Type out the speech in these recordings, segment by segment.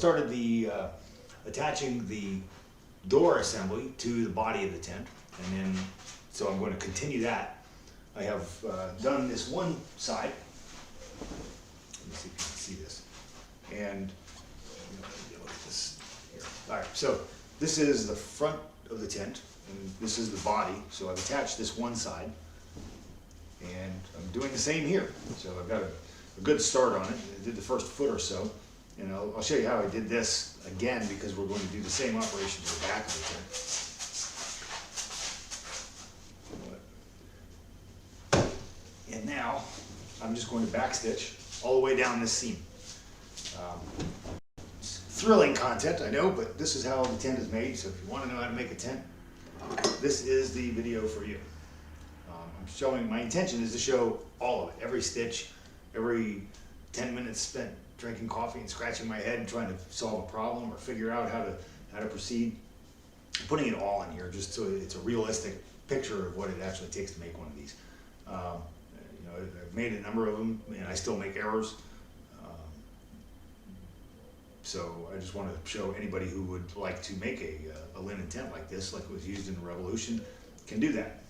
Started the attaching the door assembly to the body of the tent, and then so I'm going to continue that. I have done this one side. Let me see if you can see this. And look at this here. All right, so this is the front of the tent, and this is the body. So I've attached this one side, and I'm doing the same here. So I've got a good start on it. I did the first foot or so. And I'll show you how I did this again, because we're going to do the same operation to the back of the tent. And now I'm just going to backstitch all the way down this seam. Thrilling content, I know, but this is how the tent is made. So if you want to know how to make a tent, this is the video for you. I'm showing, my intention is to show all of it, every stitch, every 10 minutes spent drinking coffee and scratching my head and trying to solve a problem or figure out how to proceed. I'm putting it all in here just so it's a realistic picture of what it actually takes to make one of these. I've made a number of them, and I still make errors. So I just want to show anybody who would like to make a linen tent like this, like it was used in the Revolution, can do that.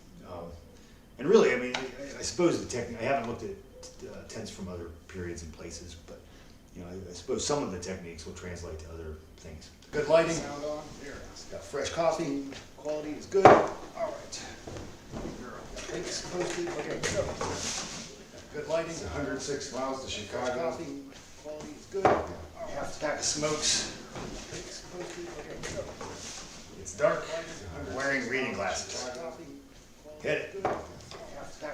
And really, I mean, I suppose the technique, I haven't looked at tents from other periods and places, but I suppose some of the techniques will translate to other things. Good lighting. Sound on. There. Got fresh coffee. Quality is good. All right. Thanks. Okay. Go. Good lighting. 106 miles to Chicago. Coffee. Quality is good. Half a pack of smokes. Okay. Go. It's dark. I'm wearing reading glasses. Hit it.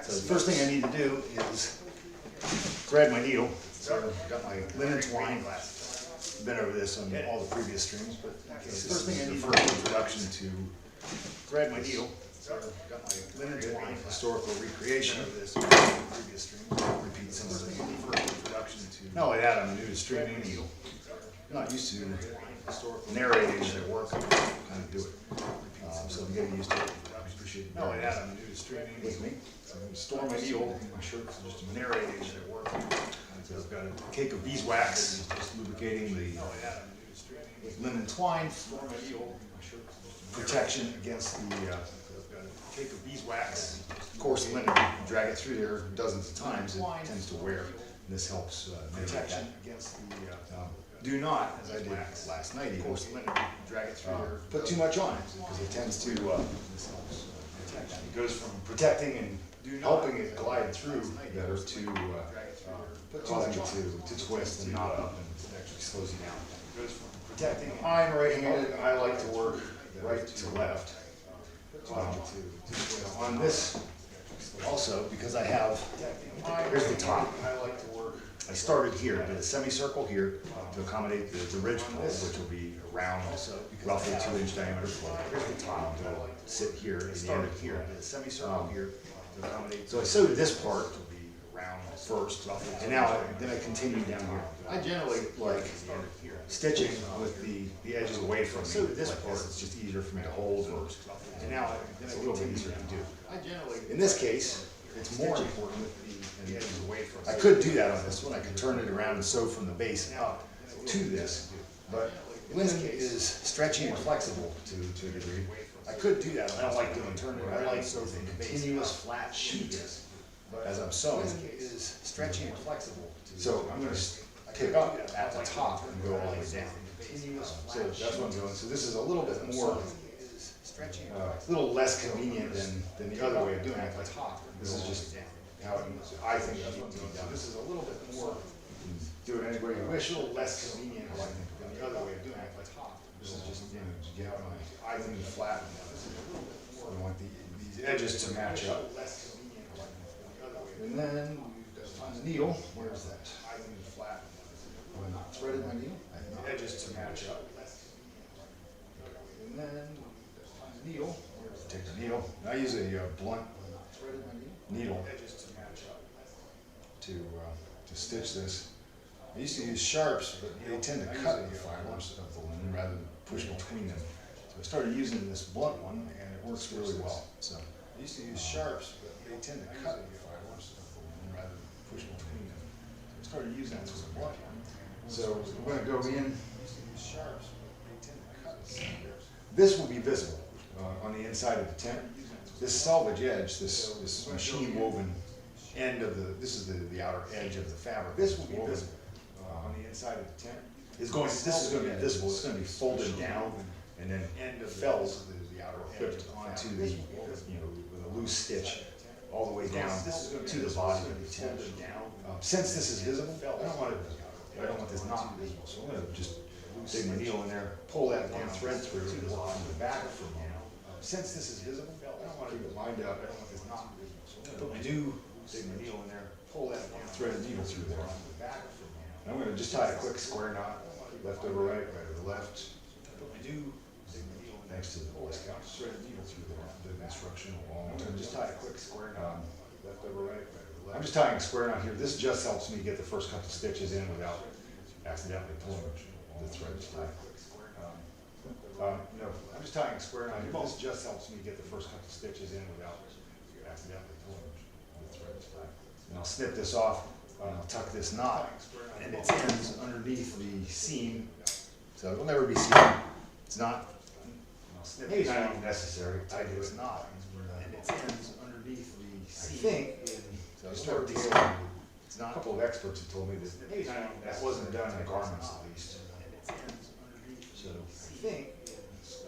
So the first thing I need to do is thread my needle. So I've got my linen twine. I've been over this on all the previous streams, but this is the first introduction to thread my needle. So I've got my linen twine historical recreation of this on the previous streams. Repeat some of the first introduction to. Not only that, I'm new to streaming. I'm not used to narrating at work. I kind of do it. So I'm getting used to it. I appreciate it. Not only that, I'm new to streaming with me. So I'm going to store my needle in my shirt, just narrating at work. So I've got a cake of beeswax, just lubricating the linen twine for my needle, protection against the cake of beeswax. Coarse linen, you drag it through there dozens of times, it tends to wear. And this helps protection against the. Do not, as I did last night, coarse linen, drag it through there. Put too much on it because it tends to. This helps protection. It goes from protecting and helping it glide through better to causing it to twist and knot up, and it actually slows you down. It goes from protecting. I'm right-handed. I like to work right to left. On this also, because I have, here's the top. I like to work. I started here, did a semicircle here to accommodate the ridge pole, which will be a round, roughly 2-inch diameter pole. Here's the top. It'll sit here and the end of here. Did a semicircle here to accommodate. So I sewed this part first, and now then I continue down here. I generally like stitching with the edges away from me. So this part, it's just easier for me to hold first, and now it's a little bit easier to do. In this case, it's more important with the edges away from me. I could do that on this one. I could turn it around and sew from the base up to this, but linen is stretchy and flexible to a degree. I could do that. I don't like doing turn it. I like sew from continuous flat sheets. As I'm sewing, is stretchy and flexible. So I'm going to pick up at the top and go all the way down. So that's what I'm doing. So this is a little bit more, a little less convenient than the other way of doing it. At the top. This is just how I think that's what I'm doing. This is a little bit more, do it any way you wish, a little less convenient than the other way of doing it. At the top. This is just, get out my, I think flat. I want these edges to match up. And then on the needle, where's that? I think flat. When I threaded my needle, I think the edges to match up. And then on the needle, take the needle. I use a blunt needle to stitch this. I used to use sharps, but they tend to cut the fibers of the linen rather than push between them. So I started using this blunt one, and it works really well. So I used to use sharps, but they tend to cut the fibers rather than push between them. So I started using this as a blunt one. So we're going to go in This will be visible on the inside of the tent. This selvage edge, this machine woven end of this is the outer edge of the fabric. This will be visible on the inside of the tent. This is going to be visible. It's going to be folded down and then felled, whipped onto the, with a loose stitch all the way down to the body of the tent. Since this is visible, I don't want this not visible, so I'm going to just dig my needle in there, pull that one thread through and work from the back from now. Since this is visible, I don't want to keep it lined up. I don't want this not visible, so I'm going to dig my needle in there, pull that one thread of needle through there. And I'm going to just tie a quick square knot, left over right, right over left. Next to the Boy Scouts, thread of needle through there. The instruction along. I'm going to just tie a quick square knot, left over right, right over left. I'm just tying a square knot here. This just helps me get the first couple stitches in without accidentally pulling the thread tight. No, I'm just tying a square knot here. This just helps me get the first couple stitches in without accidentally pulling the thread tight. And I'll snip this off. I'll tuck this knot, and it ends underneath the seam, so it will never be seen. It's not. Maybe it's not even necessary. I do it not, and it ends underneath the seam. I think. So start detailing. It's not. A couple of experts have told me that that wasn't done in garments, at least. So I think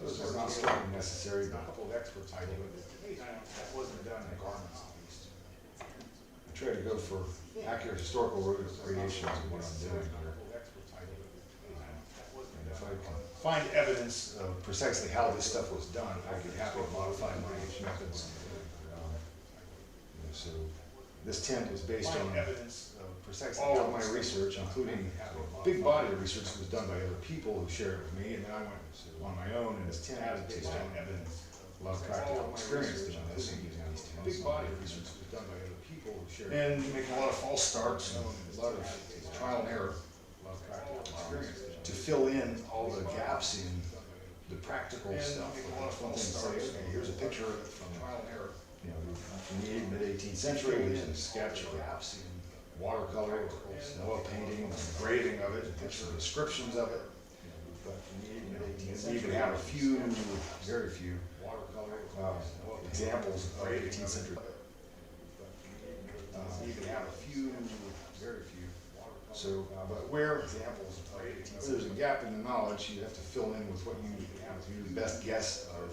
those are not strictly necessary. But a couple of experts I do it. That wasn't done in garments, at least. I try to go for accurate historical recreations of what I'm doing here. And if I can find evidence of precisely how this stuff was done, I could happily modify my methods. So this tent is based on evidence of precisely all of my research, including a big body of research that was done by other people who shared it with me, and then I went on my own, and this tent is based on evidence. A lot of practical experience doing this and using these tents. Big body of research was done by other people who shared it. And making a lot of false starts and a lot of trial and error, a lot of practical experience to fill in all the gaps in the practical stuff. One thing to say, okay, here's a picture of it from trial and error. From the mid-18th century, there's a sketch of gaps in watercolor, oil painting, engraving of it, and some descriptions of it. But in the mid-18th century, we even have a few, very few, examples of 18th century. You can have a few, very few. So, but where examples of 18th century, there's a gap in the knowledge, you have to fill in with what you have to do the best guess of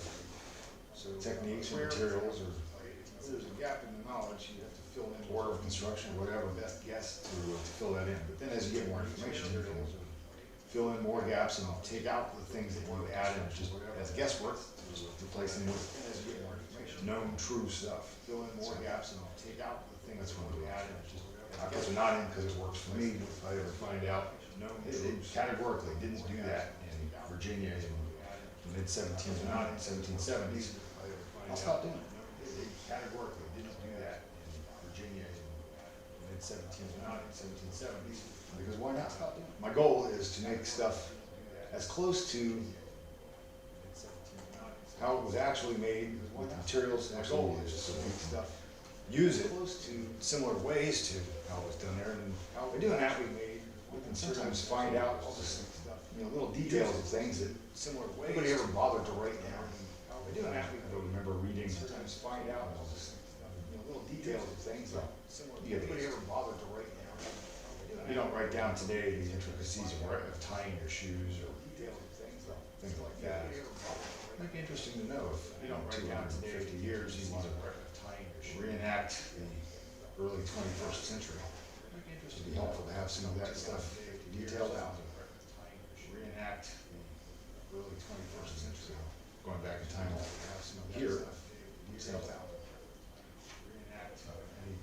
techniques or materials, or there's a gap in the knowledge, you have to fill in order of construction, whatever, best guess to fill that in. But then as you get more information, you can fill in more gaps and take out the things that you added just as guesswork, just replace them with known true stuff. Fill in more gaps and take out the things that's when we added just I put the knot in because it works for me. If I ever find out, they categorically didn't do that in Virginia in the mid-1700s, 1770s. I'll stop doing it. They categorically didn't do that in Virginia in the mid-1700s, 1770s. Because why not stop doing it? My goal is to make stuff as close to how it was actually made with the materials actually used. So make stuff, use it to similar ways to how it was done there. And by doing that, we can sometimes find out all this, little details of things that similar ways. Nobody ever bothered to write down. By doing that, we can remember reading. Sometimes find out all this, little details of things that nobody ever bothered to write down. You don't write down today the intricacies of tying your shoes or things like that. It might be interesting to know if you don't write down today 50 years, you want to reenact the early 21st century. It would be helpful to have some of that stuff detailed out. Reenact the early 21st century, going back in time here, detailed out. Reenact any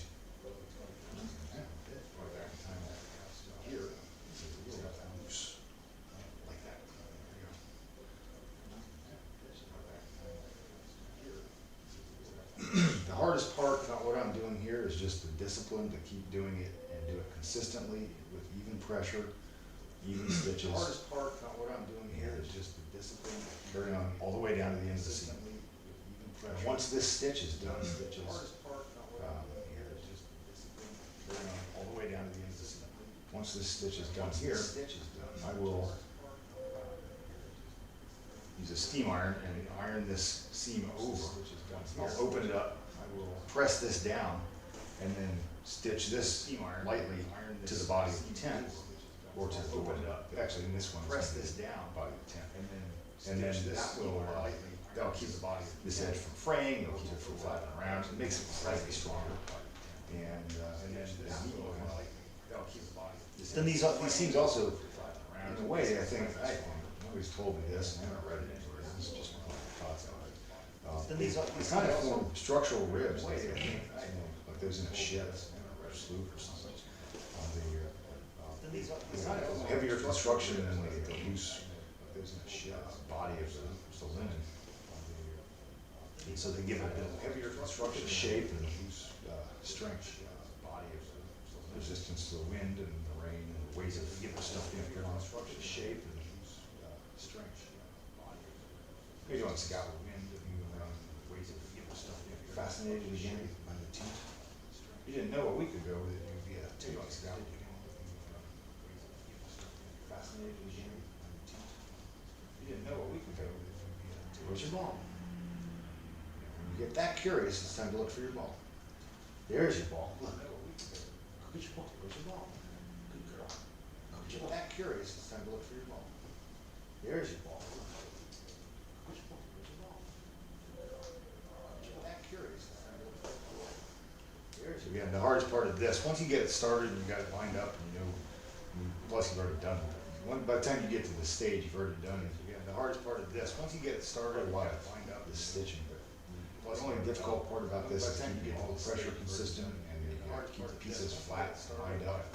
going back in time here, loose like that. There you go. The hardest part about what I'm doing here is just the discipline to keep doing it and do it consistently with even pressure, even stitches. The hardest part about what I'm doing here is just the discipline to carry on all the way down to the end of the seam. Once this stitch is done, carry on all the way down to the end of the seam. Once this stitch is done here, I will use a steam iron and iron this seam over. I'll open it up, I will press this down, and then stitch this steam iron lightly to the body of the tent, or to open it up. Actually, in this one, press this down, body of the tent, and then that will that'll keep the body this edge from fraying. It'll keep it from flapping around. It makes it slightly stronger, and then this that'll keep the body. Then these seams also, in a way, I think nobody's told me this, and I haven't read it anywhere. This is just my thoughts on it. They kind of form structural ribs, like those in a ship or a sloop or something. It's kind of heavier construction than the loose body of the linen. And so they give it a bit of heavier construction, shape, and strength, resistance to the wind and the rain and the ways of getting stuff in here, construction, shape, and strength. You're doing scout with wind and moving around, ways of getting stuff in here. Fascinated again by the teeth. You didn't know a week ago that you would be a Teton scout. Fascinated again by the teeth. You didn't know a week ago that you would be a Teton. Where's your ball? When you get that curious, it's time to look for your ball. There's your ball. Look. Look at your ball. Where's your ball? Good girl. When you get that curious, it's time to look for your ball. There's your ball. Look. Where's your ball? Where's your ball? When you get that curious, it's time to look for your ball. There's your ball. Yeah, the hardest part of this, once you get it started and you got it lined up, and you know, plus you've already done it. By the time you get to the stage, you've already done it. Yeah, the hardest part of this, once you get it started, you got it lined up, the stitching. The only difficult part about this is you get all the pressure consistent and you have to keep the pieces flat, lined up.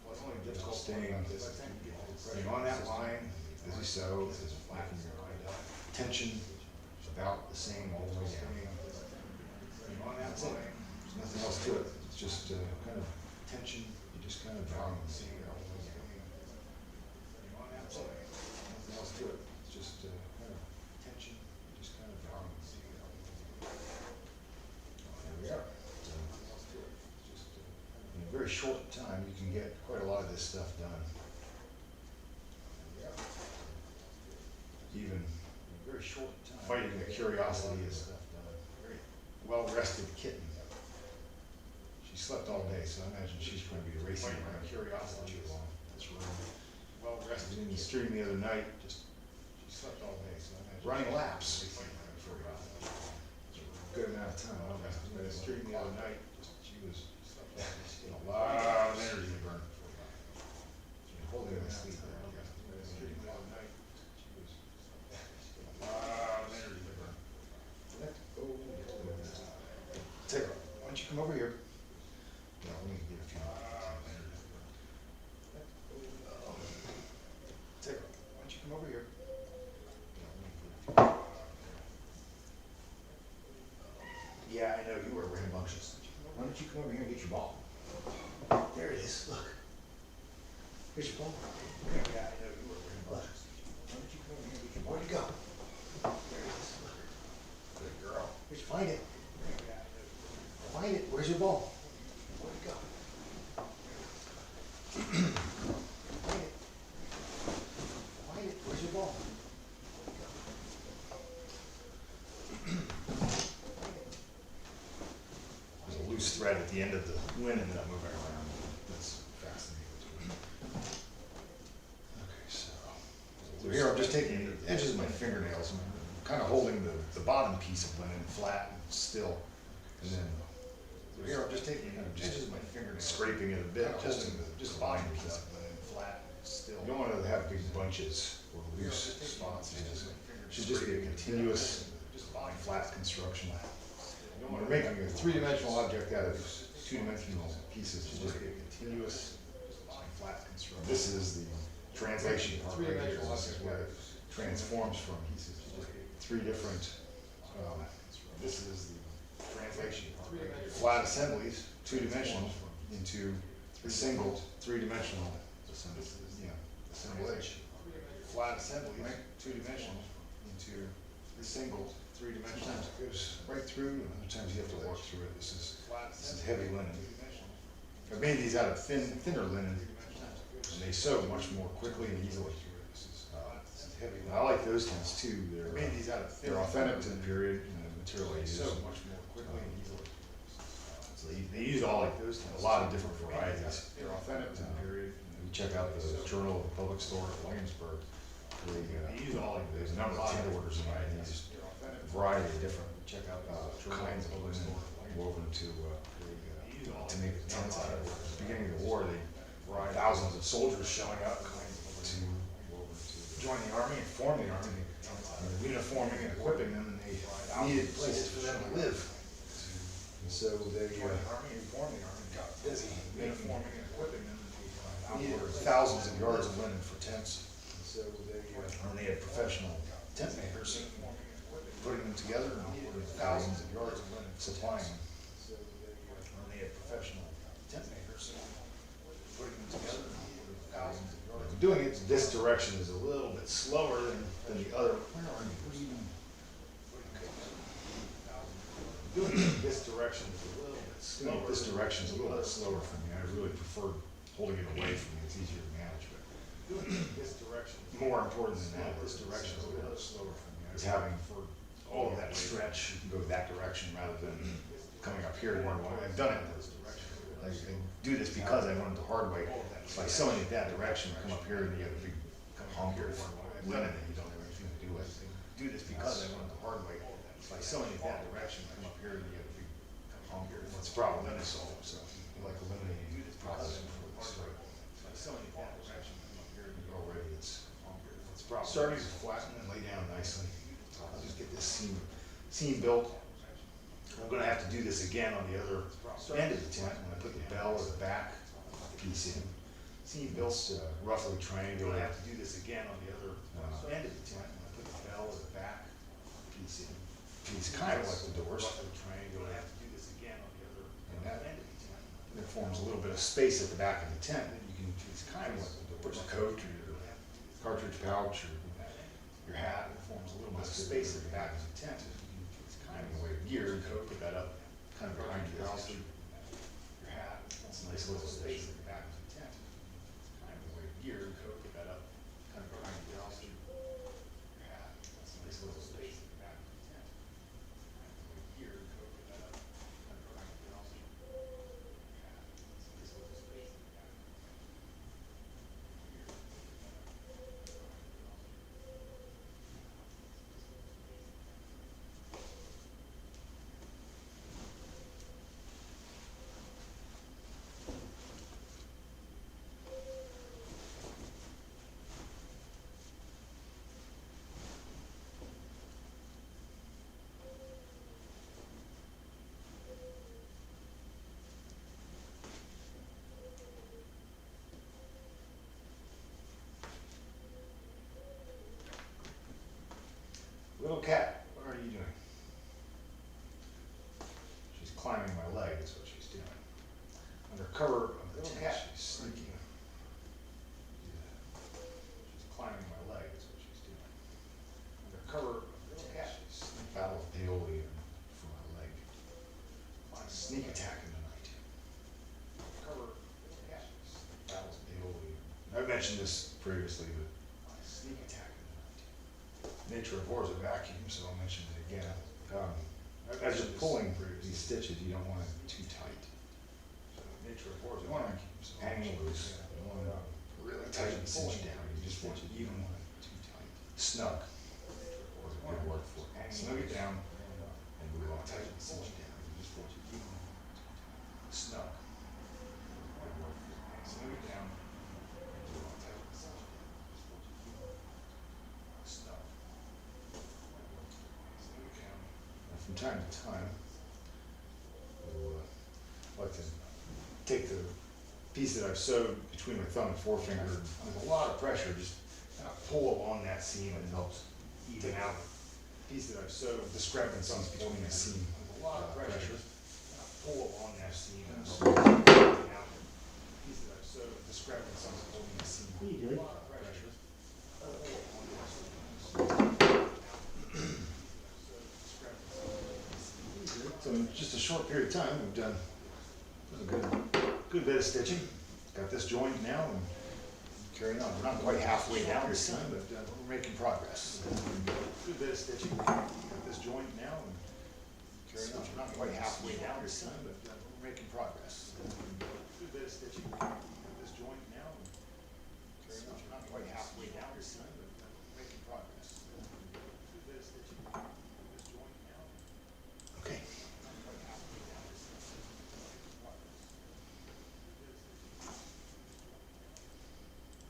What's only difficult staying on that line, as you sew, is making your tension about the same all the way down. That's it. There's nothing else to it. It's just kind of tension. You just kind of drop the same all the way down. That's it. Nothing else to it. It's just kind of tension. You just kind of drop the same. There we are. In a very short time, you can get quite a lot of this stuff done. Even in a very short time, fighting the curiosity is a very well-rested kitten. She slept all day, so I imagine she's going to be racing around curiosity along this room. Well-rested in the stream the other night, she slept all day, so I imagine running laps. Good amount of time. In the stream the other night, she was getting a lot of energy to burn. She was holding her sleep there. In the stream the other night, she was getting a lot of energy to burn. Tara, why don't you come over here? Yeah, let me get a few. Tara, why don't you come over here? Yeah, I know, you were rambunctious. Why don't you come over here and get your ball? There it is, look. Here's your ball. Yeah, I know, you were rambunctious. Why don't you come over here and get your ball? Where'd it go? There it is, look. Good girl. Here's, find it. Find it, where's your ball? Where'd it go? Find it. Find it, where's your ball? There's a loose thread at the end of the linen that I'm moving around. That's fascinating. Okay, so here I'm just taking the edges of my fingernails and kind of holding the bottom piece of linen flat and still. And then here I'm just taking the edges of my fingernails, scraping it a bit, holding just the bottom piece of linen flat and still. You don't want to have big bunches or loose spots. It should just be a continuous, flat construction. When we're making a three-dimensional object out of two-dimensional pieces, it should just be a continuous, flat construction. This is the translation part right here. This is where it transforms from three different, this is the translation part right here. Flat assemblies, two-dimensional, into a single, three-dimensional assemblage. Flat assemblies, two-dimensional, into a single, three-dimensional. Sometimes it goes right through, and other times you have to walk through it. This is heavy linen. I've made these out of thinner linen, and they sew much more quickly and easily. This is heavy. I like those tents too. I made these out of thin. They're authentic to the period and the material they use. So much more quickly and easily. So they use all like those tents, a lot of different varieties. They're authentic to the period. You check out the Journal of the Public Store at Williamsburg. They use all like there's a number of tent orders in there. And these variety of different check out kinds of linen woven to make the tents out of. At the beginning of the war, they thousands of soldiers showing up to join the army and form the army. And uniforming and equipping them, and they needed places for them to live. And so they got busy uniforming and equipping them. They needed thousands of yards of linen for tents. And so they had professional tent makers putting them together and ordered thousands of yards of linen, supplying them. And they had professional tent makers putting them together and ordered thousands of yards. Doing it this direction is a little bit slower than the other. Where are you? What are you doing? Doing it this direction is a little bit slower. This direction is a little bit slower for me. I really prefer holding it away from me. It's easier to manage. But doing it this direction, more important than that, this direction is a little bit slower for me. Is having for all of that stretch, you can go that direction rather than coming up here. I've done it this direction. I do this because I want it the hard way. By sewing it that direction, come up here and you have a big hunk of linen that you don't have anything to do with. Do this because I want it the hard way. By sewing it that direction, come up here and you have a big hunk of linen. It's a problem linen solve, so you like eliminating the process before the strike. By sewing it that direction, come up here and you already it's a problem. Starting to flatten and lay down nicely. I'll just get this seam built. I'm gonna have to do this again on the other end of the tent when I put the bell or the back piece in. Seam built roughly triangular. I'm gonna have to do this again on the other end of the tent when I put the bell or the back piece in. It's kind of like the doors. Roughly triangular. I'm gonna have to do this again on the other end of the tent. It forms a little bit of space at the back of the tent that you can. It's kind of like the doors. Put your coat or your cartridge pouch or your hat. It forms a little bit of space at the back of the tent. It's kind of a way of gear. You could put that up kind of behind your house. Your hat. That's a nice little space at the back of the tent. It's kind of a way of gear. You could put that up kind of behind your house. Your hat. That's a nice little space at the back of the tent. Kind of a way of gear. You could put that up kind of behind your house. Your hat. That's a nice little space at the back of the tent. Little cat, what are you doing? She's climbing my leg, is what she's doing. Under cover of the tent, she's sneaking. She's climbing my leg, is what she's doing. Under cover of the tent, she's sneaking out of paoli for my leg. Sneak attack in the night. Cover of the tent, she's out of paoli. I've mentioned this previously, but sneak attack in the night. Nature abhors a vacuum, so I'll mention it again. As you're pulling these stitches, you don't want it too tight. So nature abhors a vacuum, so hang loose. You want to really tighten the stitch down. You just want it, you don't want it too tight. Snug. Was a good word for it. Snug it down, and we want to tighten the stitch down. You just want it, you don't want it too tight. Snug. Good word for it. Snug it down, and we want to tighten the stitch down. You just want it, you don't want it too tight. Snug. From time to time, we'll like to take the piece that I've sewed between my thumb and forefinger with a lot of pressure, just kind of pull along that seam and it helps even out the piece that I've sewed, discrepancies between the seam. With a lot of pressure, kind of pull along that seam and it helps even out the piece that I've sewed, discrepancies between the seam. What are you doing? A lot of pressure. Pull along that seam. So in just a short period of time, we've done a good bit of stitching. Got this joined now, and Carry on. We're not quite halfway down your son, but we're making progress. Do a bit of stitching, got this joint now, and Carry on. We're not quite halfway down your son, but we're making progress. do a bit of stitching, got this joint now, and Carry on. We're not quite halfway down your son, but we're making progress. do a bit of stitching, got this joint now. Okay.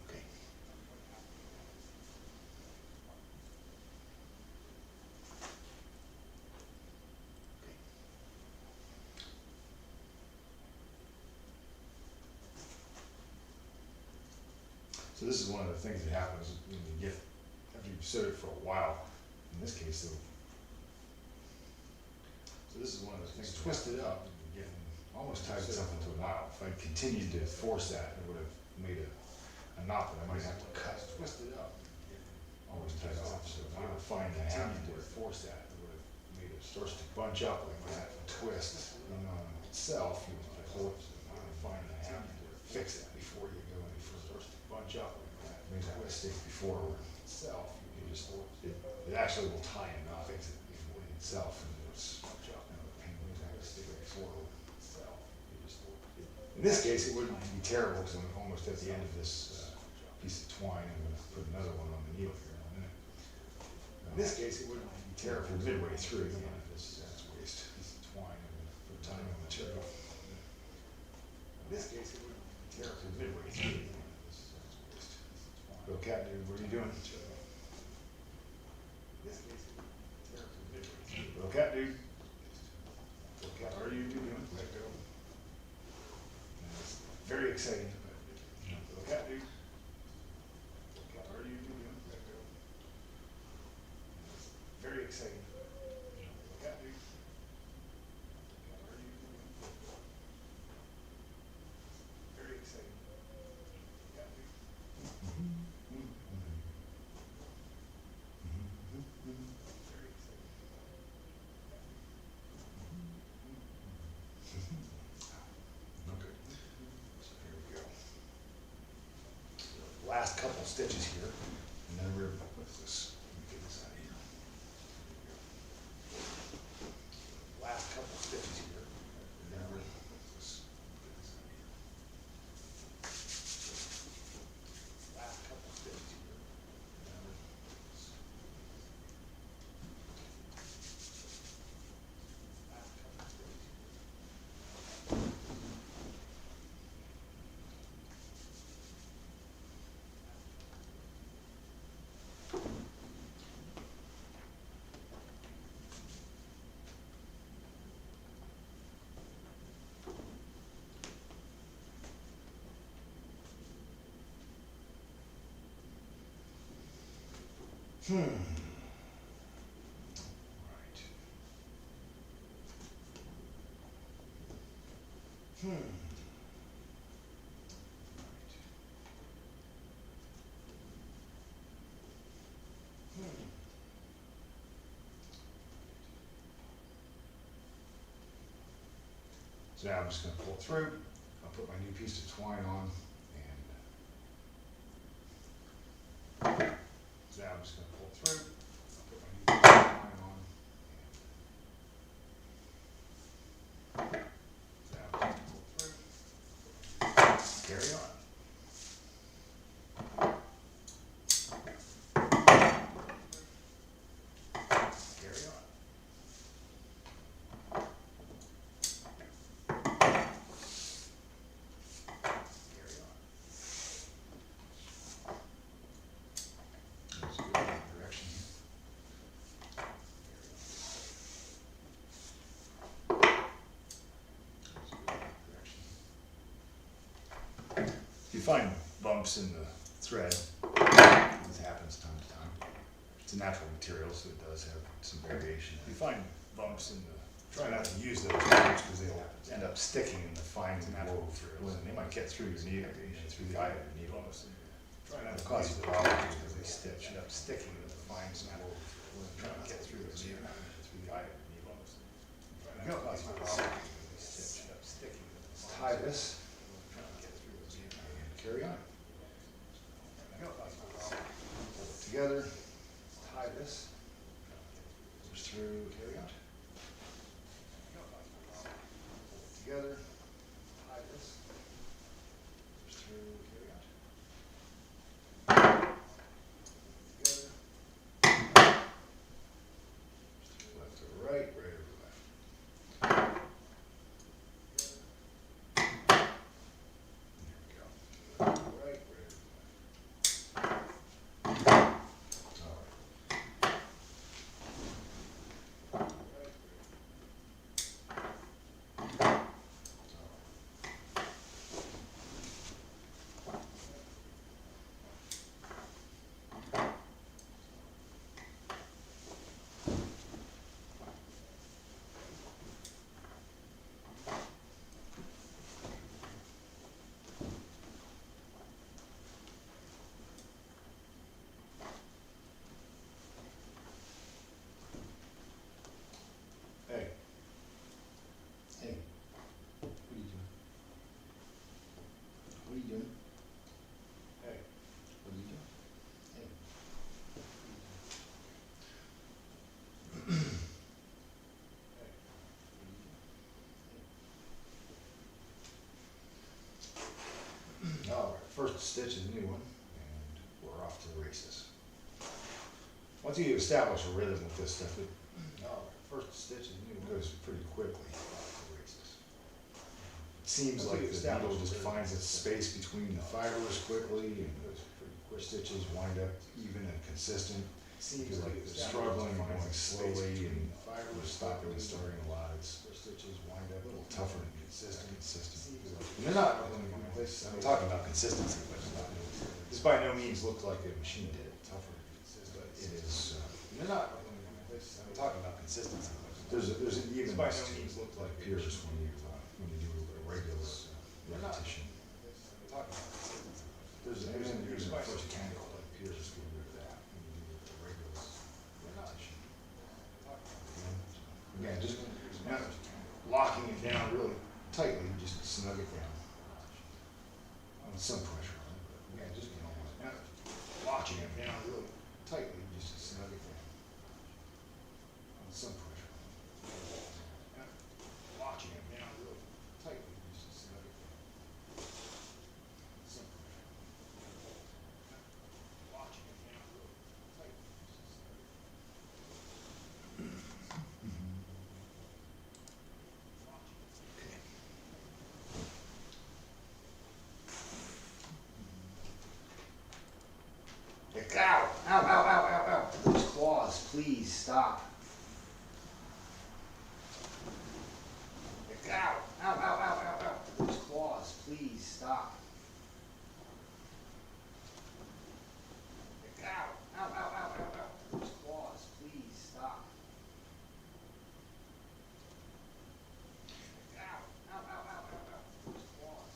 Okay. So this is one of the things that happens when you get, after you've sewed it for a while, in this case, so this is one of the things, twist it up, and get, almost tied something to a knot. If I continued to force that, it would have made a knot that I might have to cut. Twist it up, always tied off, so if I would find that I had to force that, it would have made it starts to bunch up, like that twist itself, you want to hold it, so I would find that I have to fix that before you go any further. Starts to bunch up, like that, make that stick before itself, you just, it actually will tie a knot, fix it before itself, and it's bunch up, and the pain will have a stick before itself. In this case, it wouldn't be terrible, because I'm almost at the end of this piece of twine. I'm going to put another one on the needle here in a minute. In this case, it wouldn't be terrible midway through the end of this waste piece of twine. I'm going to put a tiny material. In this case, it wouldn't be terrible midway through the end of this waste piece of twine. Little cat dude, what are you doing? In this case, it wouldn't be terrible midway through. Little cat dude. Little cat, what are you doing? Let go. It's very exciting, but little cat dude. Little cat, what are you doing? Let go. It's very exciting. Little cat dude. Little cat, what are you doing? Very exciting. Little cat dude. Very exciting. Okay. So here we go. Last couple stitches here, and then we're, what's this? Let me get this out of here. There we go. Last couple stitches here, and then we're, what's this? Let me get this out of here. Last couple stitches here, and then we're, what's this? Last couple stitches here. Right. Right. So now I'm just going to pull through. I'll put my new piece of twine on, and so now I'm just going to pull through. I'll put my new piece of twine on, and so now I'm just going to pull through. Carry on. Carry on. Carry on. Let's go in that direction here. Let's go in that direction. If you find bumps in the thread, this happens time to time. It's a natural material, so it does have some variation. If you find bumps in the, try not to use those bumps because they'll end up sticking in the fine metal threads, and they might get through your needle, through the eye of your needle. Try not to cause you problems because they end up sticking in the fine metal threads, trying to get through the needle, through the eye of your needle. Try not to cause you problems because they end up sticking in the fine. Tie this. Trying to get through the needle. Carry on. together, tie this, push through, carry out. Together, tie this, push through, carry out. Together, left to right, right over left. There we go. Left to right, right over left. All right. Hey. Hey. What are you doing? What are you doing? Hey. What are you doing? Hey. Hey. What are you doing? All right, first stitch is a new one, and we're off to the races. Once you establish a rhythm with this stuff, all right, first stitch is a new one, goes pretty quickly. Off to the races. It seems like the needle just finds its space between the fibers quickly, and those pretty quick stitches wind up even and consistent. Seems like they're struggling, going slowly, and fibers stopping and starting a lot. It's stitches wind up a little tougher and consistent. And they're not. I'm talking about consistency, but it's not. This by no means looked like a machine did it. Tougher and consistent, but it is. They're not. I'm talking about consistency. There's an even by no means look like appears when you do a regular repetition. There's an even first candle that appears when you do that when you do a regular repetition. Again, just not locking it down really tightly, just snug it down. Some pressure on it, but again, just not locking it down really tightly, just snug it down. Some pressure on it. Not locking it down really tightly, just snug it down. Some pressure on it. Not locking it down really tightly, just snug it down. Ow, ow, ow, ow, ow, ow. Those claws, please stop. Ow, ow, ow, ow, ow, ow. Those claws, please stop. Ow, ow, ow, ow, ow, ow. Those claws, please stop. Ow, ow, ow, ow, ow, ow. Those claws,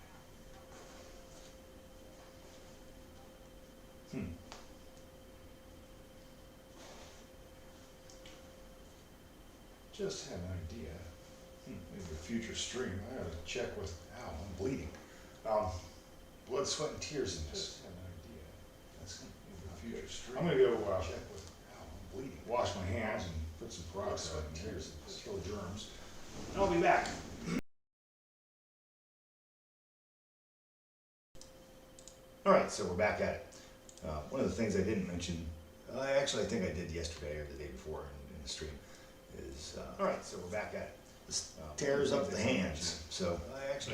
please stop. Just had an idea. Maybe a future stream. I gotta check with. Ow, I'm bleeding. Blood, sweat, and tears in this. Just had an idea. That's maybe a future stream. I'm gonna go check with. Ow, I'm bleeding. Wash my hands and put some peroxide in tears and kill germs. And I'll be back. All right, so we're back at it. One of the things I didn't mention, I think I did yesterday or the day before in the stream, is, all right, so we're back at it. This tears up the hands, so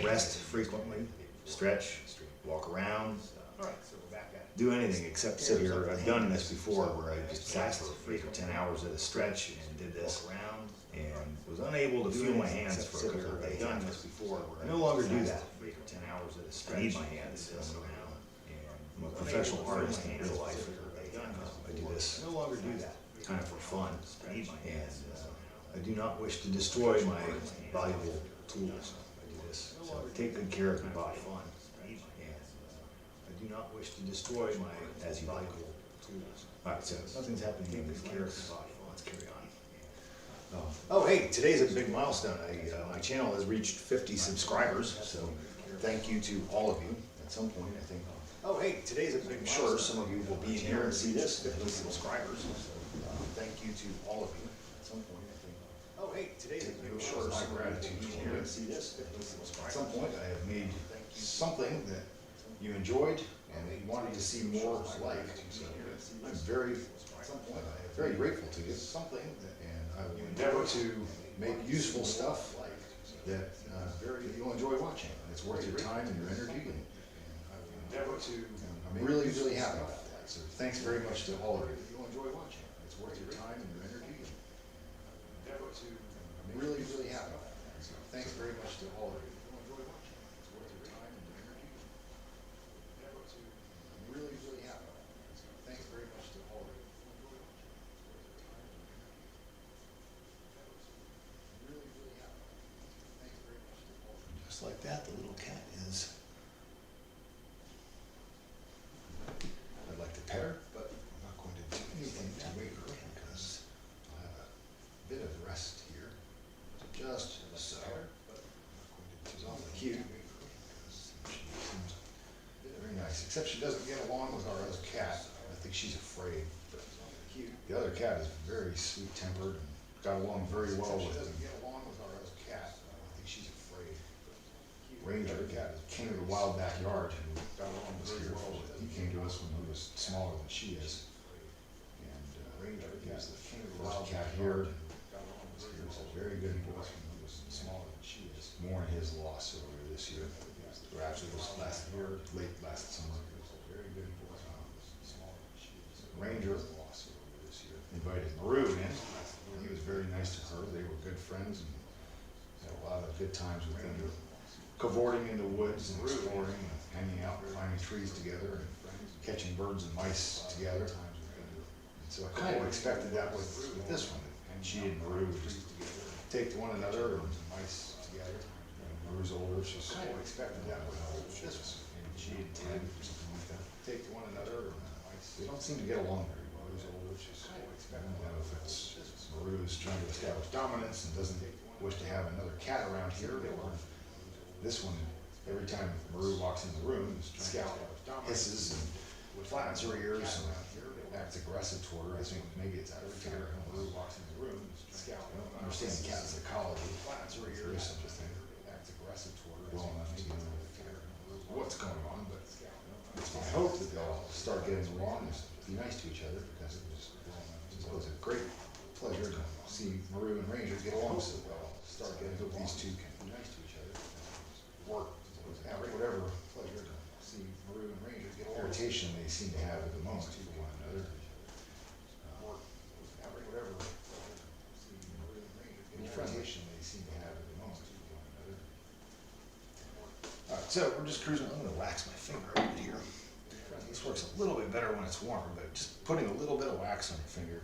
rest frequently, stretch, walk around, all right, so we're back at it. Do anything except sit here. I've done this before where I just sat for 8 or 10 hours at a stretch and did this around and was unable to feel my hands for a couple of days. I've done this before. I no longer do that. 8 or 10 hours at a stretch. I need my hands. I'm a professional artist in real life. I do this. No longer do that. Kind of for fun. And I do not wish to destroy my valuable tools. I do this. So take good care of your body. And I do not wish to destroy my valuable tools. All right, so nothing's happening. Take good care of your body. Let's carry Oh, hey, today's a big milestone. My channel has reached 50 subscribers, so thank you to all of you at some point, I think. Oh, hey, today's a big milestone. I'm sure some of you will be in here and see this, 50 subscribers. So, thank you to all of you at some point, I think. Oh, hey, today's a big milestone. I'm sure my gratitude to here and see this, 50 subscribers. At some point, I have made something that you enjoyed and that you wanted to see more like. So I'm very grateful to you. Something that, and I will endeavor to make useful stuff that you'll enjoy watching. It's worth your time and your energy, and I will endeavor to. I'm really happy about that. So thanks very much to all of you. You'll enjoy watching. It's worth your time and your energy. And endeavor to. I'm really happy about that. So thanks very much to all of you. You'll enjoy watching. It's worth your time and your energy. Endeavor to. I'm really happy about that. So thanks very much to all of you. Just like that, the little cat is. I'd like to pet her, but I'm not going to do anything to wake her because I'll have a bit of rest here. Just so. She's awfully cute. She seems very nice, except she doesn't get along with our other cat. I think she's afraid. But the other cat is very sweet-tempered and got along very well with him. Ranger, the cat, king of the wild backyard, who got along this year. He came to us when he was smaller than she is. And Ranger, he was the king of the wild cat here. He was very good to us when he was smaller than she is. More in his loss earlier this year. Or actually, it was last year, late last summer. He was very good to us when he was smaller than she is. Ranger invited Maru in. He was very nice to her. They were good friends and had a lot of good times with him. Cavorting in the woods and exploring and hanging out, climbing trees together and catching birds and mice together. And so I kind of expected that with this one. And she and Maru would just take to one another and mice together. Maru's older, so I kind of expected that with this one. And she and Ted or something like that. Take to one another and mice. They don't seem to get along very well. Maru's older, so I kind of expected that. I don't know if it's Maru's trying to establish dominance and doesn't wish to have another cat around here, or this one, every time Maru walks in the room, Scout hisses and flattens her ears and acts aggressive toward her. I think maybe it's out of fear. Maru walks in the room, Scout, I don't understand cat psychology, flattens her ears and just acts aggressive toward her. Well enough to know what's going on, but it's my hope that they'll start getting along and be nice to each other, because it was a great pleasure to see Maru and Ranger get along so well. Start getting hope these two can be nice to each other. Work, whatever pleasure to see Maru and Ranger get along. Irritation they seem to have at the moment for one another. Whatever irritation they seem to have at the moment for one another. Alright, so we're just cruising. I'm gonna wax my finger a bit here. This works a little bit better when it's warm, but just putting a little bit of wax on your finger.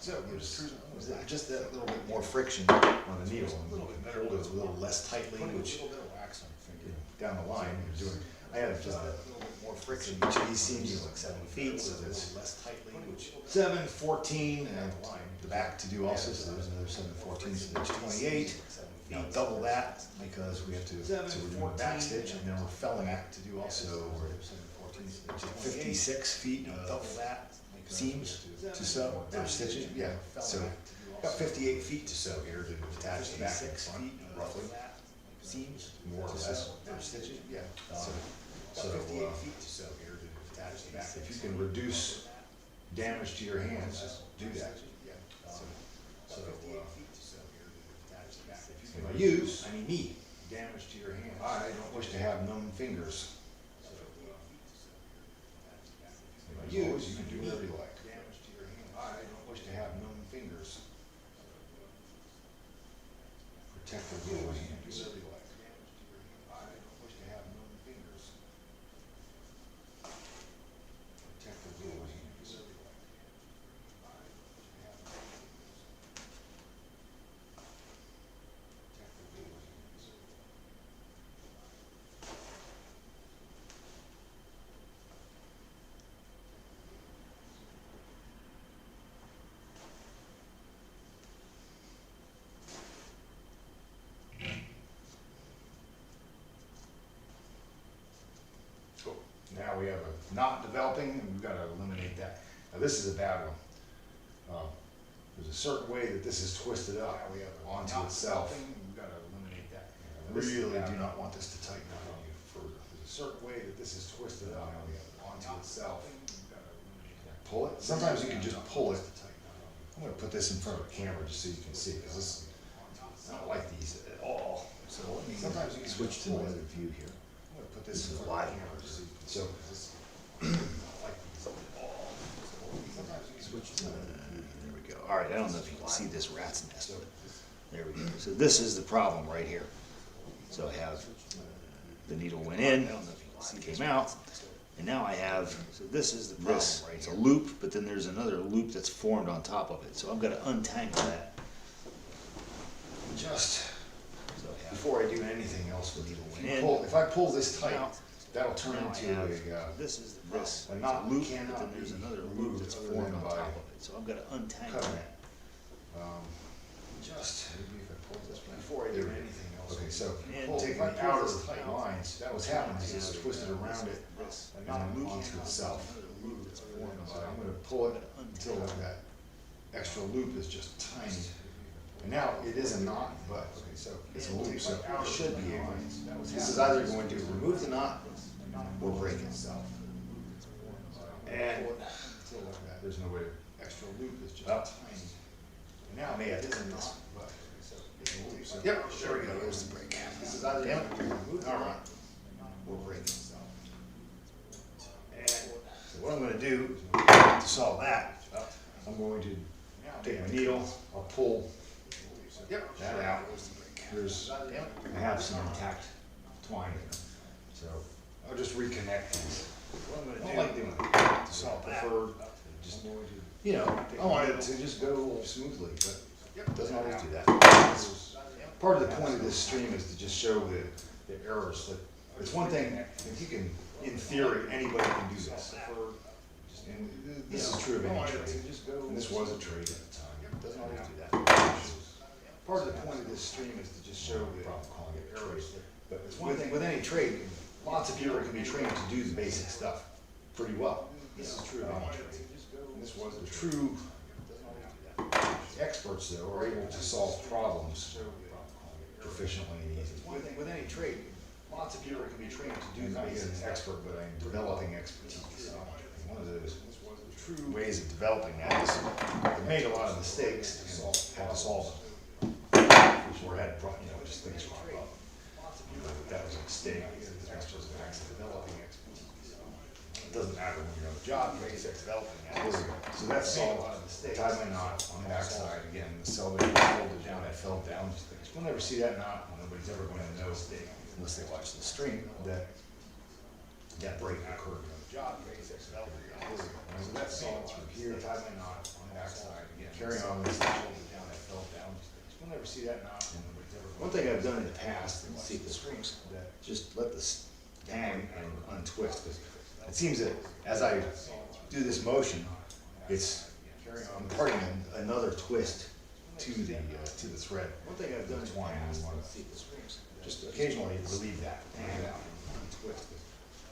So we're just cruising. Just that little bit more friction on the needle, and a little bit better, hold it a little less tightly, which down the line you're doing. I have just that little bit more friction. Each of these seams is like 7 feet, so there's less tightly. 7, 14, and the back to do also. So there's another 7, 14, so there's 28. Now double that because we have to. So we're doing a back stitch, and then we're felling back to do also. We're 56 feet of double that seams to sew or stitching. Yeah, so about 58 feet to sew here to attach the back and front, roughly. Seams, more or less, or stitching. Yeah, so 58 feet to sew here to attach the back. If you can reduce damage to your hands, just do that. So 58 feet to sew here to attach the back. If you can use, I mean me, damage to your hands. I don't wish to have numb fingers. Use, you can do whatever you like. Damage to your hands. I don't wish to have numb fingers. Protect the little hand. Do whatever you like. Damage to your hands. I don't wish to have numb fingers. Protect the little hand. Do whatever you like. I don't wish to have numb fingers. Protect the little hand. Now we have a not developing, and we've got to eliminate that. Now this is a bad one. There's a certain way that this is twisted up onto itself. We've got to eliminate that. I really do not want this to tighten up any further. There's a certain way that this is twisted up onto itself. Pull it. Sometimes you can just pull it. I'm going to put this in front of the camera just so you can see, because this, I don't like these at all. So sometimes you can switch to another view here. I'm going to put this in front of the camera just so you can see. So I don't like these at all. So sometimes you can switch to another view. There we go. All right, I don't know if you can see this rat's nest, but there we go. So this is the problem right here. So I have the needle went in, came out, and now I have, so this is the problem right here. It's a loop, but then there's another loop that's formed on top of it. So I'm gonna untangle that. Just, so before I do anything else with needle went in. If I pull this tight, that'll turn into this is this. A knot loop, but then there's another loop that's formed on top of it. So I'm gonna untangle that. Just, maybe if I pull this before I do anything else. Okay, so taking the outer tight lines, what's happened is it's twisted around it and not onto itself. So I'm going to pull it until that extra loop is just tiny. And now it is a knot, but okay, so it's a loop, so it should be able. This is either going to remove the knot or break itself. And there's no way. Extra loop is just tiny. And now I may have to cut this. Yep, there we go, there's the break. This is either going to remove the knot or break itself. And so what I'm going to do to solve that, I'm going to take my needle, I'll pull that out. I have some intact twine in it, so I'll just reconnect these. I don't like doing it, so I prefer just, you know, I want it to just go smoothly, but it doesn't always do that. Part of the point of this stream is to just show the errors. That it's one thing if you can, in theory, anybody can do this. And this is true of any trade. And this was a trade at the time. It doesn't always do that. Part of the point of this stream is to just show the errors. But it's one thing with any trade, lots of people can be trained to do the basic stuff pretty well. This is true of any trade. And this was the true experts, though, are able to solve problems proficiently and easily. With any trade, lots of people can be trained to do the basic expert, but I'm developing expertise. One of the true ways of developing that is they made a lot of mistakes and had to solve them. Or had, you know, just things wrong. That was a mistake. That's just an accident. Developing expertise. It doesn't matter when you're on the job, you're developing that. So that's solved. Tied my knot on the backside again. The selvage folded down. I fell down. We'll never see that knot. Nobody's ever going to know, unless they watch the stream, that break occurred on the job. So that's solved through here. Tied my knot on the backside again. Carry on. Folded down. I fell down. We'll never see that knot. One thing I've done in the past, and see the strings, just let this hang and untwist. Because it seems that as I do this motion, it's imparting another twist to the thread. One thing I've done is twine and just occasionally relieve that and untwist.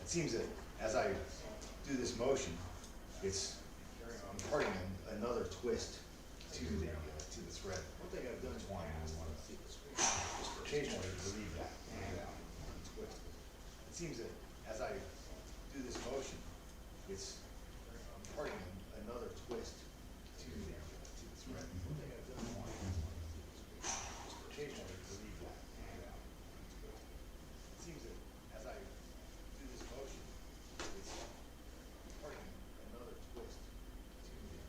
It seems that as I do this motion, it's imparting another twist to the thread. One thing I've done is twine and just occasionally relieve that and untwist. It seems that as I do this motion, it's imparting another twist to the thread. One thing I've done is twine and just occasionally relieve that and untwist. It seems that as I do this motion, it's imparting another twist to the thread.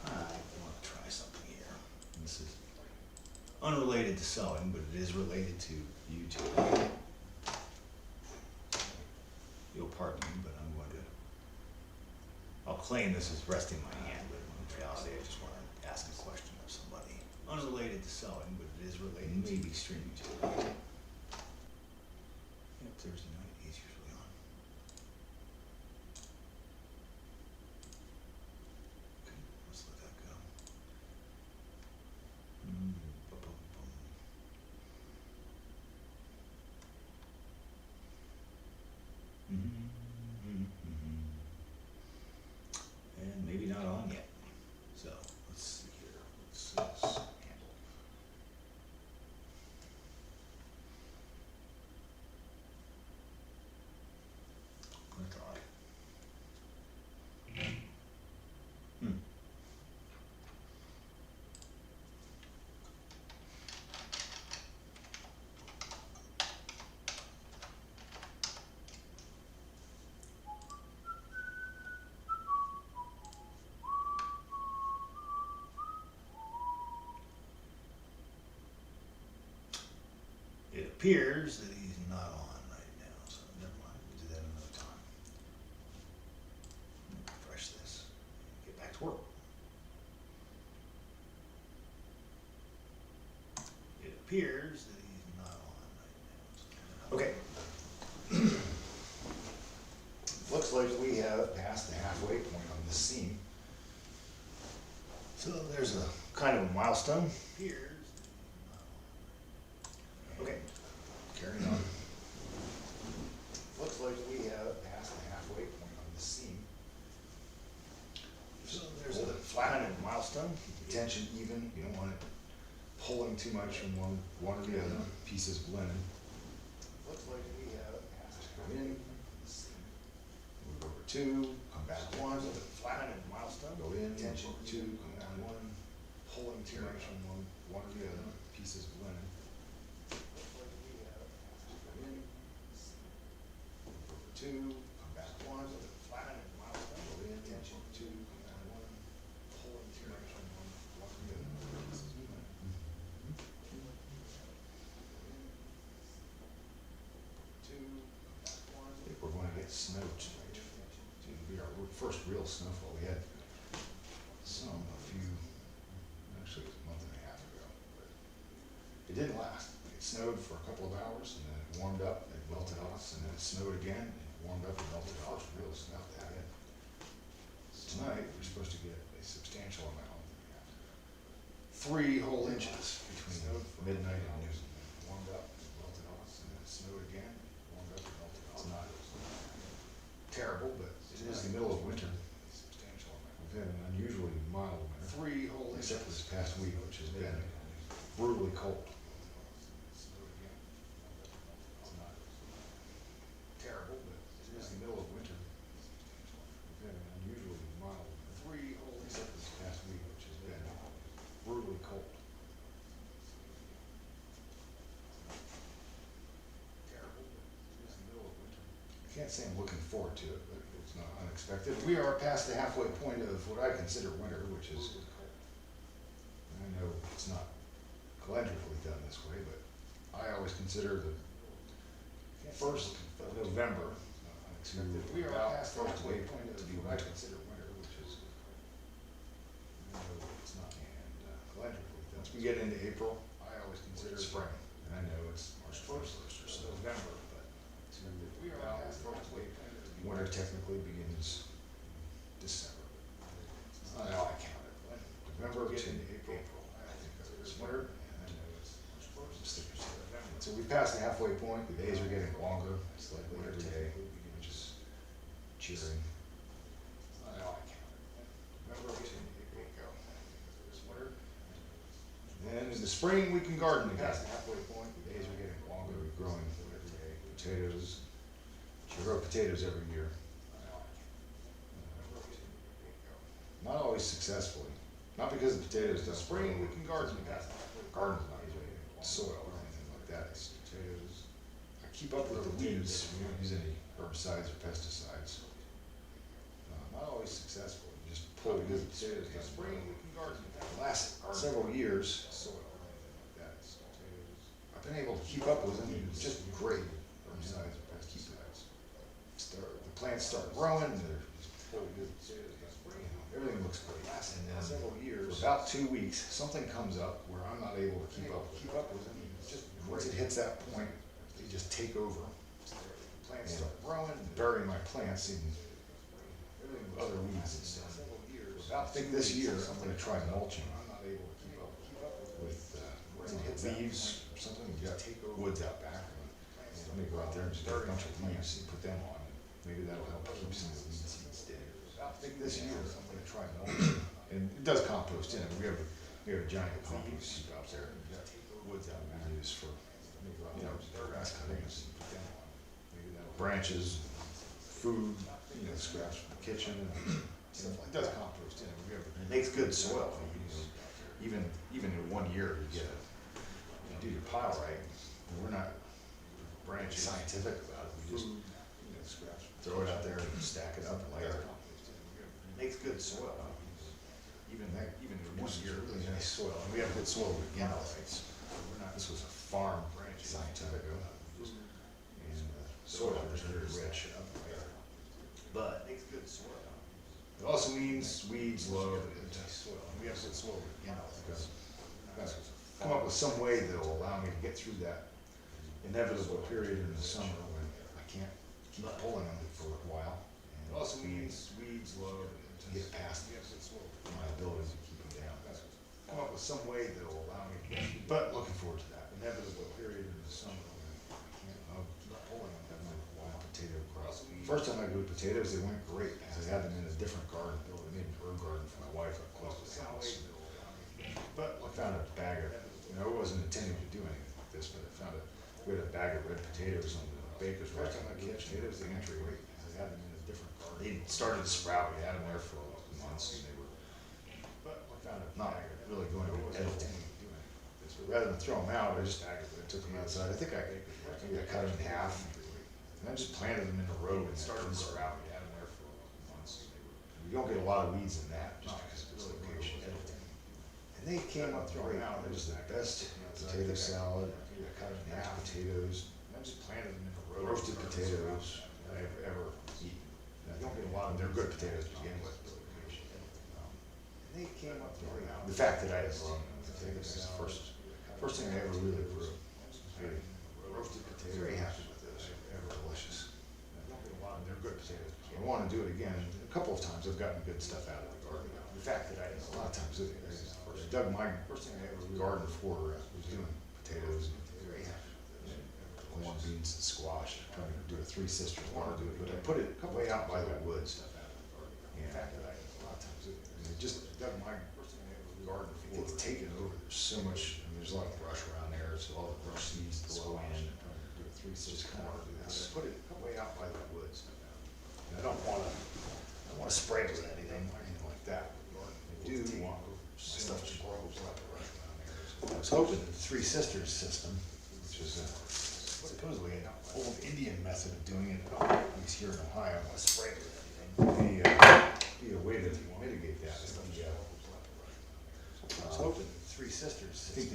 I want to try something here. This is unrelated to sewing, but it is related to YouTube. You'll pardon me, but I'm going to. I'll claim this is resting my hand, but in reality, I just want to ask a question of somebody. Unrelated to sewing, but it is related to maybe streaming too. Yep, Thursday night, he's usually on. Okay, let's let that go. And maybe not on yet. So let's see here. What's this handle? That's odd. Hmm. It appears that he's not on right now, so never mind, we'll do that another time. Refresh this, get back to work. It appears that he's not on right now, so. Okay. Looks like we have passed the halfway point on this seam. So there's a kind of a milestone. Appears. Okay, carrying on. Looks like we have passed the halfway point on this seam. So there's a flat kind of milestone, keep the tension even, you don't want it pulling too much from one or the other pieces of linen. Looks like we have passed the halfway point on this seam. Move over two, come back one, flat kind of milestone, go in, tension two, come down one, pulling too much from one or the other pieces of linen. Two, come back one, flat and milestone, go in, tension two, come down one, pulling too much from one or the other pieces of linen. Two, come back one. I think we're going to get snow tonight. It'll be our first real snowfall. We had some actually it was a month and a half ago, but it didn't last. It snowed for a couple of hours and then it warmed up, it melted off, and then it snowed again, and it warmed up and melted off. Real snow that had. Tonight, we're supposed to get a substantial amount. 3 whole inches between midnight and noon. It warmed up, it melted off, and then it snowed again, warmed up and melted off. It's not terrible, but it is the middle of winter. Substantial amount. We've had an unusually mild winter. 3 whole inches. Except this past week, which has been brutally cold. Terrible, but it is the middle of winter. We've had an unusually mild 3 whole except this past week, which has been brutally cold. Terrible, but it is the middle of winter. I can't say I'm looking forward to it, but it's not unexpected. We are past the halfway point of what I consider winter, which is, I know it's not calendrically done this way, but I always consider the first of November to we are past the halfway point to be what I consider winter, which is, I know it's not calendrically done. Once we get into April, I always consider spring, and I know it's March 1st or so November, but we are past the halfway point. Winter technically begins December. That's not how I count it. November to April, I think it's winter, and I know it's March 1st. So we passed the halfway point. The days are getting longer. It's like every day, which is cheering. I know I count it. November to April, go. It's winter. Then in the spring we can garden again. Past the halfway point. The days are getting longer. We're growing every day potatoes. We grow potatoes every year. Not always successfully. Not because the potatoes don't. Spring we can garden again. Garden's not really soil or anything like that. It's potatoes. I keep up with the weeds. We don't use any herbicides or pesticides. Not always successful. You just pull good potatoes. Spring we can garden again. The last several years, soil or anything like that. It's potatoes. I've been able to keep up with them. It's just great. Herbicides or pesticides. The plants start growing. They're just pull good potatoes. Everything looks great. And then several years, for about 2 weeks, something comes up where I'm not able to keep up with it. Just once it hits that point, they just take over. The plants start growing, bury my plants in other weeds and stuff. I think this year I'm going to try mulching. I'm not able to keep up with leaves or something. We got woods out back. Let me go out there and just get a bunch of leaves and put them on. Maybe that'll help keep some of the weed seeds dead. I think this year I'm gonna try mulching, and it does compost in it. We have a giant compost heap out there. Woods out we use for, grass cuttings, branches, food, scraps from the kitchen, and stuff like that. It does compost in it. It makes good soil. Even in 1 year, you get you do your pile right. And we're not scientific about it. We just throw it out there and stack it up and layer it. It makes good soil. Even in 1 year, really nice soil. And we have good soil to begin with. This was a farm scientific. And soil is very rich. But it makes good soil. It also means weeds love nice soil. And we have good soil to begin with. Because come up with some way that'll allow me to get through that inevitable period in the summer when I can't keep pulling them for a while. And it also means weeds love to get past my ability to keep them down. Come up with some way that'll allow me to get through. But looking forward to that inevitable period in the summer when I can't keep pulling them for a while. Potato crops. First time I grew potatoes, they went great because I had them in a different garden. I made an herb garden for my wife up close to the house. But I found a bag of, I wasn't intending to do anything like this, but I found we had a bag of red potatoes on the baker's rack in my kitchen. Potatoes, they entry great. I had them in a different garden. They started to sprout. We had them there for months, and they were, but I found not really going to editing. Rather than throw them out, I took them outside. I think maybe I cut them in half, and I just planted them in a row and started to sprout. We had them there for months. You don't get a lot of weeds in that just because of its location. And they came up throwing out. It was the best potato salad, mashed potatoes. I just planted them in a row. Roasted potatoes I've ever eaten. And I don't get a lot of. They're good potatoes to begin with. And they came up throwing out. The fact that I had grown potatoes is the first thing I ever really grew. Roasted potatoes. Very happy with those. They're delicious. I don't get a lot of. They're good potatoes. I want to do it again. A couple of times I've gotten good stuff out of the garden. The fact that a lot of times I dug my first thing I ever garden for was doing potatoes, corn, beans, and squash. I'm trying to do a Three Sisters. I want to do it, but I put it way out by the woods. And a lot of times I just dug my garden for. It's taken over. There's so much. There's a lot of brush around there, so all the brush seeds blow in. Just kind of do this. Put it way out by the woods. And I don't want to spray it with anything like that. I do want stuff to grow like the brush around there. I was hoping that the Three Sisters system, which is supposedly an old Indian method of doing it, at least here in Ohio, spray it with anything, be a way to mitigate that. I was hoping the Three Sisters. I think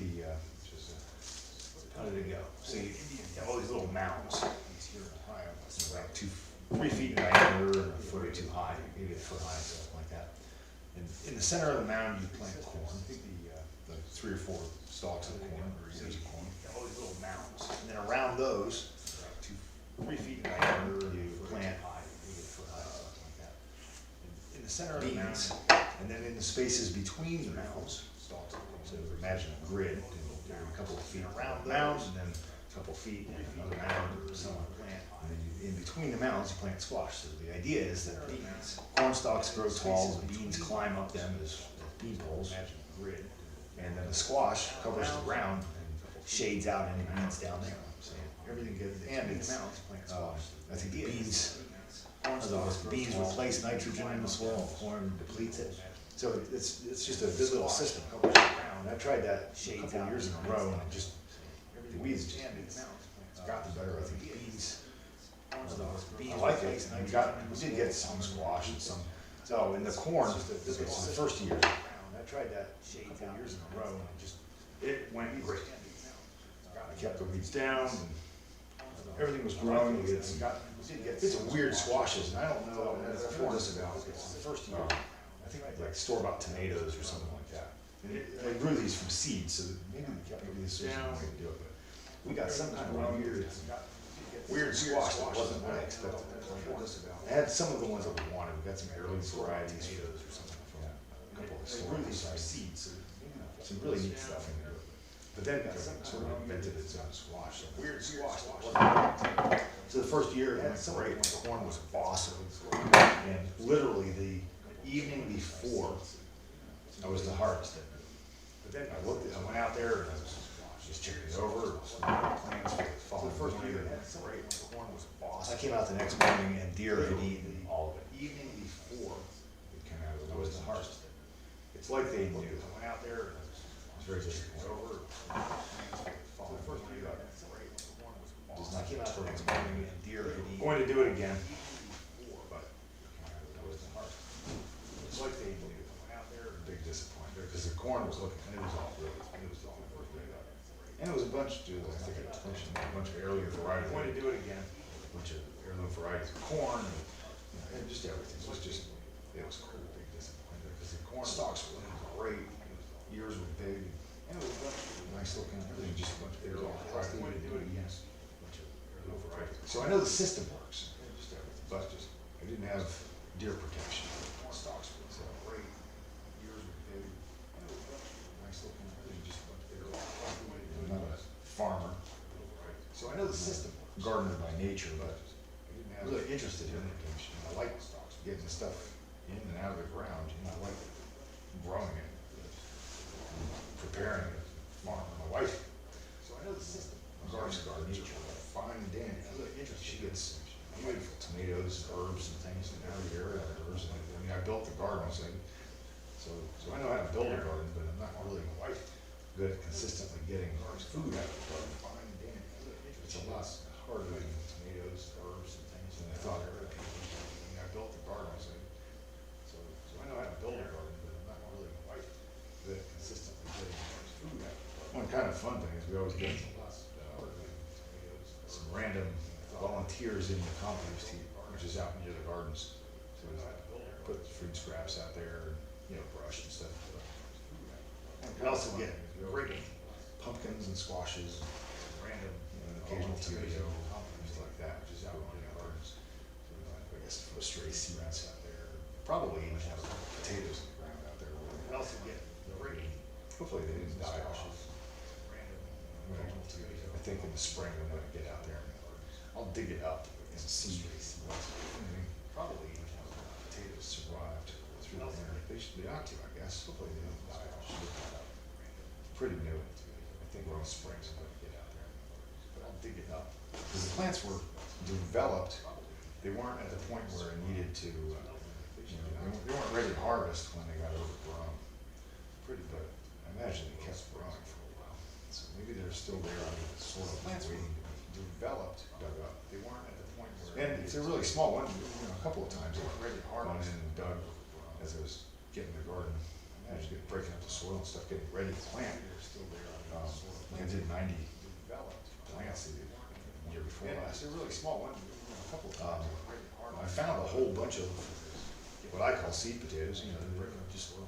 how did it go? So you have all these little mounds. Here in Ohio, it's like 3 feet in diameter and a foot or two high, maybe a foot high, something like that. And in the center of the mound, you plant corn. I think the 3 or 4 stalks of corn or ears of corn. You have all these little mounds, and then around those, 3 feet in diameter, you plant maybe a foot high, something like that. In the center of the mound, and then in the spaces between the mounds. So imagine a grid, a couple of feet around the mound, and then a couple of feet and another mound or someone plant. And then in between the mounds, you plant squash. So the idea is that corn stalks grow tall, the beans climb up them as bean poles. Imagine a grid, and then the squash covers the ground and shades out any beans down there. So everything gets, and it's, I think the beans replace nitrogen in the soil, corn depletes it. So it's just a good little system. And I tried that a couple of years in a row, and it just, the weeds just got the better. I think beans, I like it. We did get some squash and some. So in the corn, this was the first year. I tried that a couple of years in a row, and it went great. I kept the weeds down, and everything was growing. It's a weird squashes, and I don't know. I've heard this about. It's the first year. I think like store-bought tomatoes or something like that. And I grew these from seeds, so maybe this was one way to do it. But we got some kind of weird squash that wasn't what I expected. I had some of the ones that we wanted. We got some early varieties or something from a couple of stores. Grew these from seeds, so some really neat stuff in there. But then it sort of invented its own squash, weird squash. So the first year it went great, the corn was awesome. And literally the evening before I was to harvest it. But then I went out there and I was just checking it over, plans for the following first year. Great, the corn was awesome. I came out the next morning and deer had eaten all of it. Evening before I was to harvest it. It's like they knew. I went out there and I was very disappointed. I came out the next morning and deer had eaten. Going to do it again, but I was to harvest. It's like they knew. I went out there, big disappointment, because the corn was looking, and it was all good. And it was a bunch, dude, I think I mentioned a bunch of heirloom varieties. Going to do it again. A bunch of heirloom varieties of corn and just everything. It was just, it was cool. Big disappointment because the corn stalks were great, ears were big, and it was a bunch of nice looking, everything just a bunch of heirloom varieties. Going to do it again. So I know the system works, but I didn't have deer protection. Stalks were so great, ears were big, and it was a bunch of nice looking, everything just a bunch of heirloom. I'm not a farmer, so I know the system works. Gardener by nature, but I'm really interested in protection. I like getting the stuff in and out of the ground, I like growing it, preparing it, farm. My wife, so I know the system. Gardeners by nature, fine Dan. She gets beautiful tomatoes, herbs and things, and every area of herbs. And I mean, I built the garden, so I know how to build a garden, but I'm not really good at consistently getting food out of the garden. Fine Dan. It's a lot harder than tomatoes, herbs and things than I thought. I mean, I built the garden, so I know how to build a garden, but I'm not really good at consistently getting food out of the garden. One kind of fun thing is we always get some random volunteers in the compost heap, which is out near the gardens. So we put food scraps out there, and, brush and stuff. We also get great pumpkins and squashes, random, occasional tomato, things like that, which is out in the gardens. So I guess for stray seeds out there. Probably even have potatoes in the ground out there. We also get great, hopefully they didn't die off. I think in the spring when I get out there, I'll dig it up and see. Probably even have potatoes survived through the winter. They ought to, I guess. Hopefully they don't die off. Pretty new. I think we're in spring, so I'm gonna get out there. But I'll dig it up. Because the plants were developed, they weren't at the point where I needed to, they weren't ready to harvest when they got overgrown. Pretty, but I imagine they kept growing for a while. So maybe they're still there under the soil, plants waiting to be developed, dug up. They weren't at the point where. And it's a really small one, a couple of times I went ready hard on it and dug as I was getting the garden. I imagine breaking up the soil and stuff, getting ready to plant. I did 90 plants the year before last. It's a really small one, a couple of times. I found a whole bunch of what I call seed potatoes, they're just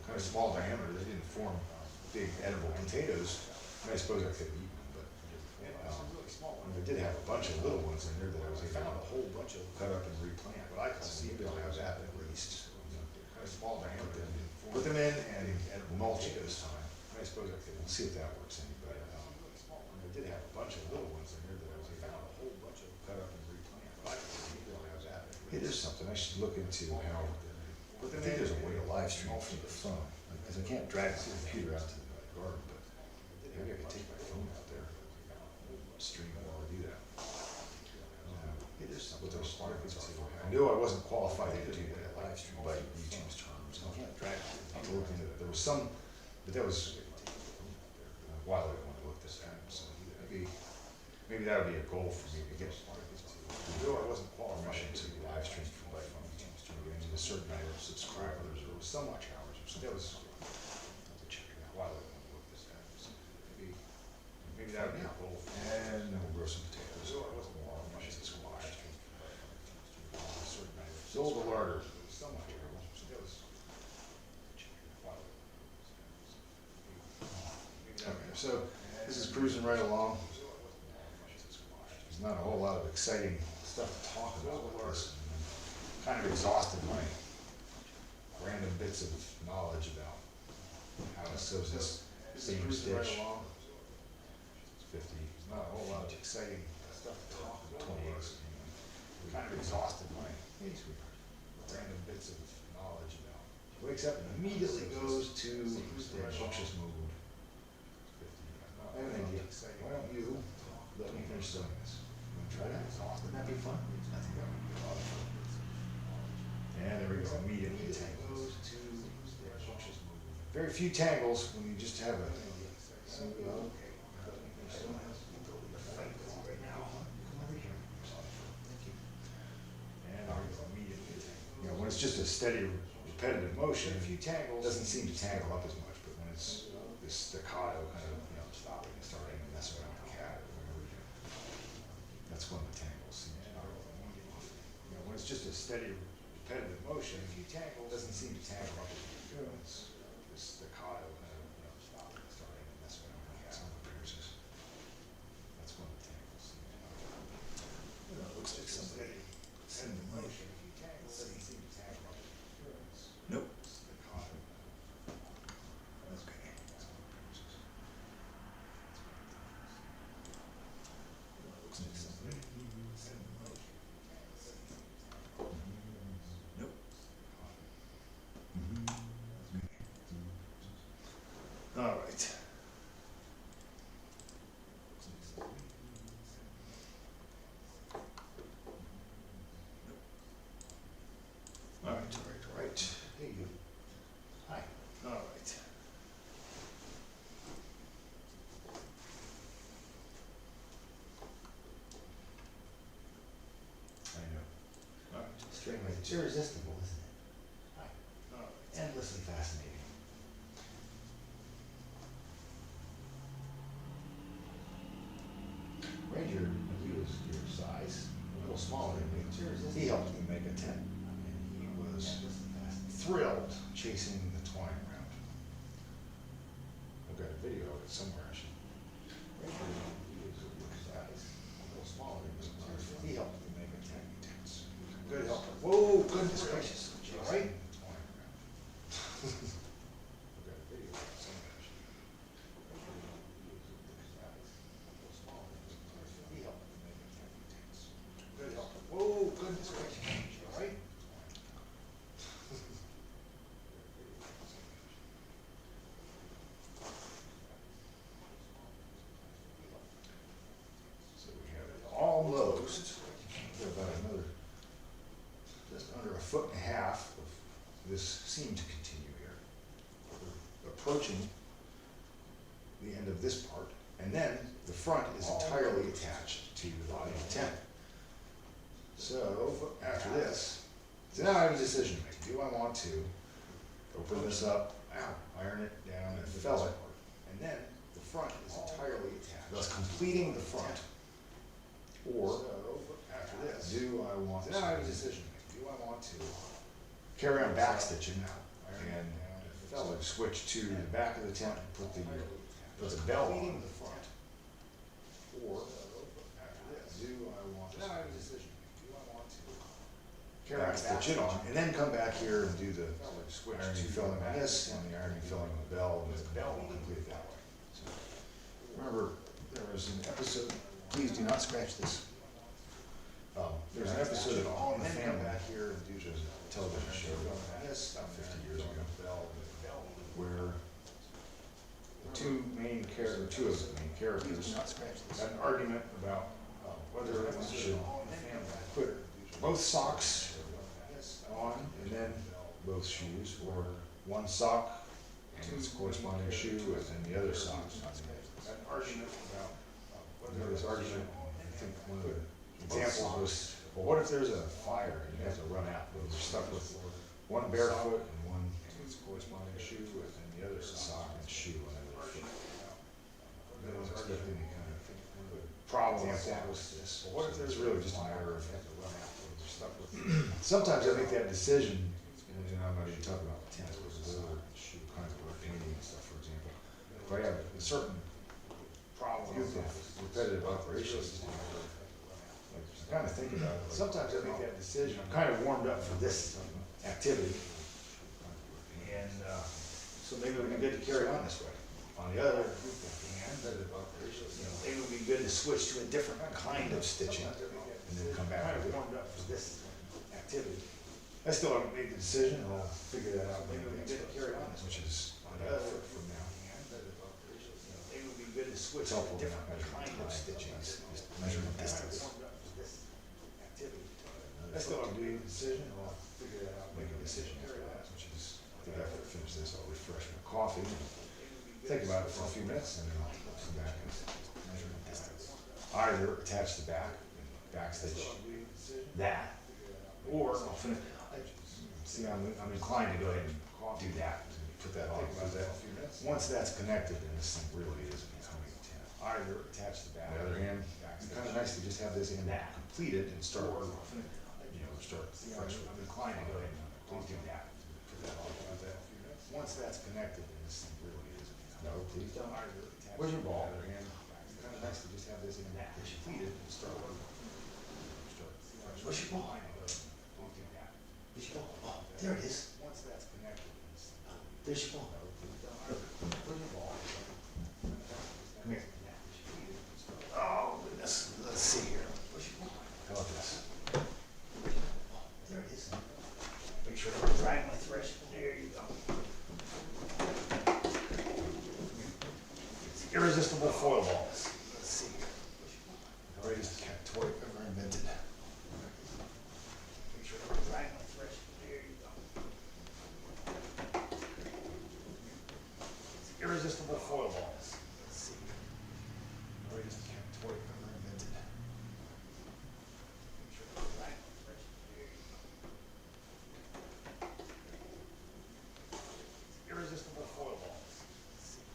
kind of small diameter. They didn't form big edible potatoes. I suppose I could have eaten them, but I did have a bunch of little ones in there that I found a whole bunch of cut up and replant. What I call seed, I'll have that at least. Kind of small diameter. Put them in and mulch it this time. I suppose I could. We'll see if that works any better. I did have a bunch of little ones in there that I found a whole bunch of cut up and replant. But I call seed, I'll have that. It is something I should look into how. I think there's a way to live stream from the phone, because I can't drag the computer out to the garden, but maybe I could take my phone out there, stream it while I do that. It is something I should look into. I knew I wasn't qualified to do that live stream by YouTube's terms. I can't drag it. I'll look into it. There was some, but that was a while ago when I looked this up. So maybe that would be a goal for me to get. I knew I wasn't qualified to live stream from my phone. A certain number of subscribers, or so much hours, or something. That was check it out while I looked this up. So maybe that would be a goal. And then we'll grow some potatoes. So I wasn't more much as a squash. Sold the larder. So much hours. So that was check it out while I looked this up. Okay, so this is cruising right along. There's not a whole lot of exciting stuff to talk about with this. Kind of exhausted my random bits of knowledge about how to sow this same stitch. 50, not a whole lot of exciting stuff to talk about. 20 bucks. Kind of exhausted, Mike. Hey, sweetheart. Random bits of knowledge about. Wakes up and immediately goes to the anxious mood. I have an idea. Why don't you let me finish doing this? You wanna try that? Wouldn't that be fun? I think that would be a lot of fun. And there we go, immediately tangles. Very few tangles when you just have a single. And there we go, immediately tangles. You know, when it's just a steady, repetitive motion, it doesn't seem to tangle up as much, but when it's this staccato kind of, you know, stopping and starting and messing around with the cat or whatever, that's when the tangles seem to tangle. You know, when it's just a steady, repetitive motion, doesn't seem to tangle up as much, but when it's this staccato kind of, you know, stopping and starting and messing around with the cat or appearances, that's when the tangles seem to tangle. You know, it looks like somebody send the motion. Doesn't seem to tangle up as much. Nope. Staccato. Okay. Looks like somebody send the motion. Nope. All right. All right, all right. Hey, you. Hi. All right. I know. All right. Straight away. It's irresistible, isn't it? Hi. All right. Endlessly fascinating. Ranger, he was your size, a little smaller than me. He helped me make a tent, and he was thrilled chasing the twine around. I've got a video of it somewhere. I should. Ranger, he was your size, a little smaller than me. He helped me make a tent. Good helper. Whoa, goodness gracious! All right. I've got a video of it somewhere. I should. He helped me make a tent. Good helper. Whoa, goodness gracious! All right. So we have it almost, about another, just under a foot and a half of this seam to continue here. We're approaching the end of this part, and then the front is entirely attached to the body of the tent. So after this, so now I have a decision to make. Do I want to open this up, iron it down, and fell it, and then the front is entirely attached, thus completing the front? Or after this, do I want to? Now I have a decision to make. Do I want to carry on back stitching and switch to the back of the tent and put the bell on the front? Or after this, do I want to? Now I have a decision to make. Do I want to carry on stitch it on and then come back here and do the switch to filling on this and the ironing filling on the bell, and the bell will complete that way. So remember, there was an episode. Please do not scratch this. There's an episode of All in the Family back here and do the television show about 50 years ago, where the two of the main characters had an argument about whether one should put both socks on and then both shoes, or one sock and its corresponding shoe and then the other sock. Had an argument about this argument. I think one of the examples was, well, what if there's a fire and you have to run out? You're stuck with one barefoot and one corresponding shoe, and then the other sock and shoe on the other foot. I was expecting any kind of problem with that. Well, what if there's really just a matter of having to run out? You're stuck with. Sometimes I make that decision, and I'm not even talking about tennis, but other shoe kinds of painting and stuff, for example. If I have a certain problem with repetitive operations, like, kind of think about it. Sometimes I make that decision. I'm kind of warmed up for this activity, and so maybe it would be good to carry on this way. On the other hand, it would be good to switch to a different kind of stitching and then come back. Kind of warmed up for this activity. I still haven't made the decision, I'll figure that out Maybe we did carry on this, which is on the other foot from now. It would be good to switch It's to helpful a to different measure kind of stitching. just measuring distance. Warmed up for this activity. I still haven't made the decision, I'll figure that out, make a decision after that, which is, I think after I finish this, I'll refresh my coffee, and think about it for a few minutes, and then I'll come back and measure the distance. Either attach the back, and backstitch that, or I'll finish. See, I'm inclined to go ahead and do that, put that on, because that, once that's connected, then this thing really is becoming a tent. Either attach the back. On the other hand, it's kind of nice to just have this in that completed and start, start fresh. I'm inclined to go ahead and do that, put that on, because that, once that's connected, then this thing really is. No, please don't. Where's your ball? On the other hand, it's kind of nice to just have this in that completed and start fresh. Where's your ball? Don't do that. Where's your ball? Oh, there it is. Once that's connected, there's your ball. Where's your ball? Come here. Oh, goodness. Let's see here. Where's your ball? How about this? Oh, there it is. Make sure I don't drag my thresh. There you go. It's irresistible foil balls. Let's see here. The greatest cat toy ever invented. Make sure I don't drag my thresh. There you go. It's irresistible foil balls. Let's see here. The greatest cat toy ever invented. Make sure I don't drag my thresh. There you go. It's irresistible foil balls. Let's see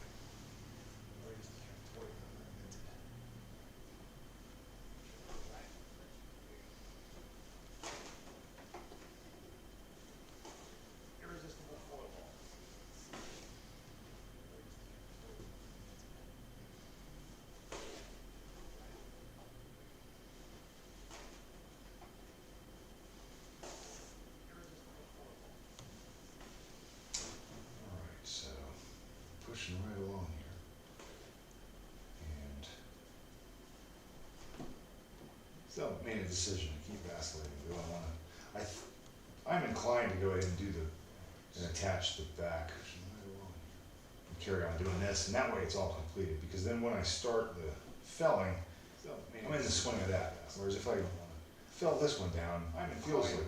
here. The greatest cat toy ever invented. Irresistible foil balls. All right, so pushing right along here, and so made a decision to keep vacillating. Do I want to? I'm inclined to go ahead and do and attach the back and carry on doing this, and that way it's all completed. Because then when I start the felling, I'm in the swing of that. Whereas if I fell this one down, it feels like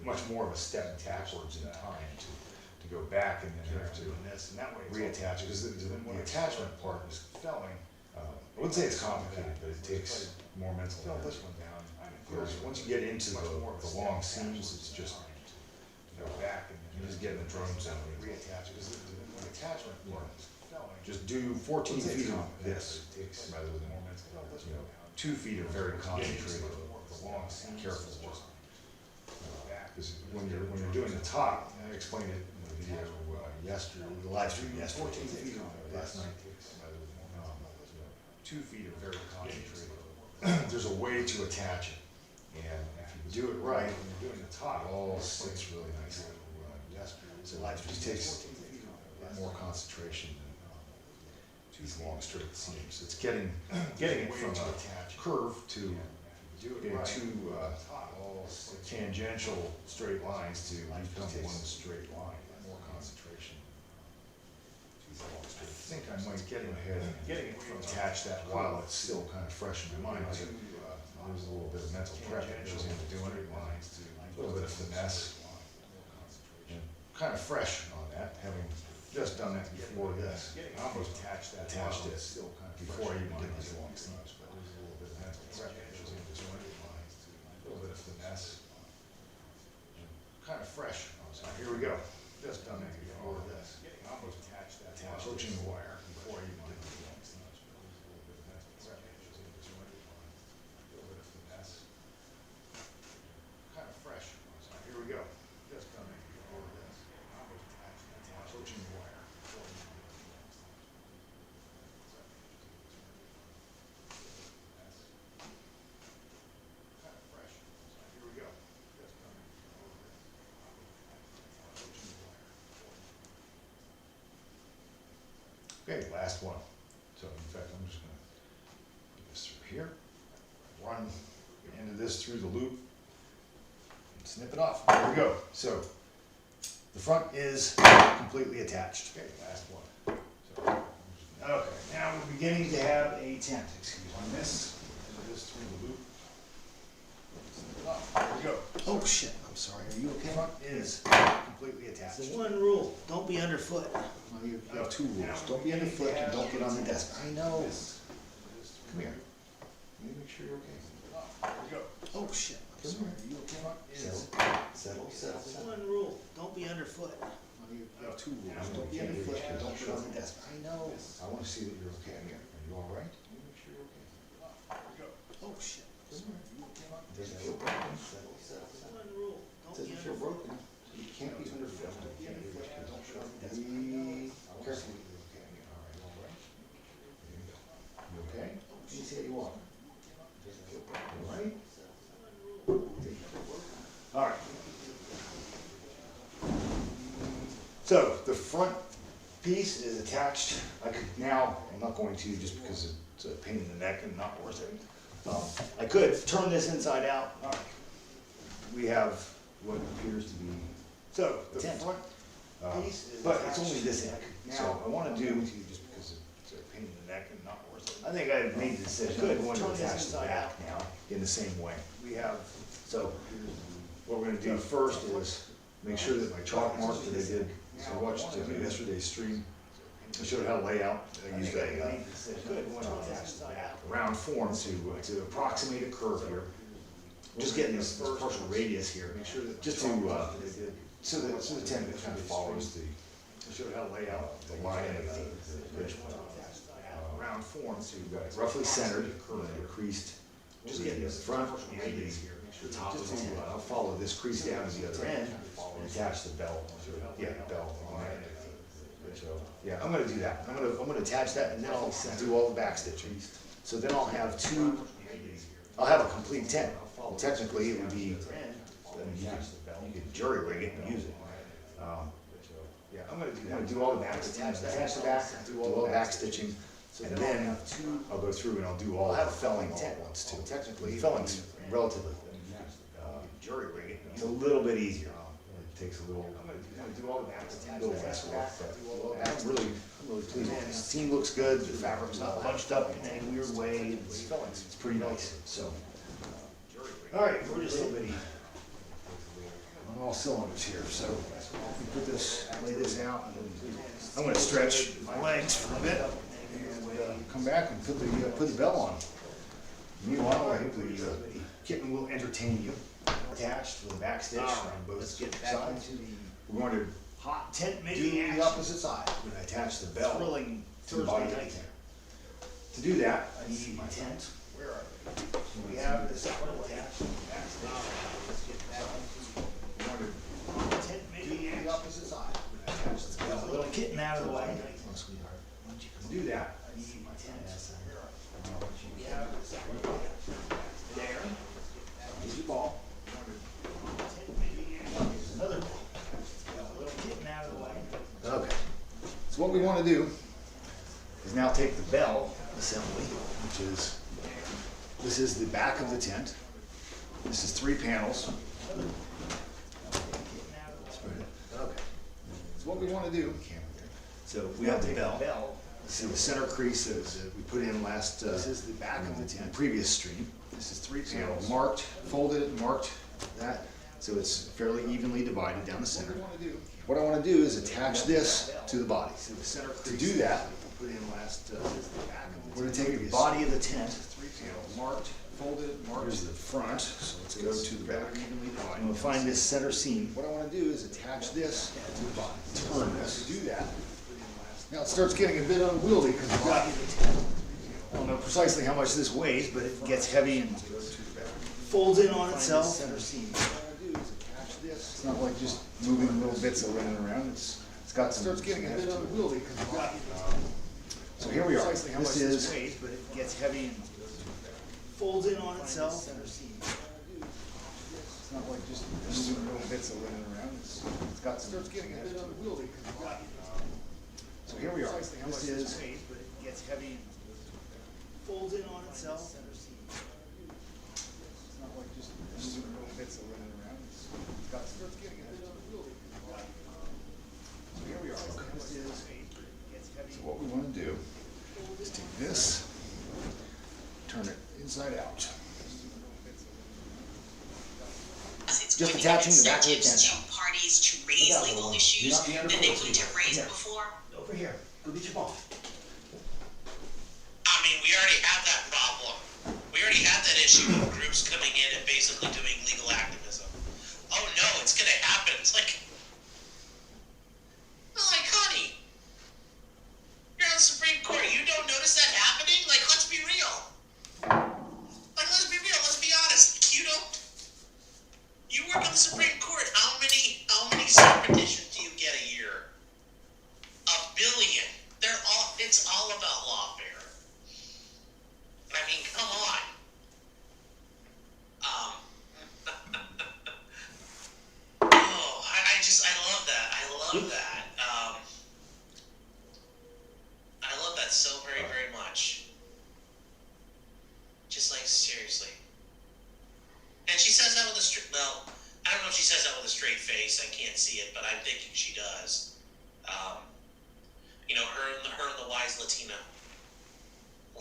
much more of a step backwards in time to go back and then have to reattach it. Because the attachment part is felling. I wouldn't say it's complicated, but it takes more mental effort. Whereas once you get into the long seams, it's just go back and you just get in the drums and reattach it. Because the attachment part is felling. Just do 14 feet of this rather than 2 feet are very concentrated. Careful. Because when you're doing the top, I explained it in the video yesterday, the live stream yesterday. 14 feet last night. 2 feet are very concentrated. There's a way to attach it, and if you do it right, when you're doing the top, it all sits really nicely. So it just takes more concentration than these long straight seams. It's getting it from a curve to getting two tangential straight lines to become one straight line. More concentration. I think I might get ahead and attach that while it's still kind of fresh in my mind. There's a little bit of mental prep that goes into doing it. A little bit of finesse. And kind of fresh on that, having just done that before this. I almost attached it before I even did these long seams, but there's a little bit of mental prep that goes into doing it. A little bit of finesse. And kind of fresh on that. Here we go. Just done that before this. I almost attached that. Coaching the wire before I even did these long seams, but there's a little bit of mental prep that goes into doing it. A little bit of finesse. Kind of fresh on that. Here we go. Just done that before this. I almost attached that. Coaching the wire before I even did these long seams. Kind of fresh. Here we go. Just done it. Okay, last one. So in fact, I'm just gonna put this through here, run the end of this through the loop, and snip it off. There we go. So the front is completely attached. Okay, last one. So, okay, now we're beginning to have a tent. Excuse me, on this. End of this through the loop. Snip it off. There we go. Oh shit, I'm sorry, are you The okay? front is completely attached. It's the one rule, don't be underfoot. Well, you have two rules. Don't be underfoot and don't get on the desk. I know. Come here. Let me make sure you're okay. There we go. Oh shit, I'm sorry, are you okay? Front is settle. It's the one rule, don't be underfoot. Well, you have two rules. Don't be underfoot and don't get on the desk. I know. I wanna see that you're okay. Are you all right? Let me make sure you're okay. There we go. Oh shit, I'm sorry, are you okay? Doesn't feel broken. Settle. It's the one rule, don't be Doesn't feel underfoot. broken. You can't be underfoot. Don't be underfoot and don't get on the desk. Be careful. All right. There you go. You okay? Let me see how you walk. Doesn't feel broken. All right? All right. So the front piece is attached. I could now, I'm not going to just because it's a pain in the neck and not worth it. I could turn this inside out. All right. We have what appears to be, so the Tent. front piece is but it's only this end. So I want to do, just because it's a pain in the neck and not worth it. I think I've made the decision. Good, I want to turn this attach the inside back now in the same way. We have, so what we're gonna do first is make sure that my chalk mark that I did, so I watched yesterday's stream. I showed how to lay out. I used a round form to approximate a curve here. Just getting this partial radius here, just to, so the tent kind of follows the, I showed how to lay out the line of the ridge point. Round form, so you've got it roughly centered, and then creased. Just getting this front radius here, the top of the tent. I'll follow this crease down to the other end and attach the bell. Yeah, the bell on it. So, yeah, I'm gonna do that. I'm gonna attach that and then I'll do all the back stitching. So then I'll have I'll have a complete tent. Technically, it would be, you could jury rig it and use it. Yeah, I'm gonna do all the back, attach the back, do all the back stitching. And then I'll go through and I'll do all the felling all at once too. Technically, felling's relatively, jury rig it. It's a little bit easier. It takes a little, little less work, but I'm really pleased. This team looks good, the fabric's not bunched up in any weird way, it's pretty nice, so. All right, we're just hitting on all cylinders here, so we put this, lay this out, and then I'm gonna stretch my legs for a bit and come back and put the bell on. Meanwhile, I hope the kitten will entertain you. Attached to the back stitch on both sides. We're going to Hot tent do making the action. opposite side. We're gonna attach the bell Thrilling to the body of the Thursday night. tent. To do that, I need my tent. Where are we? We have this front attached to the back stitch. We're going to Tent do making the action. opposite side. We're gonna attach the bell. Little kitten out of the way. To do that, I need my tent. We have this there. Here's your ball. Tent making action. Here's another ball. Little kitten out of the way. Okay. So what we want to do is now take the bell assembly, which is, this is the back of the tent. This is 3 panels. Okay. So what we want to do, so we have the bell. See the center crease that we put in last, this is the back of the tent, previous stream. This is 3 panels. Marked, folded, marked that, so it's fairly evenly divided down the center. What I want to do is attach this to the body. To do that, we're going to take the body of the tent, marked, folded, marked. Here's the front, so let's go to the back. I'm going to find this center seam. What I want to do is attach this to the body. Turn this. To do that, now it starts getting a bit unwieldy because we've got, I don't know precisely how much this weighs, but it gets heavy and folds in on itself. Center seam. It's not like just moving little bits that are running around. It's got some. Starts getting a bit unwieldy because we've got. So here we are. This is. Weighs, but it gets heavy and folds in on itself. It's not like just moving little bits that are running around. It's got some. Starts getting a bit unwieldy because we've got. So here we are. Precisely how much This this is, weighs, but it gets heavy, folds in on itself. It's not like just little bits of running around. It's got, starts getting it. so here we are. This is, gets heavy. so what we wanna do is take this, turn it inside out. It's Just going to give attaching the back of the incentives tent. to parties to raise Look out, legal Lauren. issues Do not be that under they force wouldn't have here. raised Here. before. Over here, go get your ball. I mean, we already have that problem. We already have that issue of groups coming in and basically doing legal activism. Oh no, it's gonna happen. It's like, honey, you're on the Supreme Court. You don't notice that happening? Like, let's be real. Like, let's be real. Let's be honest. You don't. You work on the Supreme Court. How many cert petitions do you get a year? A billion. It's all about lawfare. I mean, come on. I love that. I love that so very, very much. Just like, seriously. And she says that with a well, I don't know if she says that with a straight face. I can't see it, but I'm thinking she does. You know, her and the wise Latina, I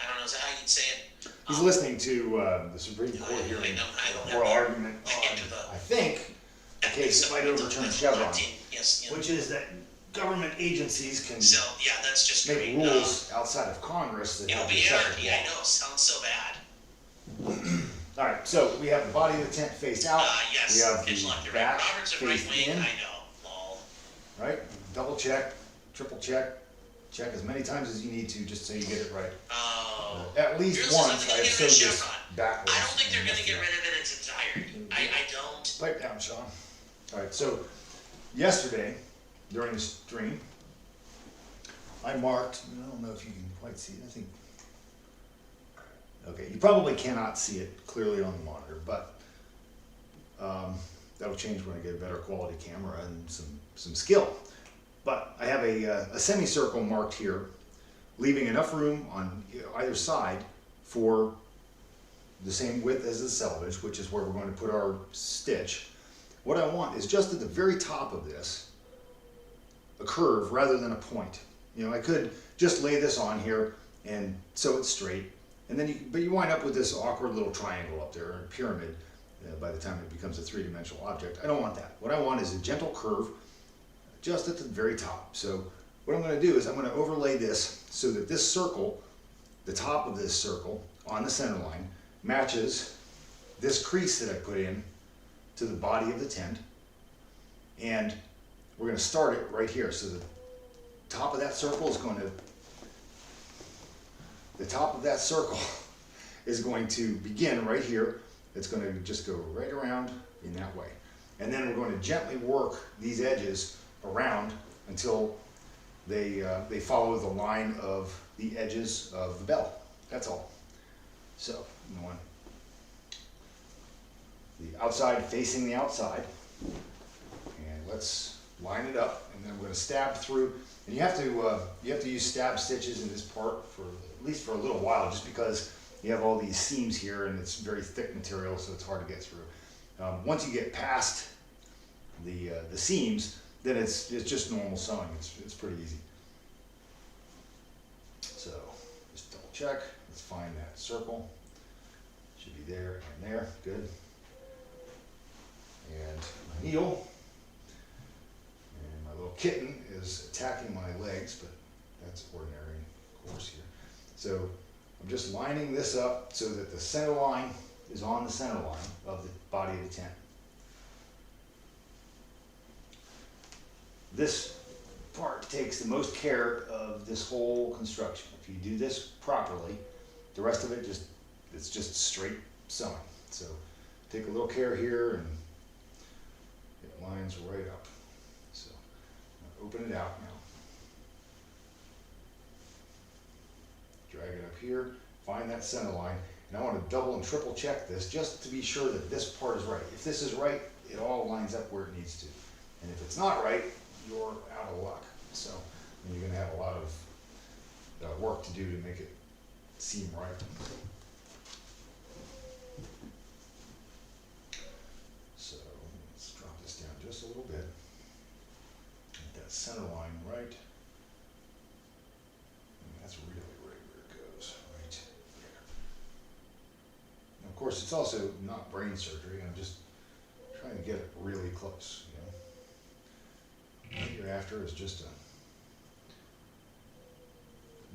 don't know, is that how you'd say it? He's listening to the Supreme Court I hearing, don't have oral the- argument I can't do on, the- I think, the case that might overturn Chevron, Yes, yeah. which is that government agencies can So, yeah, that's just make great. rules outside of Congress that It'll have the be effect anarchy, of I law. know, sounds so bad. Alright, so we have the body of the tent faced out, Yes, we have pitch left the to right. back Robert's a right faced wing, in, I know, lol. right? Double check, triple check, check as many times as you need to, just so you get it right. Oh. At least Yours once, isn't gonna I've get sewed rid of this Chevron. backwards. I don't think they're and gonna left get it. rid of it in its entirety. I don't. Pipe down, Sean. Alright, so yesterday, during the stream, I marked, I don't know if you can quite see it, I think. Okay, you probably cannot see it clearly on the monitor, but that'll change when I get a better quality camera and some skill. But I have a semicircle marked here, leaving enough room on either side for the same width as the selvage, which is where we're going to put our stitch. What I want is just at the very top of this, a curve rather than a point. You know, I could just lay this on here and sew it straight, and then but you wind up with this awkward little triangle up there, or a pyramid, by the time it becomes a three-dimensional object. I don't want that. What I want is a gentle curve just at the very top. So what I'm going to do is I'm going to overlay this so that this circle, the top of this circle on the center line, matches this crease that I put in to the body of the tent, and we're going to start it right here. So the top of that circle is going to begin right here. It's going to just go right around in that way, and then we're going to gently work these edges around until they follow the line of the edges of the bell. That's all. So you want the outside facing the outside, and let's line it up, and then we're going to stab through. And you have to use stab stitches in this part for at least for a little while, just because you have all these seams here, and it's very thick material, so it's hard to get through. Once you get past the seams, then it's just normal sewing. It's pretty easy. So just double check. Let's find that circle. Should be there and there. Good. And my needle. And my little kitten is attacking my legs, but that's ordinary course here. So I'm just lining this up so that the center line is on the center line of the body of the tent. This part takes the most care of this whole construction. If you do this properly, the rest of it it's just straight sewing. So take a little care here, and it lines right up. So I'll open it out now. Drag it up here, find that center line, and I want to double and triple check this just to be sure that this part is right. If this is right, it all lines up where it needs to. And if it's not right, you're out of luck. So and you're gonna have a lot of work to do to make it seem right. So let's drop this down just a little bit. Get that center line right. And that's really right where it goes, right there. And of course, it's also not brain surgery. I'm just trying to get it really close, you know. What you're after is just a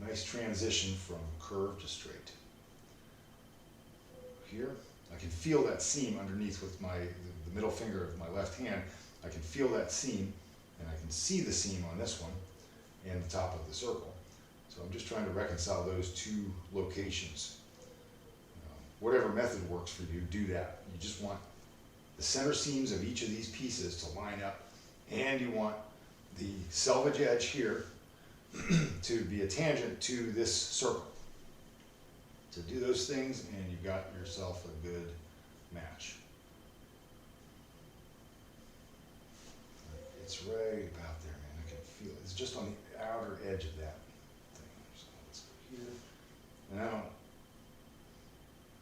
nice transition from curve to straight. Here, I can feel that seam underneath with the middle finger of my left hand. I can feel that seam, and I can see the seam on this one and the top of the circle. So I'm just trying to reconcile those two locations. Whatever method works for you, do that. You just want the center seams of each of these pieces to line up, and you want the selvage edge here to be a tangent to this circle. To do those things, and you've got yourself a good match. It's right about there, man. I can feel it. It's just on the outer edge of that thing. So let's go here. Now,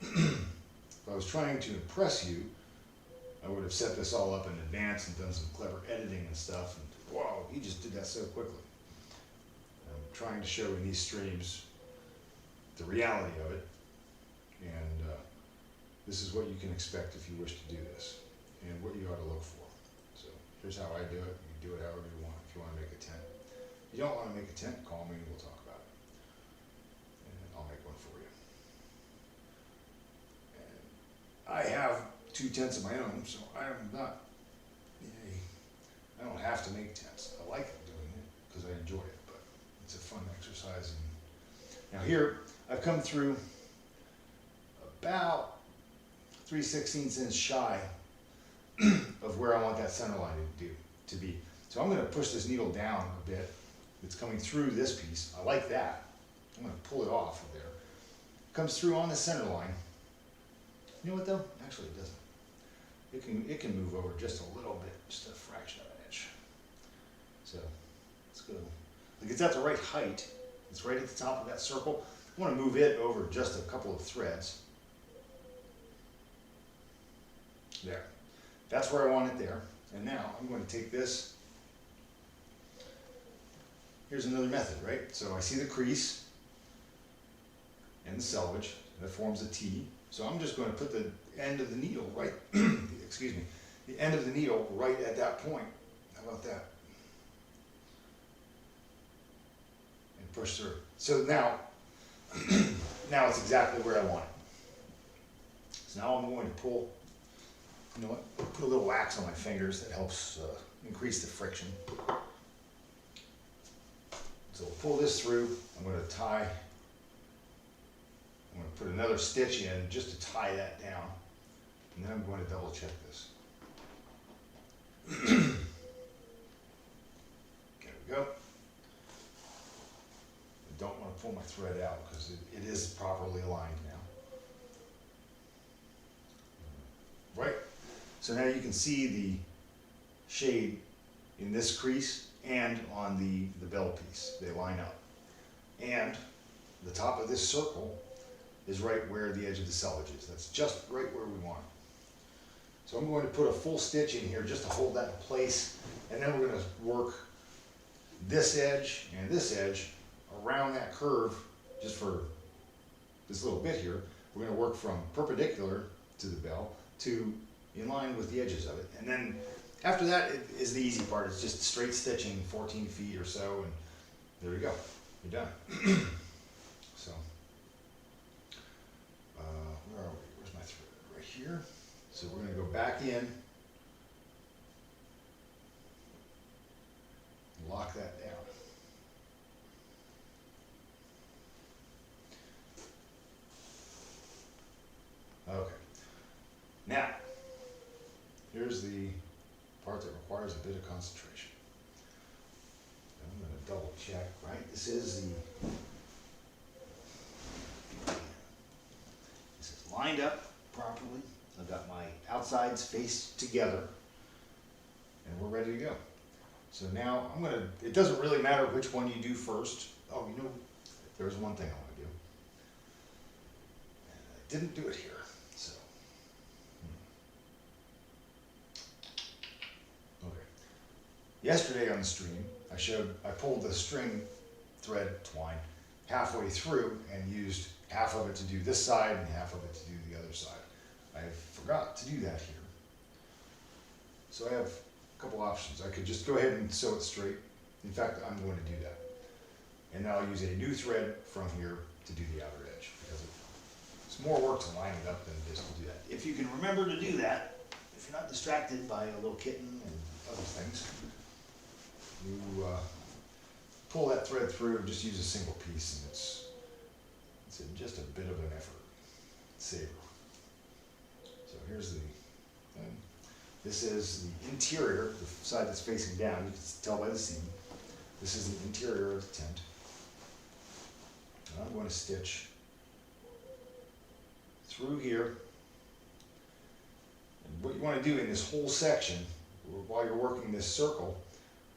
if I was trying to impress you, I would have set this all up in advance and done some clever editing and stuff. And whoa, he just did that so quickly. I'm trying to show in these streams the reality of it, and this is what you can expect if you wish to do this, and what you ought to look for. So here's how I do it. You do it however you want. If you want to make a tent, if you don't want to make a tent, call me and we'll talk about it, and I'll make one for you. And I have 2 tents of my own, so I don't have to make tents. I like doing it because I enjoy it, but it's a fun exercise. Now here, I've come through about 3/16 inches shy of where I want that center line to be. So I'm going to push this needle down a bit. It's coming through this piece. I like that. I'm going to pull it off of there. It comes through on the center line. You know what though? Actually, it doesn't. It can move over just a little bit, just a fraction of an inch. So let's go. Like it's at the right height. It's right at the top of that circle. I want to move it over just a couple of threads. There. That's where I want it there. And now I'm going to take this. Here's another method, right? So I see the crease and the selvage. That forms a T. So I'm just going to put the end of the needle right, excuse me, the end of the needle right at that point. How about that? And push through. So now, now it's exactly where I want it. So now I'm going to pull, you know what, put a little wax on my fingers. That helps increase the friction. So we'll pull this through. I'm going to tie, I'm going to put another stitch in just to tie that down. And then I'm going to double check this. There we go. I don't want to pull my thread out because it is properly aligned now. Right. So now you can see the shade in this crease and on the bell piece. They line up. And the top of this circle is right where the edge of the selvage is. That's just right where we want it. So I'm going to put a full stitch in here just to hold that in place, and then we're going to work this edge and this edge around that curve just for this little bit here. We're going to work from perpendicular to the bell to in line with the edges of it. And then after that is the easy part. It's just straight stitching 14 feet or so, and there we go. You're done. So, where are we? Where's my thread? Right here. So we're going to go back in and lock that down. Okay. Now, here's the part that requires a bit of concentration. I'm going to double check, right? This is lined up properly. I've got my outsides faced together, and we're ready to go. So now I'm gonna, it doesn't really matter which one you do first. Oh, you know, there's one thing I wanna do. And I didn't do it here, so. Okay. Yesterday on the stream, I pulled the string thread twine halfway through and used half of it to do this side and half of it to do the other side. I forgot to do that here. So I have a couple options. I could just go ahead and sew it straight. In fact, I'm going to do that. And now I'll use a new thread from here to do the outer edge, because it's more work to line it up than it is to do that. If you can remember to do that, if you're not distracted by a little kitten and Other things, you pull that thread through, just use a single piece, and it's just a bit of an effort saver. So here's the thing. This is the interior, the side that's facing down. You can tell by the seam. This is the interior of the tent. And I'm going to stitch through here. And what you want to do in this whole section, while you're working this circle,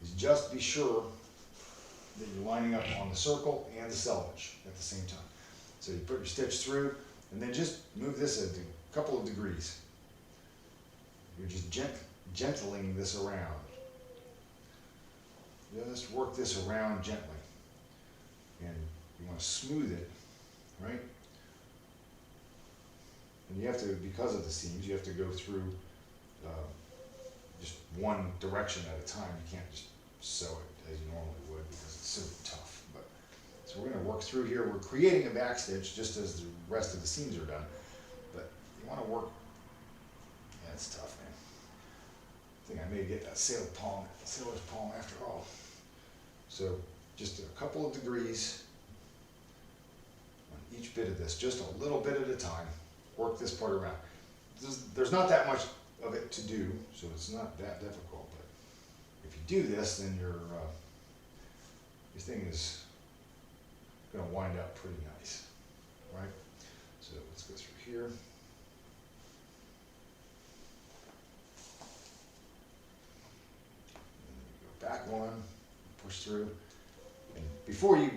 is just be sure that you're lining up on the circle and the selvage at the same time. So you put your stitch through, and then just move this a couple of degrees. You're just gentling this around. Just work this around gently. And you want to smooth it, right? And you have to, because of the seams, you have to go through just one direction at a time. You can't just sew it as you normally would, because it's so tough. But so we're going to work through here. We're creating a back stitch just as the rest of the seams are done. But you want to work. Yeah, it's tough, man. I think I may get that sailor's palm after all. So just a couple of degrees on each bit of this, just a little bit at a time. Work this part around. There's not that much of it to do, so it's not that difficult. But if you do this, then your thing is going to wind up pretty nice, right? So let's go through here. Go back one, push through, and before you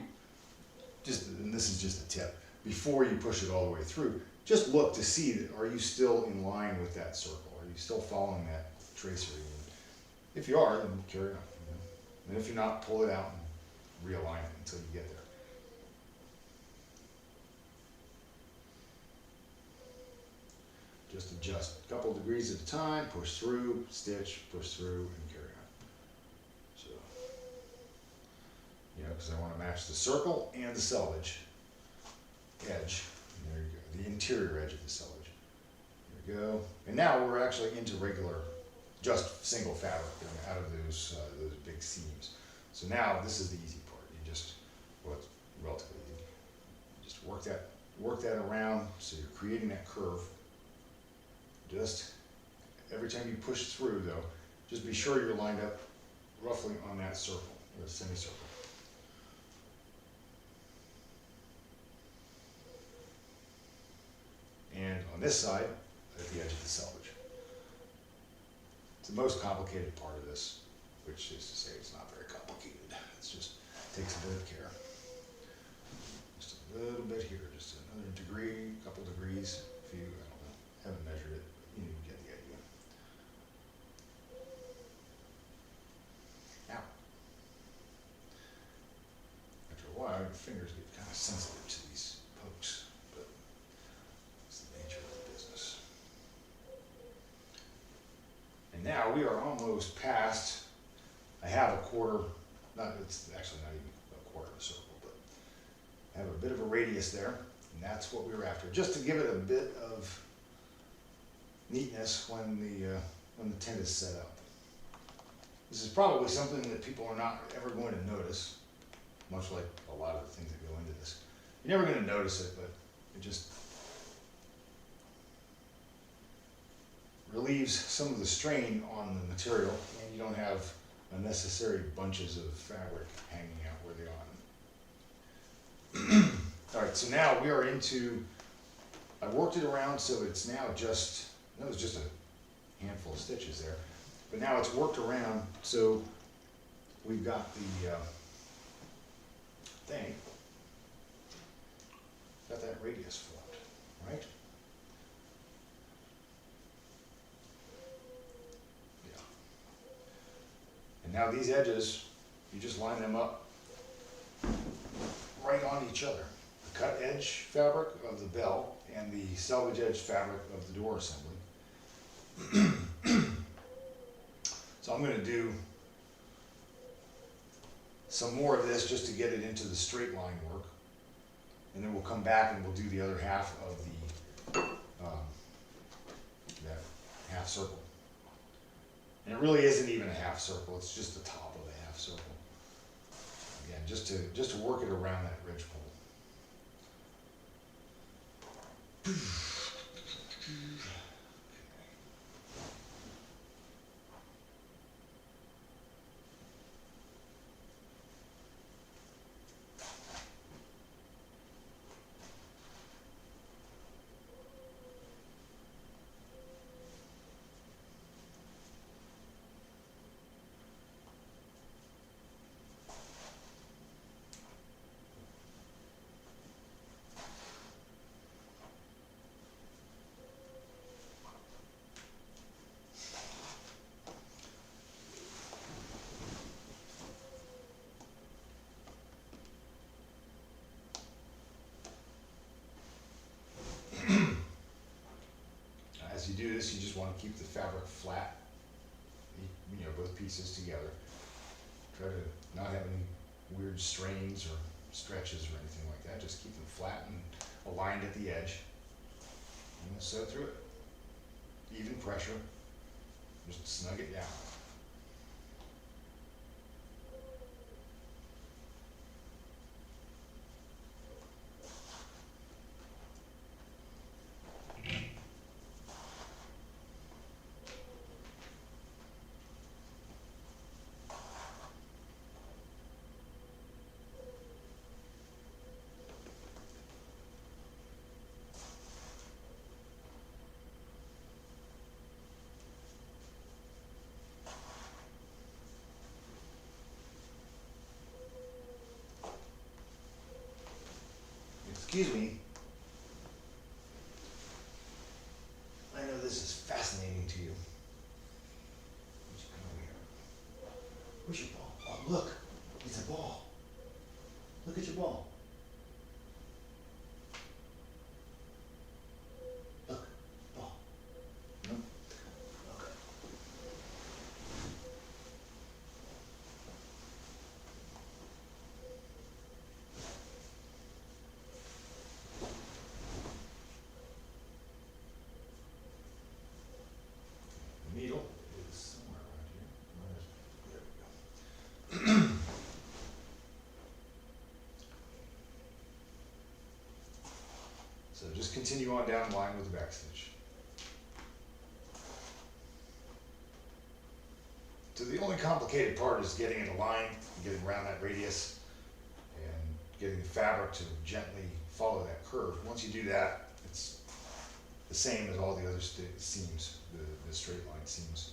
and this is just a tip, before you push it all the way through, just look to see that, are you still in line with that circle? Are you still following that tracer? If you are, then carry on. And if you're not, pull it out and realign it until you get there. Just adjust a couple degrees at a time, push through, stitch, push through, and carry on. So, because I want to match the circle and the selvage edge. There you go, the interior edge of the selvage. There we go. And now we're actually into regular, just single fabric out of those big seams. So now this is the easy part. You just, well, it's relatively easy. Just work that around so you're creating that curve. Just every time you push through, though, just be sure you're lined up roughly on that circle, or semicircle. And on this side, at the edge of the selvage. It's the most complicated part of this, which is to say it's not very complicated. It's just takes a bit of care. Just a little bit here, just another degree, couple degrees, a few, I don't know, haven't measured it. You get the idea. Now, after a while, your fingers get kind of sensitive to these pokes, but it's the nature of the business. And now we are almost past, I have a quarter, it's actually not even a quarter of a circle, but I have a bit of a radius there, and that's what we were after, just to give it a bit of neatness when the tent is set up. This is probably something that people are not ever going to notice, much like a lot of the things that go into this. You're never going to notice it, but it just relieves some of the strain on the material, and you don't have unnecessary bunches of fabric hanging out where they ought. All right, so now we are into, I worked it around so it's now just, that was just a handful of stitches there, but now it's worked around, so we've got the thing, got that radius formed, right? Yeah. And now these edges, you just line them up right on each other. The cut edge fabric of the bell and the selvage edge fabric of the door assembly. So I'm going to do some more of this just to get it into the straight line work. And then we'll come back and we'll do the other half of the that half circle. And it really isn't even a half circle, it's just the top of a half circle. Again, just to work it around that ridge pole. As you do this, you just want to keep the fabric flat, you know, both pieces together. Try to not have any weird strains or stretches or anything like that. Just keep them flat and aligned at the edge. And sew through it. Even pressure. Just snug it down. Excuse me. I know this is fascinating to you. What's going on here? Where's your ball? Oh, look. It's a ball. Look at your ball. Look. Ball. No? Okay. Needle is somewhere around here. There we go. So just continue on down the line with the back stitch. So the only complicated part is getting in the line, getting around that radius, and getting the fabric to gently follow that curve. Once you do that, it's the same as all the other seams, the straight line seams.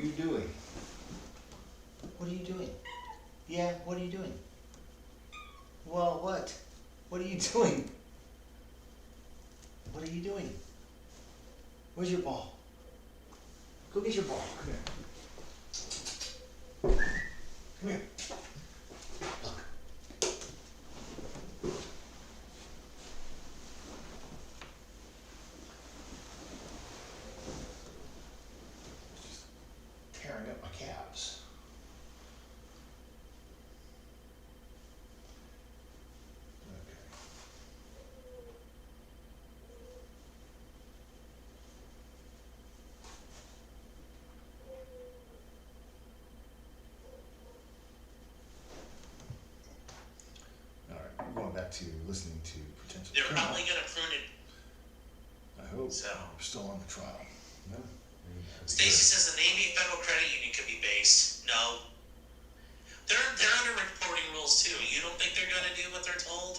you doing? What are you doing? Yeah, what are you doing? Well, what? What are you doing? What are you doing? Where's your ball? Go get your ball. Come here. Come here. Look. Just tearing up my calves. Okay. All right, we're going back to listening to potential They're criminal. probably gonna prune it. I hope So- we're still on the trial. No. Stacy says the Navy Federal Credit Union could be based. No. They're under reporting rules too. You don't think they're gonna do what they're told?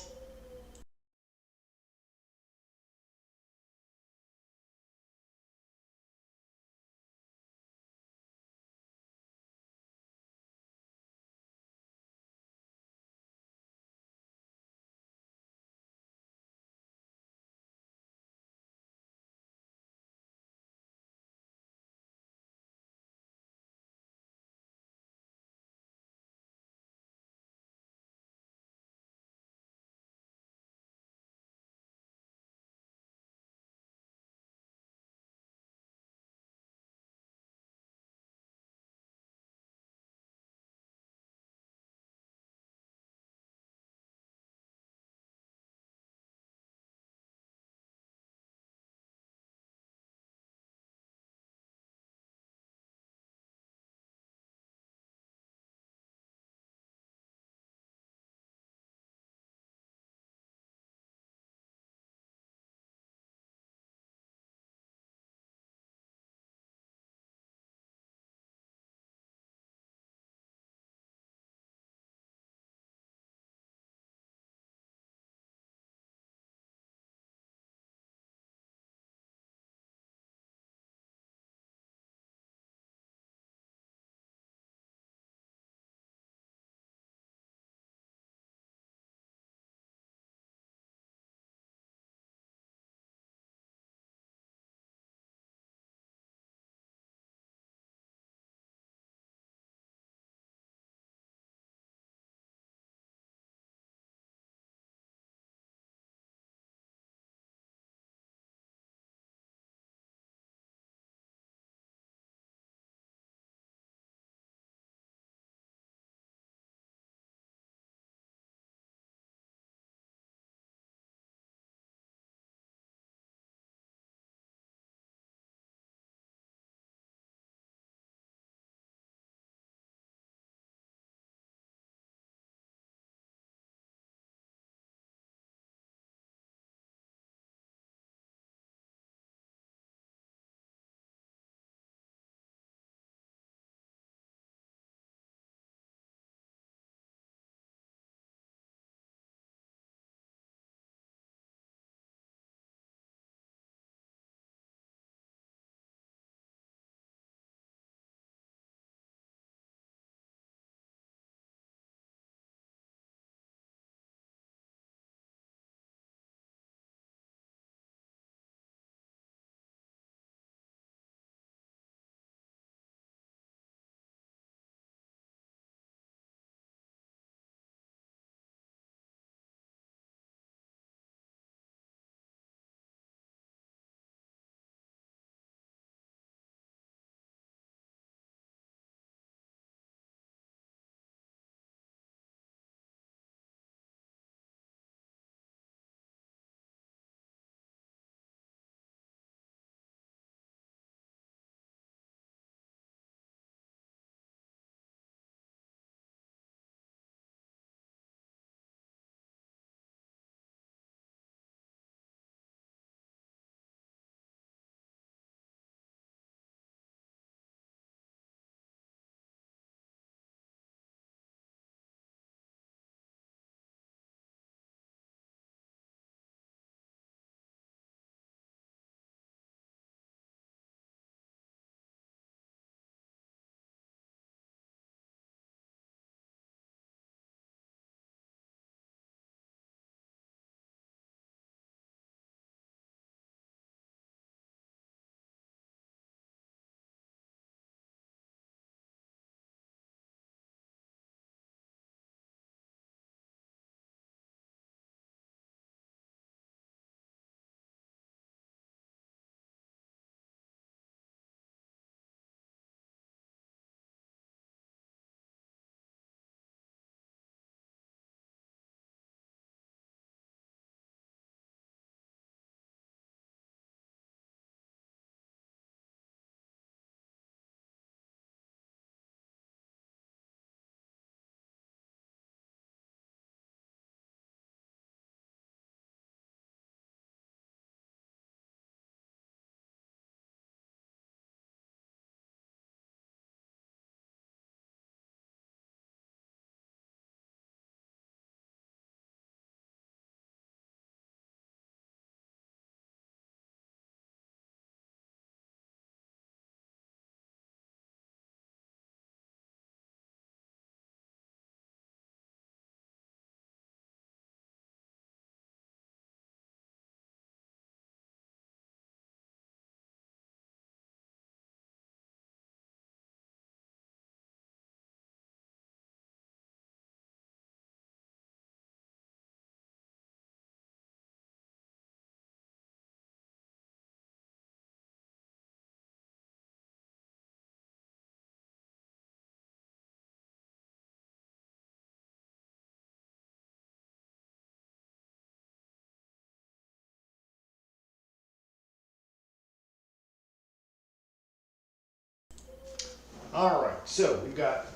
All right, so we've got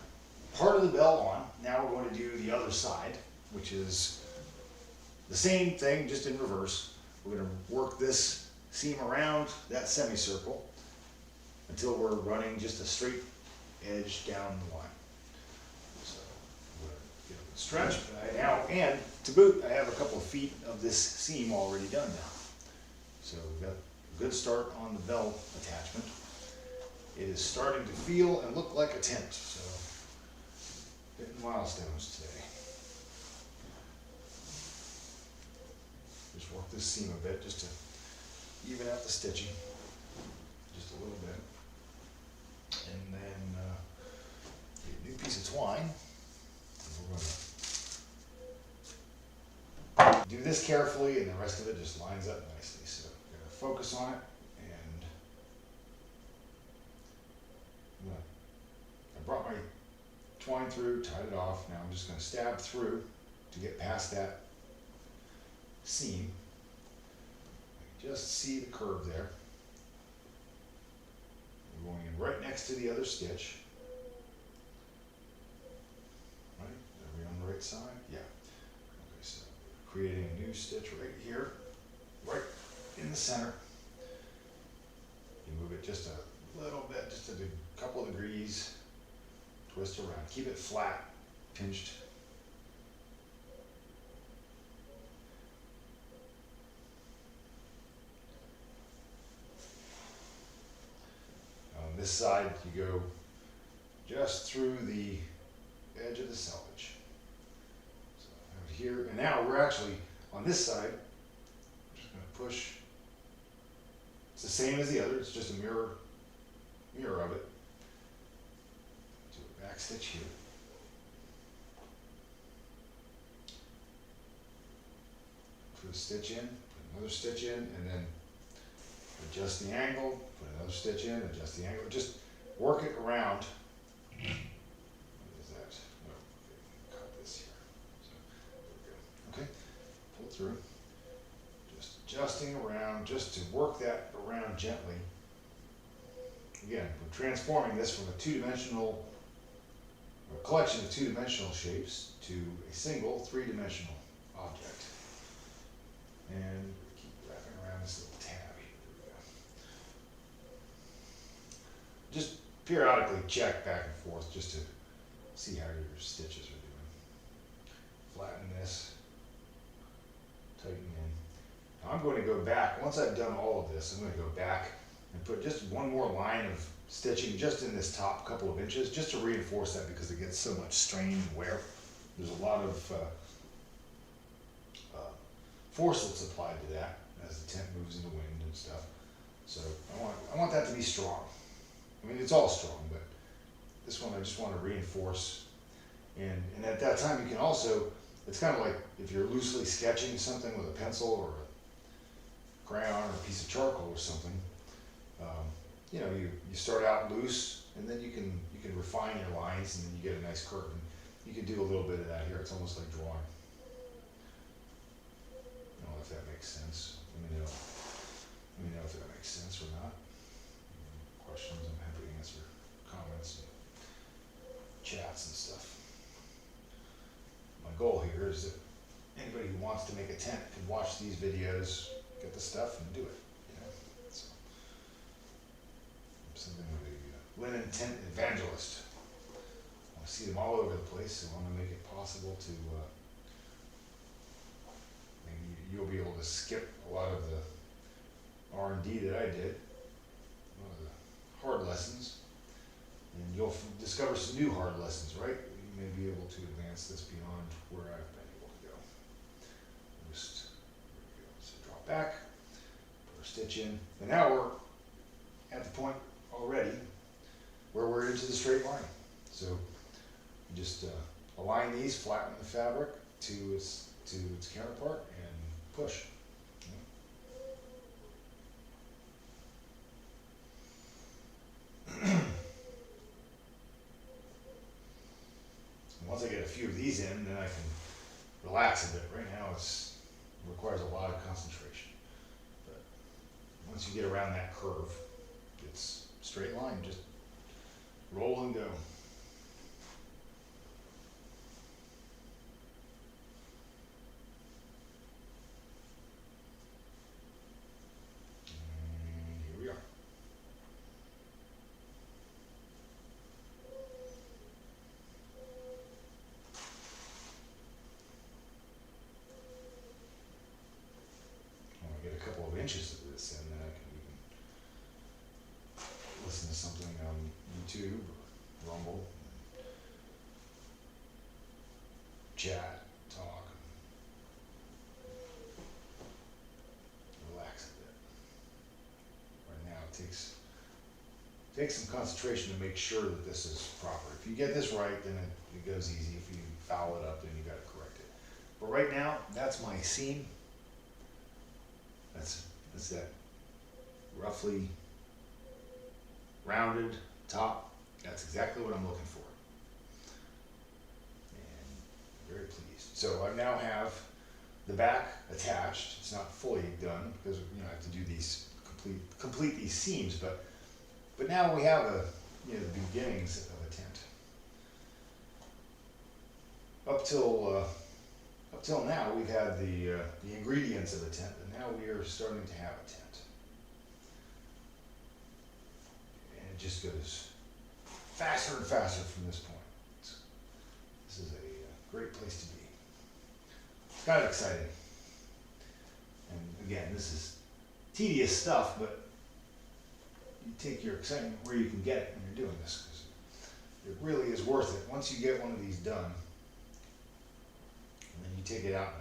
part of the bell on. Now we're going to do the other side, which is the same thing, just in reverse. We're going to work this seam around that semicircle until we're running just a straight edge down the line. So we're going to get a stretch now, and to boot, I have a couple of feet of this seam already done now. So we've got a good start on the bell attachment. It is starting to feel and look like a tent, so hitting milestones today. Just work this seam a bit just to even out the stitching, just a little bit. And then get a new piece of twine. We're going to do this carefully, and the rest of it just lines up nicely. So we're going to focus on it, and I brought my twine through, tied it off. Now I'm just going to stab through to get past that seam. I can just see the curve there. We're going in right next to the other stitch. Right? Are we on the right side? Yeah. Okay, so creating a new stitch right here, right in the center. You move it just a little bit, just a couple of degrees. Twist around. Keep it flat, pinched. On this side, you go just through the edge of the selvage. So out here, and now we're actually on this side. I'm just going to push. It's the same as the other. It's just a mirror of it. Do a back stitch here. Put a stitch in, put another stitch in, and then adjust the angle, put another stitch in, adjust the angle. Just work it around. What is that? Oh, okay. Cut this here. So, there we go. Okay, pull through. Just adjusting around, just to work that around gently. Again, we're transforming this from a two-dimensional, a collection of two-dimensional shapes to a single three-dimensional object. And keep wrapping around this little tab here. There we go. Just periodically check back and forth just to see how your stitches are doing. Flatten this, tighten in. Now I'm going to go back, once I've done all of this, I'm going to go back and put just one more line of stitching just in this top couple of inches, just to reinforce that because it gets so much strain and wear. There's a lot of force that's applied to that as the tent moves in the wind and stuff. So I want that to be strong. I mean, it's all strong, but this one I just want to reinforce. And at that time you can also, it's kind of like if you're loosely sketching something with a pencil or a crayon or a piece of charcoal or something. You know, you start out loose, and then you can refine your lines, and then you get a nice curve. And you can do a little bit of that here. It's almost like drawing. I don't know if that makes sense. Let me know if that makes sense or not. Questions? I'm happy to answer comments and chats and stuff. My goal here is that anybody who wants to make a tent can watch these videos, get the stuff, and do it. So. Something of a linen tent evangelist. I want to see them all over the place, so I want to make it possible to, maybe you'll be able to skip a lot of the R&D that I did, a lot of the hard lessons, and you'll discover some new hard lessons, right? You may be able to advance this beyond where I've been able to go. Just, there we go. So drop back, put our stitch in, and now we're at the point already where we're into the straight line. So you just align these, flatten the fabric to its counterpart, and push. Once I get a few of these in, then I can relax a bit. Right now it requires a lot of concentration. But once you get around that curve, it's straight line, just roll and go. And here we are. I want to get a couple of inches of this in, then I can even listen to something on YouTube or Rumble, chat, talk, relax a bit. Right now, it takes some concentration to make sure that this is proper. If you get this right, then it goes easy. If you foul it up, then you got to correct it. But right now, that's my seam. That's that roughly rounded top. That's exactly what I'm looking for. And I'm very pleased. So I now have the back attached. It's not fully done because I have to do these complete these seams, but now we have the beginnings of a tent. Up till now we've had the ingredients of a tent, and now we are starting to have a tent. And it just goes faster and faster from this point. This is a great place to be. It's kind of exciting. And again, this is tedious stuff, but you take your excitement where you can get it when you're doing this, because it really is worth it. Once you get one of these done, and then you take it out,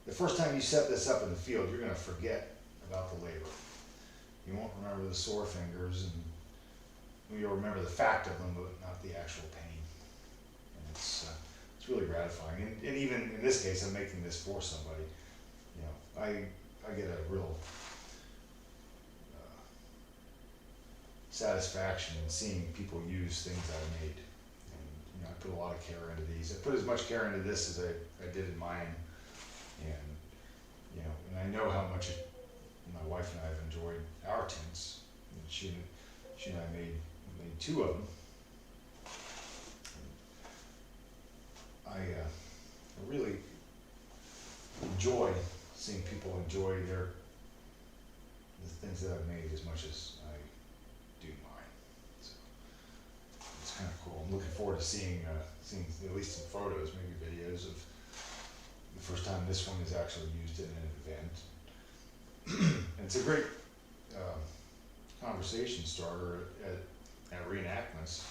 the first time you set this up in the field, you're going to forget about the labor. You won't remember the sore fingers, and you'll remember the fact of them, but not the actual pain. And it's really gratifying. And even in this case, I'm making this for somebody. I get a real satisfaction in seeing people use things I made. And I put a lot of care into these. I put as much care into this as I did in mine. And I know how much my wife and I have enjoyed our tents. And she and I made two of them. I really enjoy seeing people enjoy the things that I've made as much as I do mine. So it's kind of cool. I'm looking forward to seeing at least some photos, maybe videos of the first time this one is actually used in an event. And it's a great conversation starter at reenactments.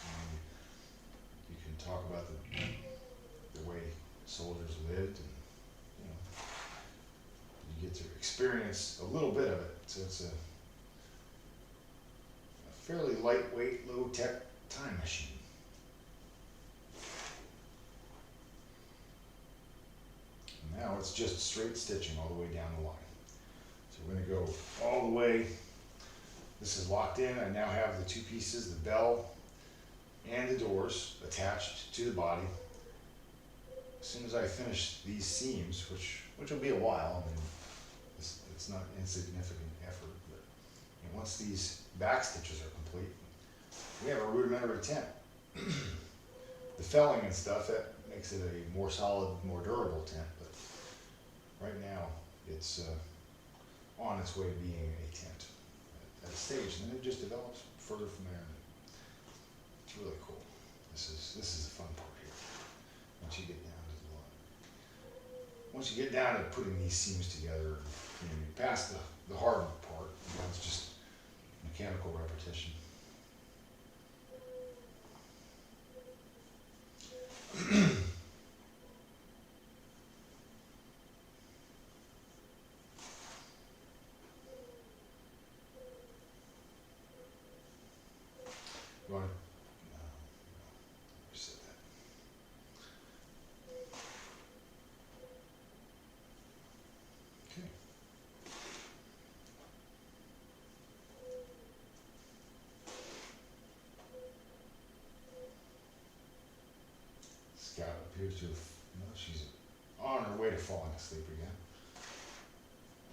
You can talk about the way soldiers lived, and you get to experience a little bit of it. So it's a fairly lightweight, low-tech time machine. And now it's just straight stitching all the way down the line. So we're going to go all the way. This is locked in. I now have the two pieces, the bell and the doors, attached to the body. As soon as I finish these seams, which will be a while, I mean, it's not insignificant effort, but once these back stitches are complete, we have a rudimentary tent. The felling and stuff, that makes it a more solid, more durable tent, but right now it's on its way to being a tent at a stage, and then it just develops further from there. It's really cool. This is the fun part here. Once you get down to once you get down to putting these seams together, you pass the hard part, it's just mechanical repetition. You want to reset that. Okay. Scout appears to have, she's on her way to falling asleep again.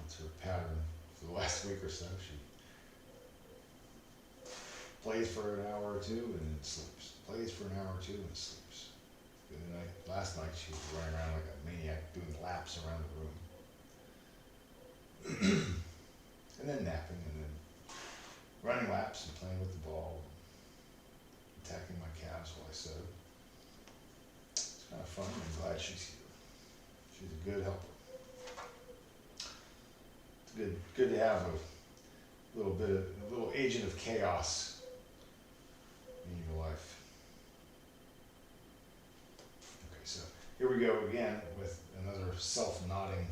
That's her pattern for the last week or so. She plays for an hour or two and then sleeps. Plays for an hour or two and sleeps. The other night, last night she was running around like a maniac doing laps around the room. And then napping and then running laps and playing with the ball, attacking my calves while I sewed. It's kind of fun. I'm glad she's here. She's a good helper. It's good to have a little agent of chaos in your life. Okay, so here we go again with another self-knotting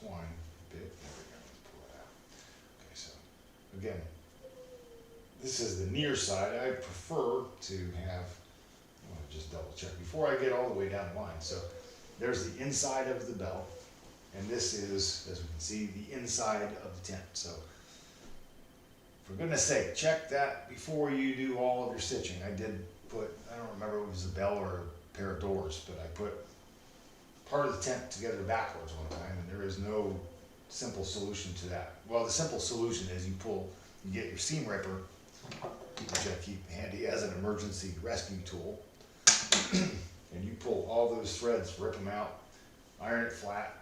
twine bit. There we go. Let's pull it out. Okay, so again, this is the near side. I prefer to have, I want to just double check before I get all the way down the line. So there's the inside of the belt, and this is, as we can see, the inside of the tent. So for goodness sake, check that before you do all of your stitching. I did put, I don't remember if it was a bell or a pair of doors, but I put part of the tent together backwards one time, and there is no simple solution to that. Well, the simple solution is you get your seam ripper, which I keep handy as an emergency rescue tool, and you pull all those threads, rip them out, iron it flat,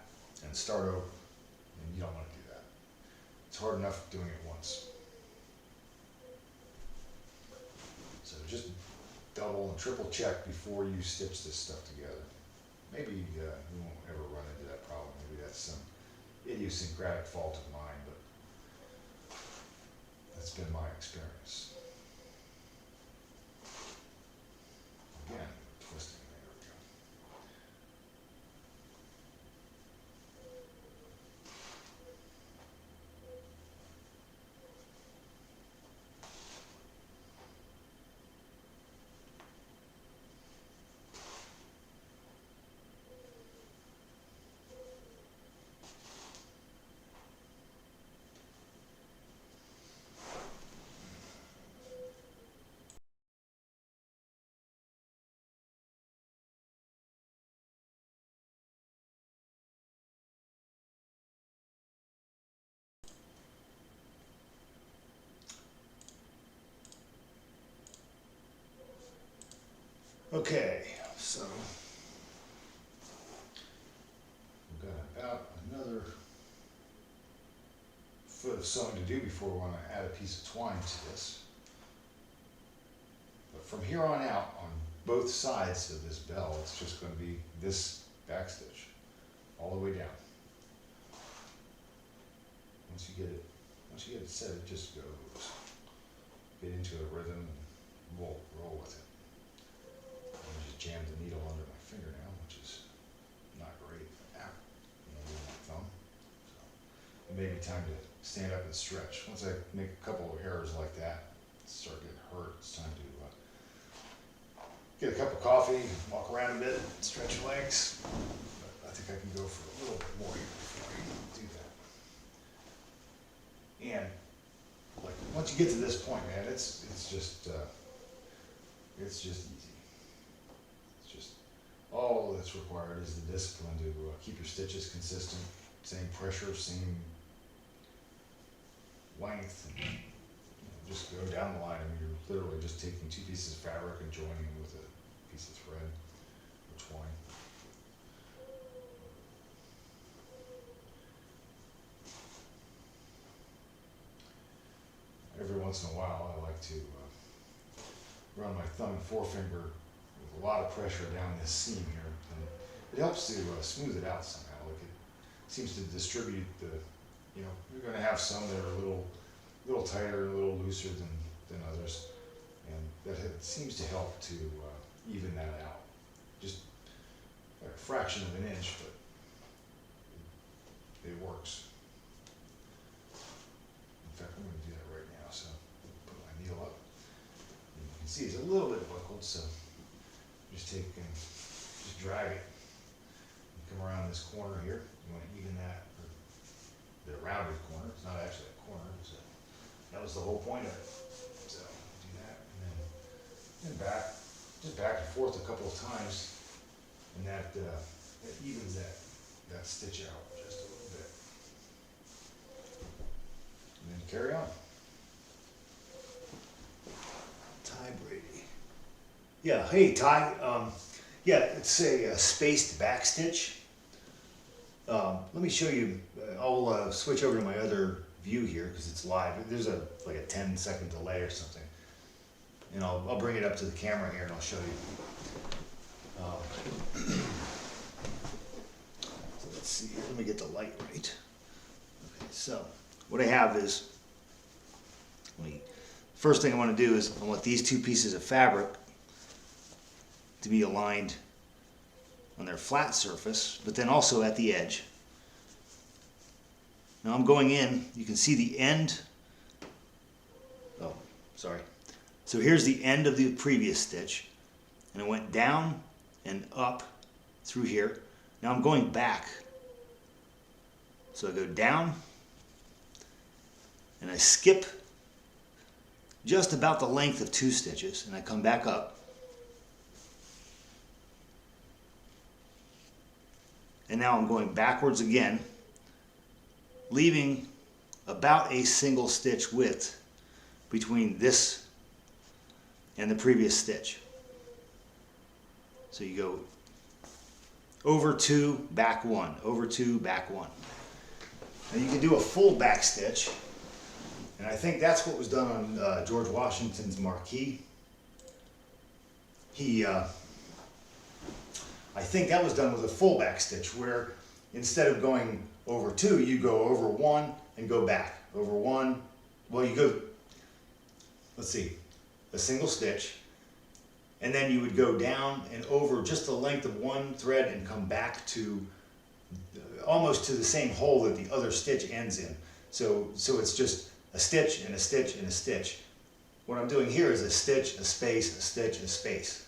and start over. And you don't want to do that. It's hard enough doing it once. So just double and triple check before you stitch this stuff together. Maybe you won't ever run into that problem. Maybe that's some idiosyncratic fault of mine, but that's been my experience. Again, twisting, there we go. Okay, so we've got about another foot of sewing to do before we want to add a piece of twine to this. But from here on out, on both sides of this bell, it's just going to be this back stitch all the way down. Once you get it set, it just goes. Get into a rhythm and roll with it. I just jammed the needle under my fingernail, which is not great. Ow, with my thumb. So it may be time to stand up and stretch. Once I make a couple of errors like that, start getting hurt, it's time to get a cup of coffee, walk around a bit, stretch your legs. But I think I can go for a little bit more here before I do that. And like once you get to this point, man, it's just easy. All that's required is the discipline to keep your stitches consistent, same pressure, same length, and just go down the line. I mean, you're literally just taking two pieces of fabric and joining them with a piece of thread or twine. Every once in a while, I like to run my thumb and forefinger with a lot of pressure down this seam here, and it helps to smooth it out somehow. Like it seems to distribute the, you're going to have some that are a little tighter, a little looser than others, and that seems to help to even that out. Just a fraction of an inch, but it works. In fact, I'm going to do that right now. So put my needle up. And you can see it's a little bit buckled, so just drag it. And come around this corner here. You want to even that, or the rounded corner. It's not actually a corner. That was the whole point of it. So do that, and then back, just back and forth a couple of times, and that evens that stitch out just a little bit. And then carry on. Ty Brady. Yeah, hey Ty. Yeah, it's a spaced back stitch. Let me show you. I'll switch over to my other view here because it's live. There's like a 10-second delay or something, and I'll bring it up to the camera here and I'll show you. So let's see here. Let me get the light right. Okay, so what I have is, first thing I want to do is I want these two pieces of fabric to be aligned on their flat surface, but then also at the edge. Now I'm going in, you can see the end. Oh, sorry. So here's the end of the previous stitch, and I went down and up through here. Now I'm going back. So I go down, and I skip just about the length of 2 stitches, and I come back up. And now I'm going backwards again, leaving about a single stitch width between this and the previous stitch. So you go over 2, back 1, over 2, back 1. Now you can do a full back stitch, and I think that's what was done on George Washington's marquee. I think that was done with a full back stitch, where instead of going over 2, you go over 1 and go back. Over 1, well you go, let's see, a single stitch, and then you would go down and over just the length of 1 thread and come back to almost to the same hole that the other stitch ends in. So it's just a stitch and a stitch and a stitch. What I'm doing here is a stitch, a space, a stitch, a space.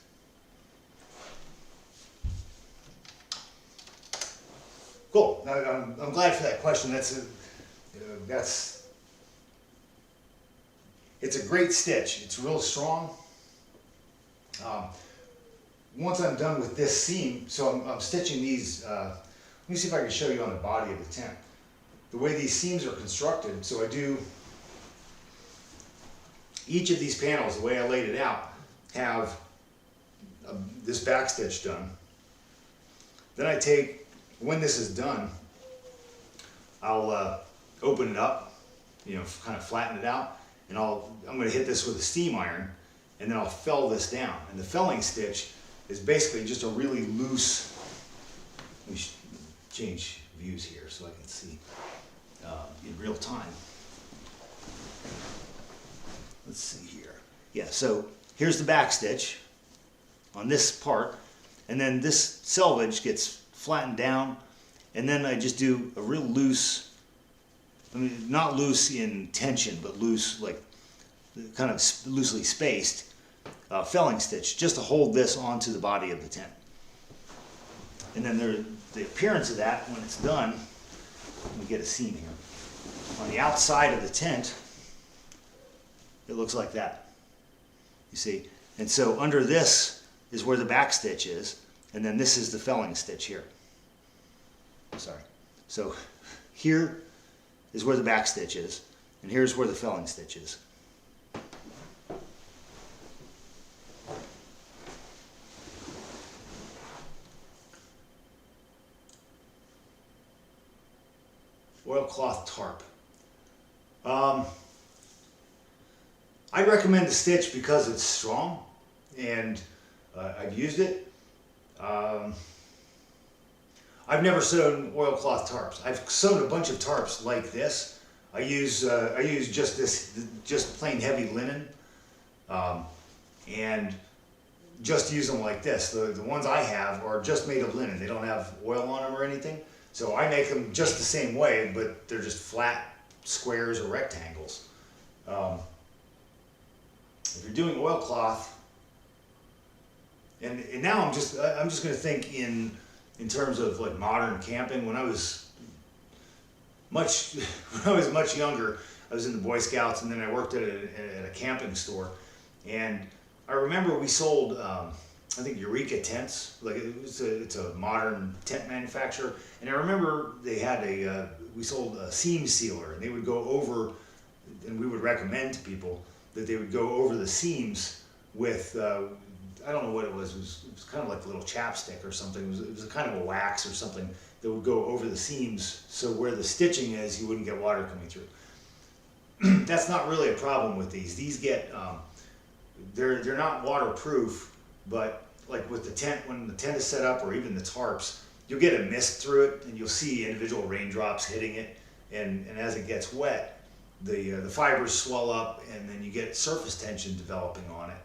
Cool. Now, I'm glad for that question. It's a great stitch. It's real strong. Once I'm done with this seam, so I'm stitching these. Let me see if I can show you on the body of the tent. The way these seams are constructed, so I do each of these panels, the way I laid it out, have this back stitch done. Then I take, when this is done, I'll open it up, kind of flatten it out, and I'm going to hit this with a steam iron, and then I'll fell this down. And the felling stitch is basically just a really loose, let me change views here so I can see in real time. Let's see here. Yeah, so here's the back stitch on this part, and then this selvage gets flattened down, and then I just do a real loose, I mean not loose in tension, but loose, like kind of loosely spaced felling stitch, just to hold this onto the body of the tent. And then the appearance of that when it's done, let me get a seam here. On the outside of the tent, it looks like that. You see? And so under this is where the back stitch is, and then this is the felling stitch here. Sorry. So here is where the back stitch is, and here's where the felling stitch is. Oilcloth tarp. I recommend the stitch because it's strong, and I've used it. I've never sewn oilcloth tarps. I've sewn a bunch of tarps like this. I use just plain heavy linen, and just use them like this. The ones I have are just made of linen. They don't have oil on them or anything. So I make them just the same way, but they're just flat squares or rectangles. If you're doing oilcloth, and now I'm just going to think in terms of like modern camping. When I was much younger, I was in the Boy Scouts, and then I worked at a camping store, and I remember we sold I think Eureka tents. Like it's a modern tent manufacturer, and I remember they had we sold a seam sealer, and they would go over, and we would recommend to people that they would go over the seams with, I don't know what it was. It was kind of like a little chapstick or something. It was a kind of a wax or something that would go over the seams, so where the stitching is, you wouldn't get water coming through. That's not really a problem with these. These get, they're not waterproof, but like with the tent, when the tent is set up, or even the tarps, you'll get a mist through it, and you'll see individual raindrops hitting it, and as it gets wet, the fibers swell up, and then you get surface tension developing on it,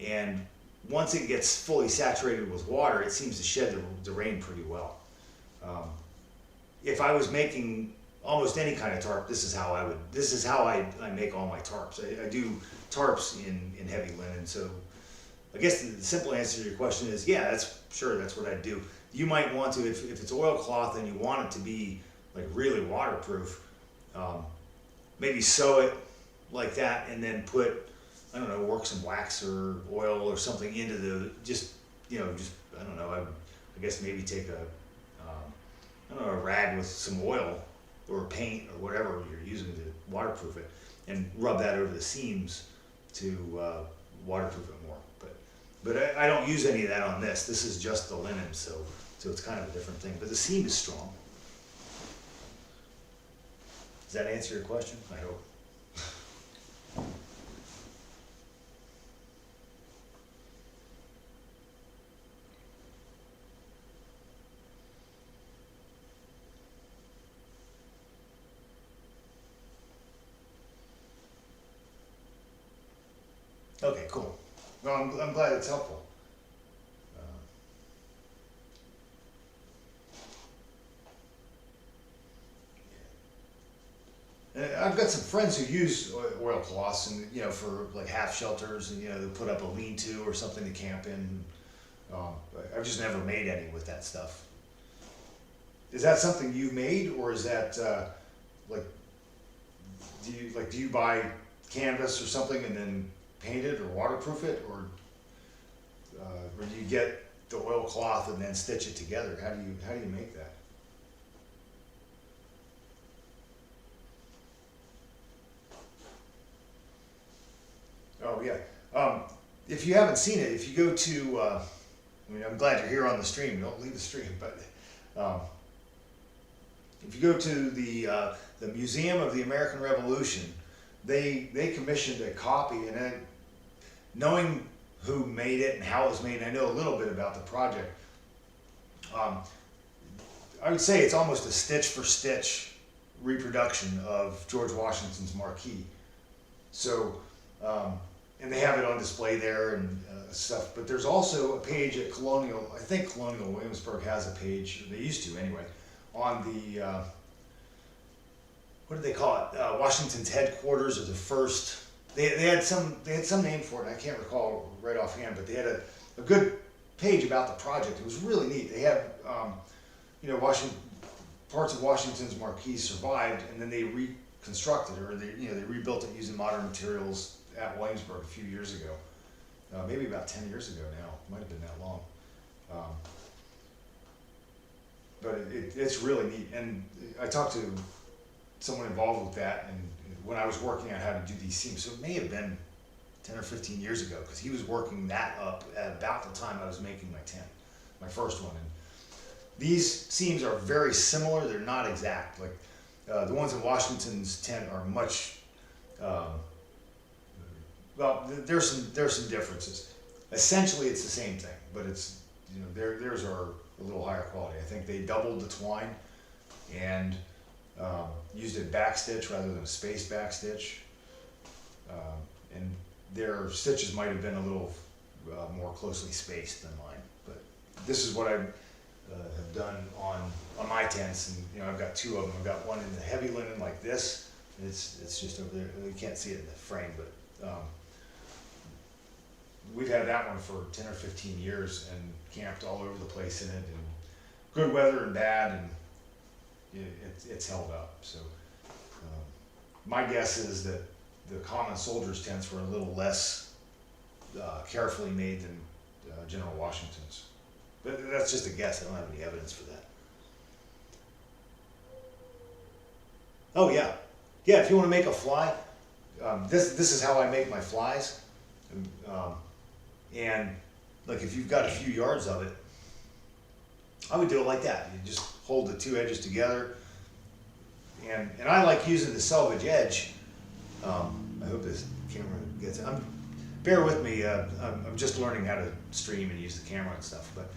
and once it gets fully saturated with water, it seems to shed the rain pretty well. If I was making almost any kind of tarp, this is how I make all my tarps. I do tarps in heavy linen, so I guess the simple answer to your question is, yeah, that's what I'd do. You might want to, if it's oilcloth and you want it to be like really waterproof, maybe sew it like that, and then put, I don't know, work some wax or oil or something into the, I don't know, I guess maybe take a rag with some oil or paint or whatever you're using to waterproof it, and rub that over the seams to waterproof it more. But I don't use any of that on this. This is just the linen, so it's kind of a different thing. But the seam is strong. Does that answer your question? I hope. Okay, cool. Well, I'm glad it's helpful. And I've got some friends who use oilcloths, and for like half shelters, and they put up a lean-to or something to camp in. I've just never made any with that stuff. Is that something you made, or is that do you buy canvas or something and then paint it or waterproof it, or do you get the oilcloth and then stitch it together? How do you make that? Oh yeah. If you haven't seen it, if you go to, I'm glad you're here on the stream. Don't leave the stream, but if you go to the Museum of the American Revolution, they commissioned a copy, and knowing who made it and how it was made, I know a little bit about the project. I would say it's almost a stitch for stitch reproduction of George Washington's marquee. So, and they have it on display there and stuff. But there's also a page at Colonial. I think Colonial Williamsburg has a page. They used to anyway, on the what do they call it? Washington's headquarters, or the first. They had some name for it. I can't recall right offhand, but they had a good page about the project. It was really neat. They have parts of Washington's marquee survived, and then they reconstructed it, or they rebuilt it using modern materials at Williamsburg a few years ago. Maybe about 10 years ago now. It might have been that long. But it's really neat. And I talked to someone involved with that, and when I was working on how to do these seams, so it may have been 10 or 15 years ago, because he was working that up at about the time I was making my tent, my first one. And these seams are very similar. They're not exact. Like the ones in Washington's tent are much. Well, there's some differences. Essentially, it's the same thing, but it's theirs are a little higher quality. I think they doubled the twine and used a backstitch rather than a spaced backstitch, and their stitches might have been a little more closely spaced than mine. But this is what I have done on my tents, and I've got two of them. I've got one in the heavy linen like this. And it's just over there. You can't see it in the frame, but we've had that one for 10 or 15 years and camped all over the place in it, and good weather and bad, and it's held up. So my guess is that the common soldiers' tents were a little less carefully made than General Washington's. But that's just a guess. I don't have any evidence for that. Oh yeah. If you want to make a fly, this is how I make my flies. And like if you've got a few yards of it, I would do it like that. You just hold the two edges together. And I like using the selvage edge. I hope this camera gets it. Bear with me, I'm just learning how to stream and use the camera and stuff, but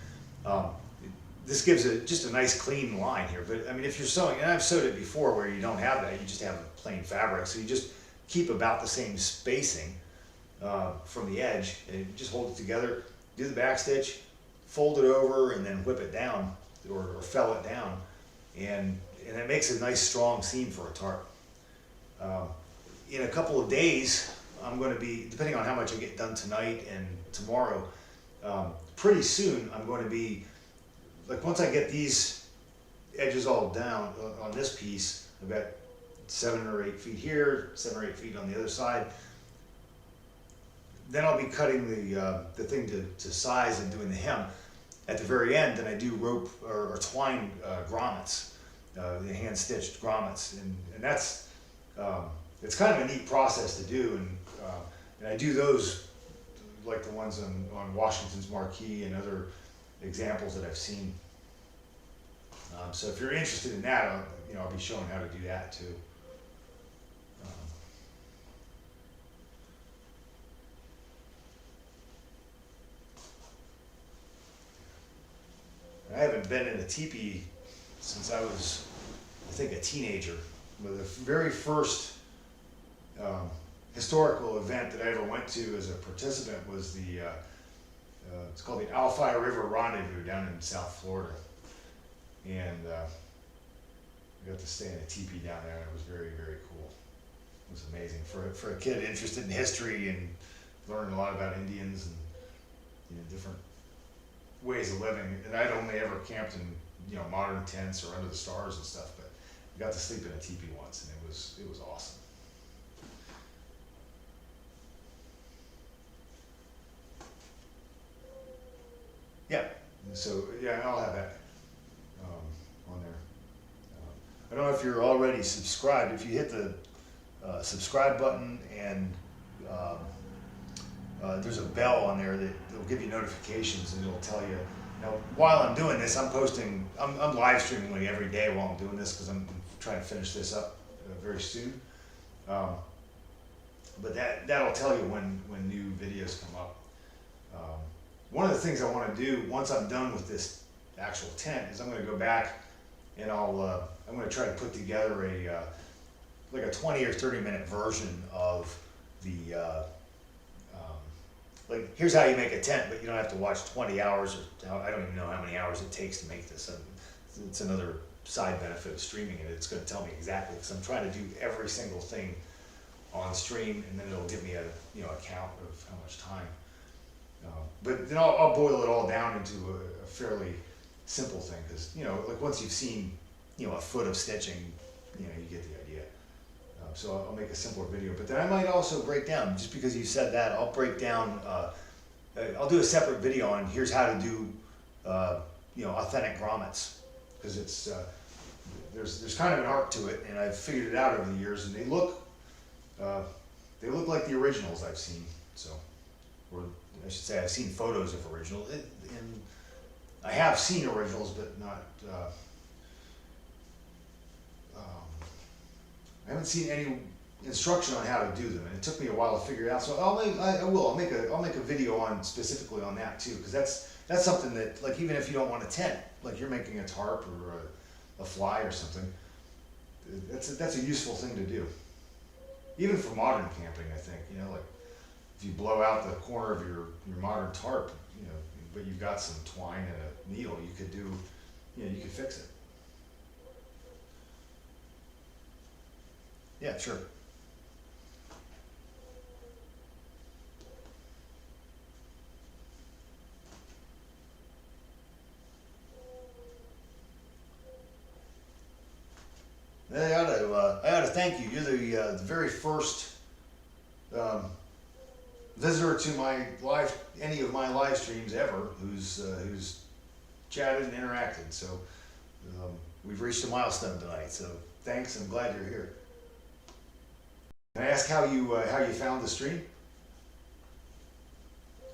this gives just a nice clean line here. But I mean, if you're sewing, and I've sewed it before where you don't have that, you just have a plain fabric, so you just keep about the same spacing from the edge, and you just hold it together, do the back stitch, fold it over, and then whip it down, or fell it down, and it makes a nice strong seam for a tarp. In a couple of days, I'm going to be, depending on how much I get done tonight and tomorrow, pretty soon I'm going to be, like once I get these edges all down on this piece, I've got 7 or 8 feet here, 7 or 8 feet on the other side. Then I'll be cutting the thing to size and doing the hem. At the very end, then I do rope or twine grommets, the hand stitched grommets, and that's it's kind of a neat process to do, and I do those like the ones on Washington's Marquee and other examples that I've seen. So if you're interested in that, I'll be showing how to do that too. I haven't been in a teepee since I was, I think, a teenager. But the very first historical event that I ever went to as a participant was it's called the Alphi River Rendezvous down in South Florida. And I got to stay in a teepee down there, and it was very, very cool. It was amazing for a kid interested in history and learning a lot about Indians and different ways of living. And I'd only ever camped in modern tents or under the stars and stuff, but I got to sleep in a teepee once, and it was awesome. Yeah, so yeah, I'll have that on there. I don't know if you're already subscribed. If you hit the subscribe button and there's a bell on there that will give you notifications, and it'll tell you. Now, while I'm doing this, I'm live streaming like every day while I'm doing this because I'm trying to finish this up very soon. But that'll tell you when new videos come up. One of the things I want to do once I'm done with this actual tent is I'm going to go back and I'm going to try to put together like a 20 or 30 minute version of the like here's how you make a tent, but you don't have to watch 20 hours or I don't even know how many hours it takes to make this. It's another side benefit of streaming it. It's going to tell me exactly, because I'm trying to do every single thing on stream, and then it'll give me a count of how much time. But then I'll boil it all down into a fairly simple thing, because like once you've seen a foot of stitching, you get the idea. So I'll make a simpler video, but then I might also break down, just because you said that, I'll break down, I'll do a separate video on here's how to do, authentic grommets, because it's, there's kind of an art to it, and I've figured it out over the years, and they look like the originals I've seen, or I should say I've seen photos of originals, and I have seen originals, but not, I haven't seen any instruction on how to do them, and it took me a while to figure it out. So I'll make a video on specifically on that too, because that's something that, like, even if you don't want a tent, like you're making a tarp or a fly or something, that's a useful thing to do. Even for modern camping, I think, like if you blow out the corner of your modern tarp, but you've got some twine and a needle, you could do, you could fix it. Yeah, sure. I ought to thank you. You're the very first visitor to any of my live streams ever who's chatted and interacted. So we've reached a milestone tonight. So thanks. I'm glad you're here. Can I ask how you found the stream?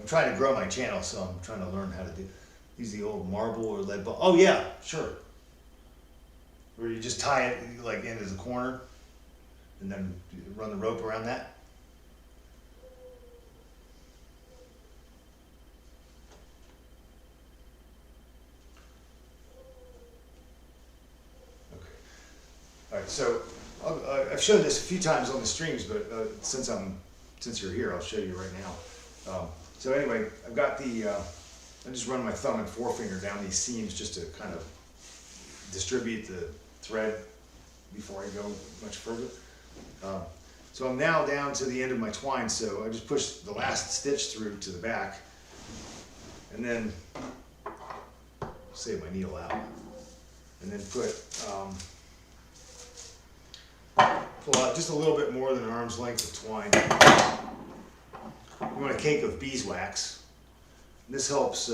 I'm trying to grow my channel, so I'm trying to learn how to use the old marble or lead ball. Oh yeah, sure. Where you just tie it like into the corner, and then run the rope around that. Okay. All right. So I've shown this a few times on the streams, but since you're here, I'll show you right now. So anyway, I've got I just run my thumb and forefinger down these seams just to kind of distribute the thread before I go much further. So I'm now down to the end of my twine, so I just push the last stitch through to the back, and then save my needle out, and then pull out just a little bit more than an arm's length of twine. You want a cake of beeswax. This helps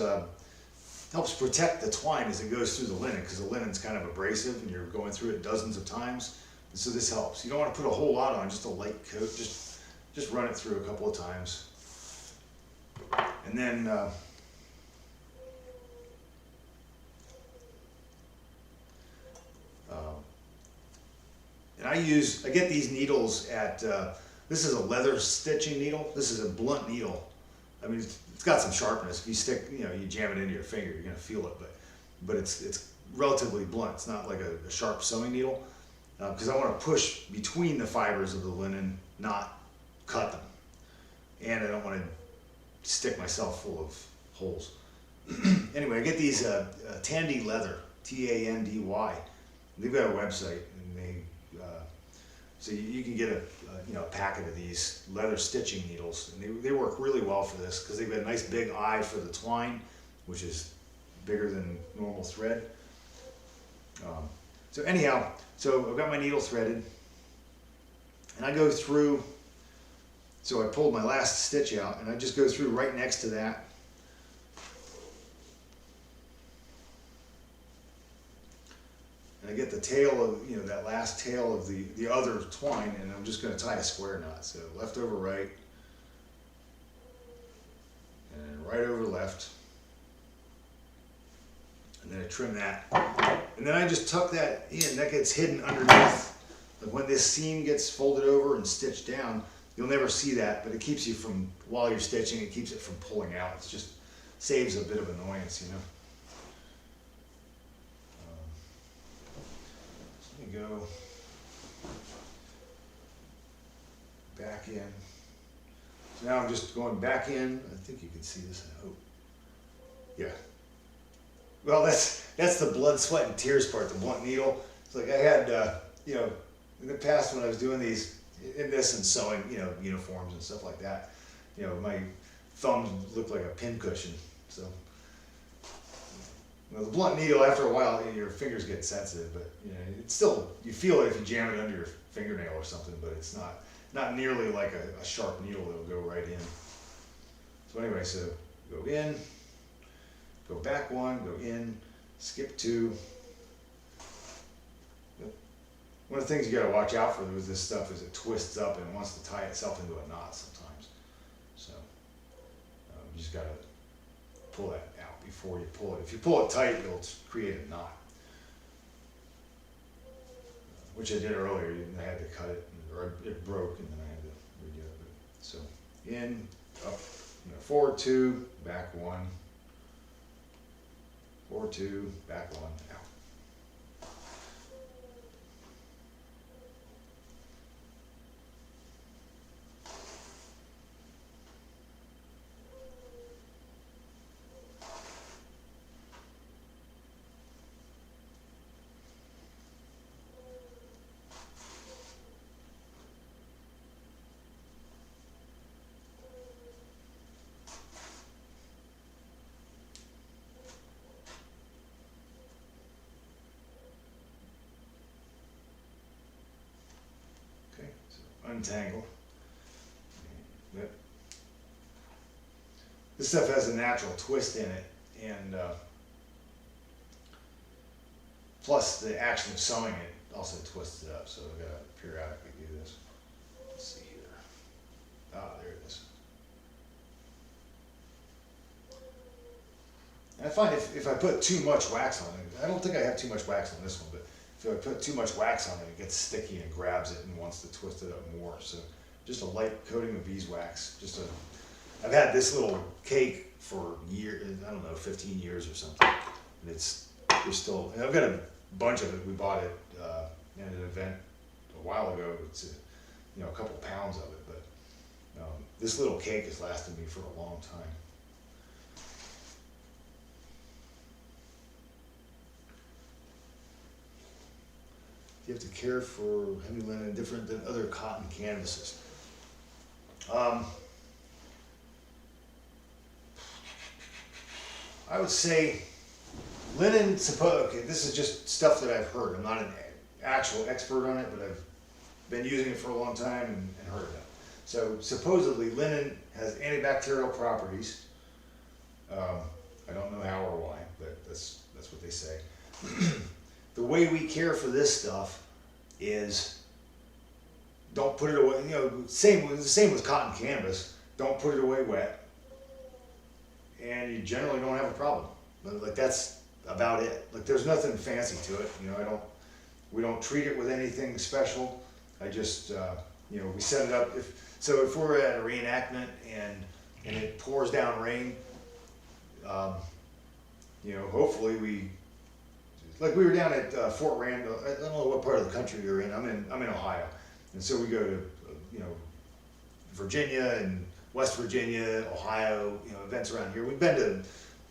protect the twine as it goes through the linen, because the linen's kind of abrasive and you're going through it dozens of times. And so this helps. You don't want to put a whole lot on, just a light coat. Just run it through a couple of times. And then and I get these needles at, this is a leather stitching needle. This is a blunt needle. I mean, it's got some sharpness. If you stick, you jam it into your finger, you're gonna feel it, but it's relatively blunt. It's not like a sharp sewing needle, because I want to push between the fibers of the linen, not cut them. And I don't want to stick myself full of holes. Anyway, I get these Tandy Leather, Tandy. They've got a website, and so you can get a packet of these leather stitching needles, and they work really well for this because they've got a nice big eye for the twine, which is bigger than normal thread. So anyhow, so I've got my needle threaded, and I go through. So I pulled my last stitch out, and I just go through right next to that. And I get the tail of, that last tail of the other twine, and I'm just going to tie a square knot. So left over right, and right over left, and then I trim that. And then I just tuck that in. That gets hidden underneath. Like when this seam gets folded over and stitched down, you'll never see that, but it keeps you from, while you're stitching, it keeps it from pulling out. It just saves a bit of annoyance, Let me go back in. So now I'm just going back in. I think you can see this, I hope. Yeah. Well, that's the blood, sweat, and tears part, the blunt needle. It's like I had, in the past when I was doing these, in this and sewing, uniforms and stuff like that, my thumbs looked like a pin cushion. So, the blunt needle, after a while, your fingers get sensitive, but it's still, you feel it if you jam it under your fingernail or something, but it's not nearly like a sharp needle that'll go right in. So anyway, so go in, go back one, go in, skip two. One of the things you got to watch out for with this stuff is it twists up and it wants to tie itself into a knot sometimes. So you just got to pull that out before you pull it. If you pull it tight, it'll create a knot, which I did earlier. I had to cut it, or it broke, and then I had to redo it. So in, up, forward two, back one, forward two, back one, out. Untangle. Yep. This stuff has a natural twist in it, and plus the action of sewing it also twists it up, so I've got to periodically do this. Let's see here. Ah, there it is. And I find if I put too much wax on it, I don't think I have too much wax on this one, but if I put too much wax on it, it gets sticky and grabs it and wants to twist it up more. So just a light coating of beeswax. I've had this little cake for years, I don't know, 15 years or something. And there's still, and I've got a bunch of it. We bought it at an event a while ago. It's a couple pounds of it, but this little cake has lasted me for a long time. You have to care for heavy linen different than other cotton canvases. I would say linen, okay, this is just stuff that I've heard. I'm not an actual expert on it, but I've been using it for a long time and heard of it. So supposedly linen has antibacterial properties. I don't know how or why, but that's what they say. The way we care for this stuff is don't put it away. The same with cotton canvas. Don't put it away wet, and you generally don't have a problem. But like that's about it. Like there's nothing fancy to it. We don't treat it with anything special. I just we set it up. If we're at a reenactment and it pours down rain, hopefully we were down at Fort Randall. I don't know what part of the country you're in. I'm in Ohio, and so we go to Virginia and West Virginia, Ohio. Events around here. We've been to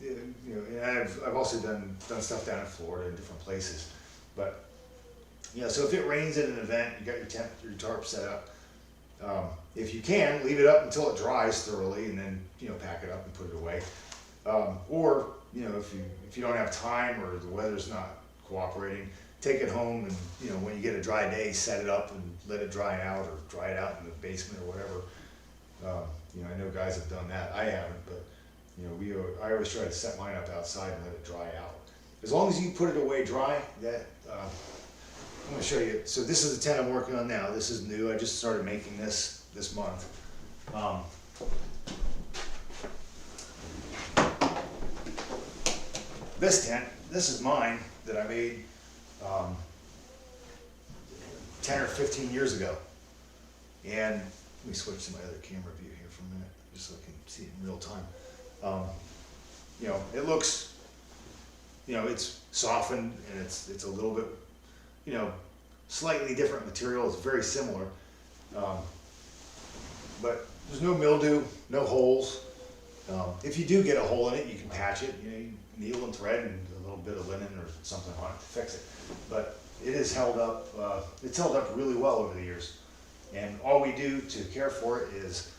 and I've also done stuff down in Florida and different places. But so if it rains at an event, you got your tent, your tarp set up. If you can, leave it up until it dries thoroughly, and then pack it up and put it away. Or if you don't have time or the weather's not cooperating, take it home and when you get a dry day, set it up and let it dry out, or dry it out in the basement or whatever. I know guys have done that. I haven't, but I always try to set mine up outside and let it dry out. As long as you put it away dry, that I'm going to show you. So this is the tent I'm working on now. This is new. I just started making this month. This tent, this is mine that I made 10 or 15 years ago. And let me switch to my other camera view here for a minute, just so I can see it in real time. It looks, it's softened and it's a little bit, slightly different material. It's very similar, but there's no mildew, no holes. If you do get a hole in it, you can patch it. You needle and thread and a little bit of linen or something on it to fix it. But it is held up. It's held up really well over the years. And all we do to care for it is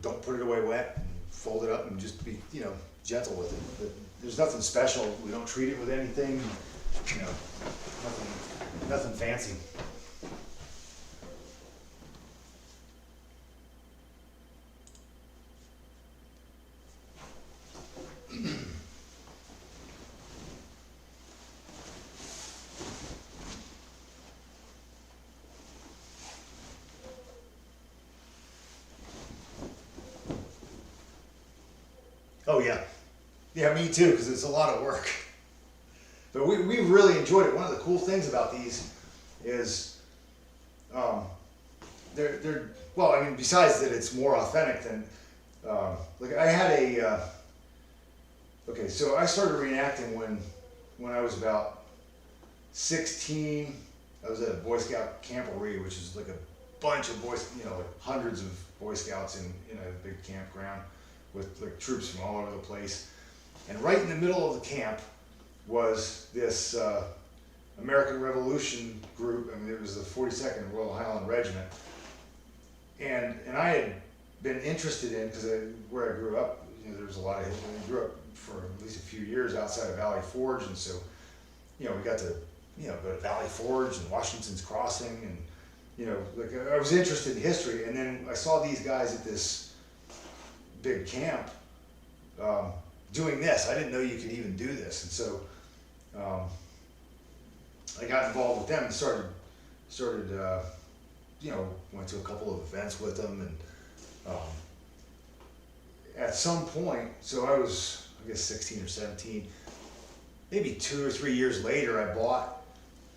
don't put it away wet, and fold it up, and just be gentle with it. But there's nothing special. We don't treat it with anything. Nothing fancy. Oh yeah. Yeah, me too, because it's a lot of work. But we really enjoyed it. One of the cool things about these is they're well, I mean, besides that it's more authentic than like I had a okay, so I started reenacting when I was about 16. I was at a Boy Scout camporee, which is like a bunch of like hundreds of Boy Scouts in a big campground with like troops from all over the place. And right in the middle of the camp was this American Revolution group. I mean, it was the 42nd Royal Highland Regiment. And I had been interested in, because where I grew up, there was a lot of history. I grew up for at least a few years outside of Valley Forge, and so, we got to, go to Valley Forge and Washington's Crossing, and, like I was interested in history. And then I saw these guys at this big camp doing this. I didn't know you could even do this, and so I got involved with them and started went to a couple of events with them, and at some point, so I was I guess 16 or 17. Maybe 2 or 3 years later, I bought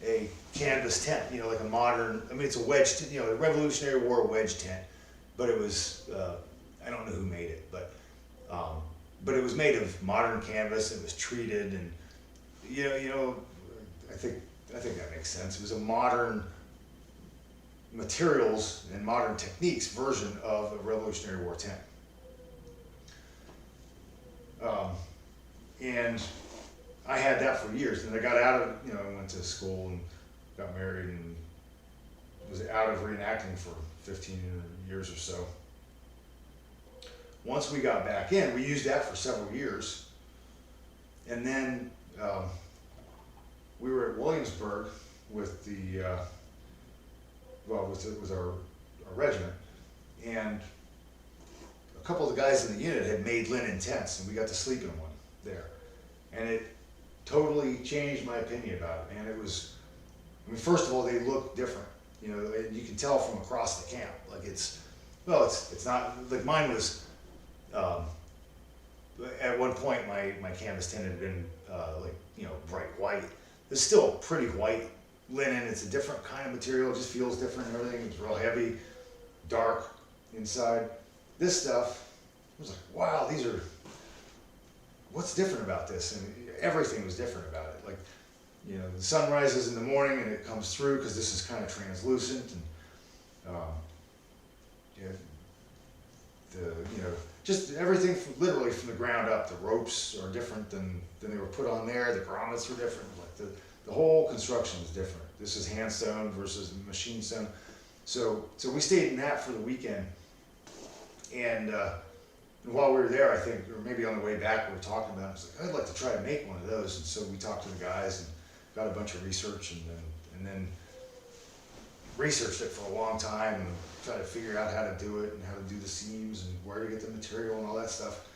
a canvas tent, you know, like a modern, I mean, it's a wedge, you know, a Revolutionary War wedge tent, but it was, I don't know who made it, but it was made of modern canvas. It was treated, and you know, I think that makes sense. It was a modern materials and modern techniques version of a Revolutionary War tent. And I had that for years. And I got out of, you know, I went to school and got married and was out of reenacting for 15 years or so. Once we got back in, we used that for several years. And then we were at Williamsburg with the, with our regiment, and a couple of the guys in the unit had made linen tents, and we got to sleep in one there. And it totally changed my opinion about it, man. It was, I mean, first of all, they look different. You know, and you can tell from across the camp. Like it's not, like mine was, at one point my canvas tent had been like, you know, bright white. It's still pretty white linen. It's a different kind of material. It just feels different and everything. It's real heavy, dark inside. This stuff, I was like, wow, these are, what's different about this? And everything was different about it. Like, you know, the sun rises in the morning and it comes through because this is kind of translucent, and you know, just everything literally from the ground up. The ropes are different than they were put on there. The grommets were different. Like the whole construction was different. This is hand sewn versus machine sewn. So we stayed in that for the weekend, and while we were there, I think, or maybe on the way back, we were talking about it. I was like, I'd like to try to make one of those. And so we talked to the guys and got a bunch of research, and then researched it for a long time and tried to figure out how to do it and how to do the seams and where to get the material and all that stuff.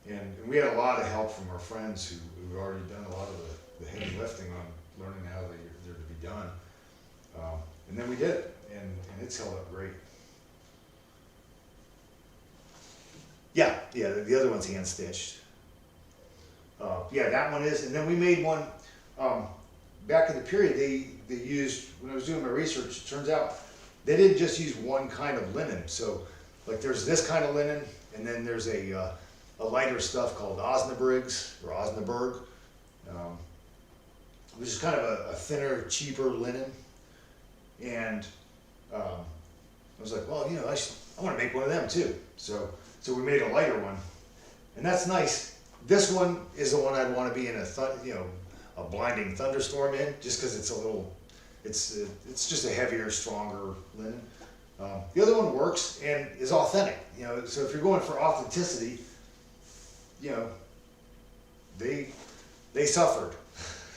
And we had a lot of help from our friends who had already done a lot of the heavy lifting on learning how they're to be done. And then we did it, and it's held up great. Yeah, the other one's hand stitched. Yeah, that one is, and then we made one, back in the period they used, when I was doing my research, it turns out they didn't just use one kind of linen. So like there's this kind of linen, and then there's a lighter stuff called Osnabrig's or Osnaburg, which is kind of a thinner, cheaper linen. And I was like, well, you know, I want to make one of them too. So we made a lighter one, and that's nice. This one is the one I'd want to be in a blinding thunderstorm in, just because it's a little, it's just a heavier, stronger linen. The other one works and is authentic, you know. So if you're going for authenticity, you know, they suffered.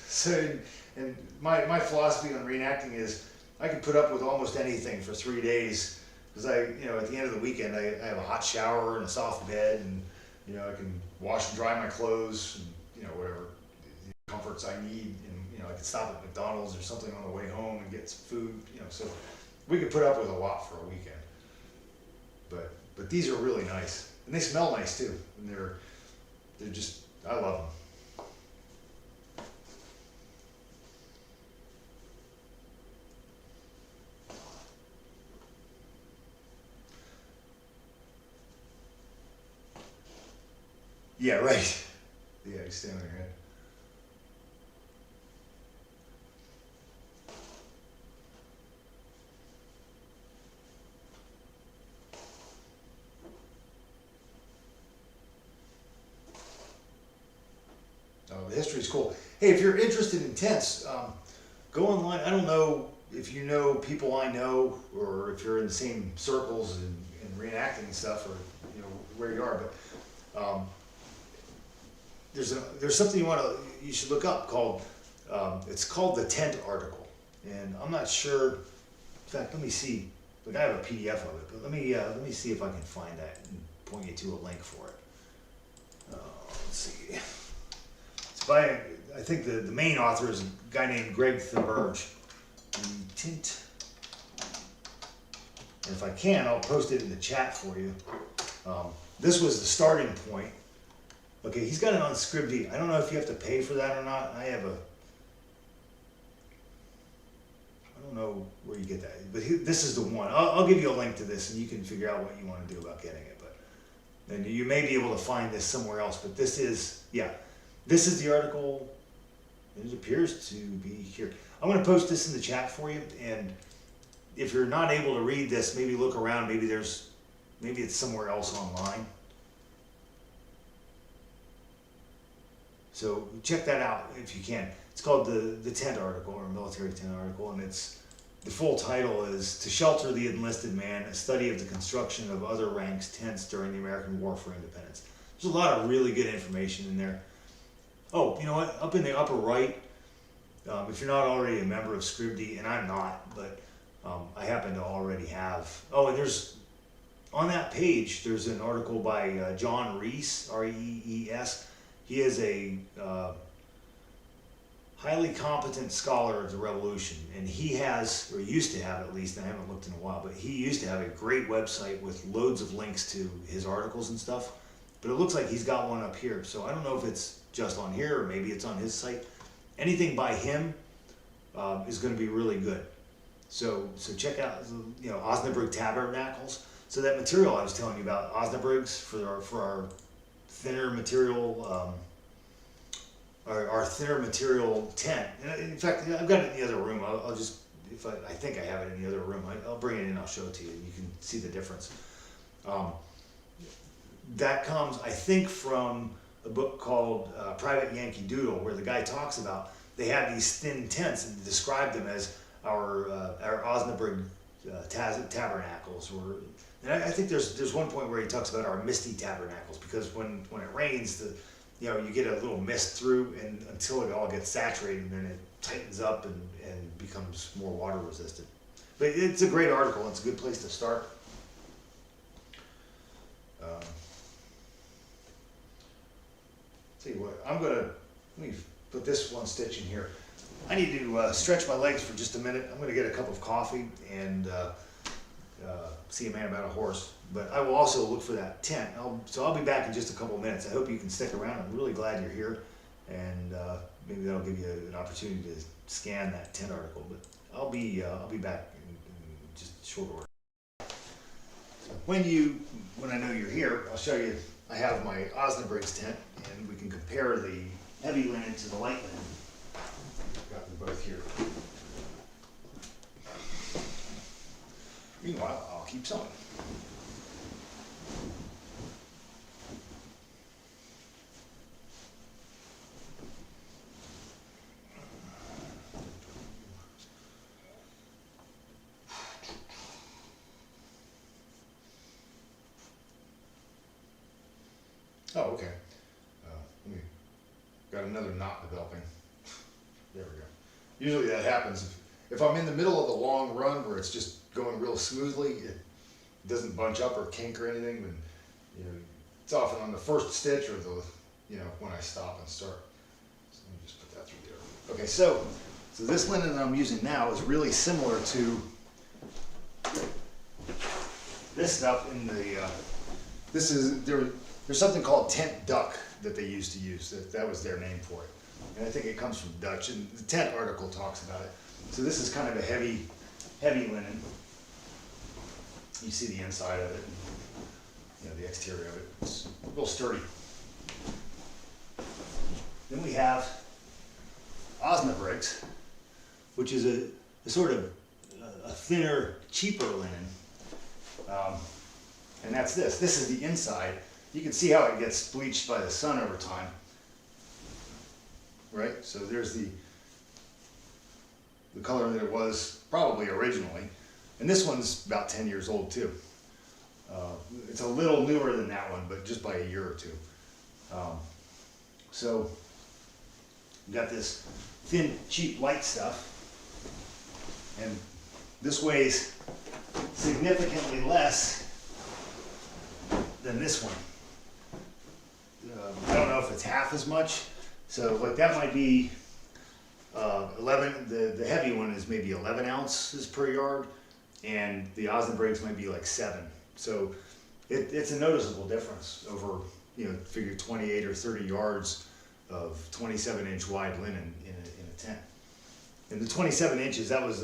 So, and my philosophy on reenacting is I can put up with almost anything for 3 days. Because at the end of the weekend, I have a hot shower and a soft bed, and, you know, I can wash and dry my clothes, and, you know, whatever comforts I need, and, you know, I can stop at McDonald's or something on the way home and get some food, you know, so we can put up with a lot for a weekend. But these are really nice, and they smell nice too, and they're just, I love them. Yeah, right. Yeah, you stand on your head. Oh, the history's cool. Hey, if you're interested in tents, go online. I don't know if you know people I know, or if you're in the same circles and reenacting and stuff, or you know where you are, but there's something you should look up called it's called the Tent Article, and I'm not sure. In fact, let me see. Like I have a PDF of it, but let me see if I can find that and point you to a link for it. Let's see. It's by, I think the main author is a guy named Greg Thunberg. The Tent. And if I can, I'll post it in the chat for you. This was the starting point Okay, he's got it on Scribd. I don't know if you have to pay for that or not. I don't know where you get that, but this is the one. I'll give you a link to this, and you can figure out what you want to do about getting it. But and you may be able to find this somewhere else. But this is the article. It appears to be here. I'm going to post this in the chat for you, and if you're not able to read this, maybe look around. Maybe it's somewhere else online. So check that out if you can. It's called the tent article, or military tent article, and the full title is "To Shelter the Enlisted Man: A Study of the Construction of Other Ranks Tents During the American War for Independence." There's a lot of really good information in there. Oh, you know what? Up in the upper right, if you're not already a member of Scribd, and I'm not, but I happen to already have. Oh, and there's on that page. There's an article by John Rees, R-E-E-S. He is a highly competent scholar of the Revolution, and he has, or used to have at least, and I haven't looked in a while, but he used to have a great website with loads of links to his articles and stuff. But it looks like he's got one up here, so I don't know if it's just on here or maybe it's on his site. Anything by him is going to be really good. So check out, Osnabrück Tabernacles. So that material I was telling you about, Osnabrück's for our thinner material, our thinner material tent. In fact, I've got it in the other room. I'll just, if I think I have it in the other room, I'll bring it in. I'll show it to you. You can see the difference. That comes, I think, from a book called Private Yankee Doodle, where the guy talks about they have these thin tents and describe them as our Osnabrück tabernacles, and I think there's one point where he talks about our misty tabernacles, because when it rains, you get a little mist through, and until it all gets saturated, and then it tightens up and becomes more water resistant. But it's a great article. It's a good place to start. Tell you what, let me put this one stitch in here. I need to stretch my legs for just a minute. I'm going to get a cup of coffee and see a man about a horse. But I will also look for that tent. So I'll be back in just a couple of minutes. I hope you can stick around. I'm really glad you're here, and maybe that'll give you an opportunity to scan that tent article. But I'll be back in just short order. So when I know you're here, I'll show you. I have my Osnabrück's tent, and we can compare the heavy linen to the light linen. I've got them both here. Meanwhile, I'll keep sewing. Oh, okay. Got another knot developing. There we go. Usually that happens if I'm in the middle of a long run where it's just going real smoothly. It doesn't bunch up or kink or anything. And it's often on the first stitch or when I stop and start. So let me just put that through there. Okay, so this linen that I'm using now is really similar to this stuff in the. There's something called tent duck that they used to use. That was their name for it. And I think it comes from Dutch, and the tent article talks about it. So this is kind of a heavy linen. You see the inside of it, and, the exterior of it. It's real sturdy. Then we have Osnabrück's, which is a sort of a thinner, cheaper linen. And that's this. This is the inside. You can see how it gets bleached by the sun over time. Right? So there's the color that it was probably originally. And this one's about 10 years old too. It's a little newer than that one, but just by a year or two. So we've got this thin, cheap, light stuff. And this weighs significantly less than this one. I don't know if it's half as much. So like that might be 11, the heavy one is maybe 11 ounces per yard, and the Osnabrück's might be like 7. So it's a noticeable difference over figure 28 or 30 yards of 27-inch wide linen in a tent. And the 27 inches, that was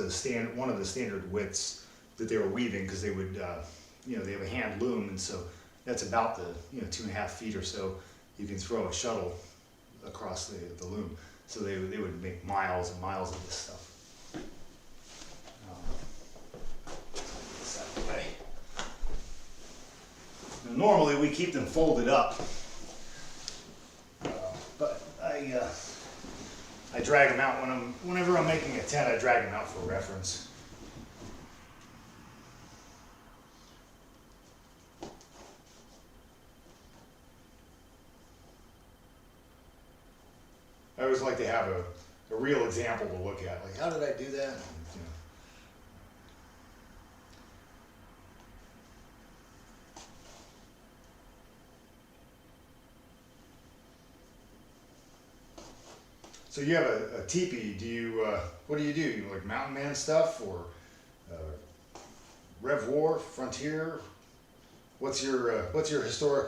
one of the standard widths that they were weaving, because they would, they have a hand loom, and so that's about the 2.5 feet or so. You can throw a shuttle across the loom. So they would make miles and miles of this stuff. This out of the way. Now, normally we keep them folded up, but I drag them out whenever I'm making a tent. I drag them out for reference. I always like to have a real example to look at. Like, how did I do that? So you have a teepee. Do you? What do? You like mountain man stuff, or Rev War, Frontier? What's your historic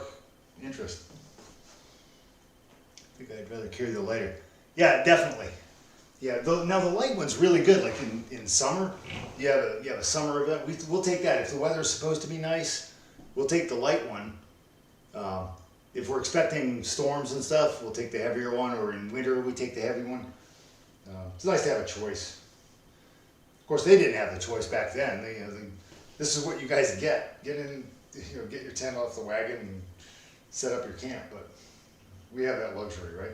interest? I think I'd rather carry the lighter. Yeah, definitely. Yeah. Now the light one's really good. Like in summer, you have a summer event. We'll take that if the weather's supposed to be nice. We'll take the light one. If we're expecting storms and stuff, we'll take the heavier one. Or in winter, we take the heavy one. It's nice to have a choice. Of course, they didn't have the choice back then. This is what you guys get. Get in, get your tent off the wagon and set up your camp. But we have that luxury, right?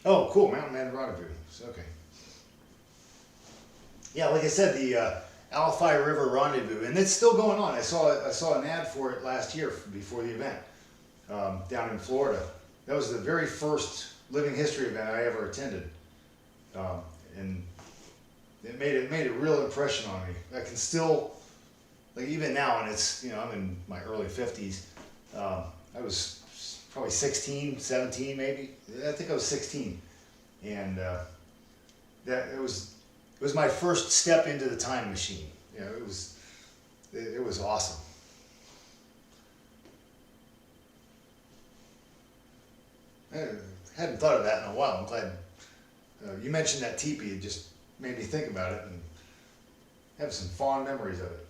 Oh, cool, Mountain Man Rendezvous. Okay. Yeah, like I said, the Alafai River Rendezvous, and it's still going on. I saw an ad for it last year before the event down in Florida. That was the very first living history event I ever attended, and it made a real impression on me. I can still, like, even now, and it's, I'm in my early 50s. I was probably 16, 17 maybe. I think I was 16, and it was my first step into the time machine. It was awesome. I hadn't thought of that in a while. I'm glad you mentioned that teepee. It just made me think about it and have some fond memories of it.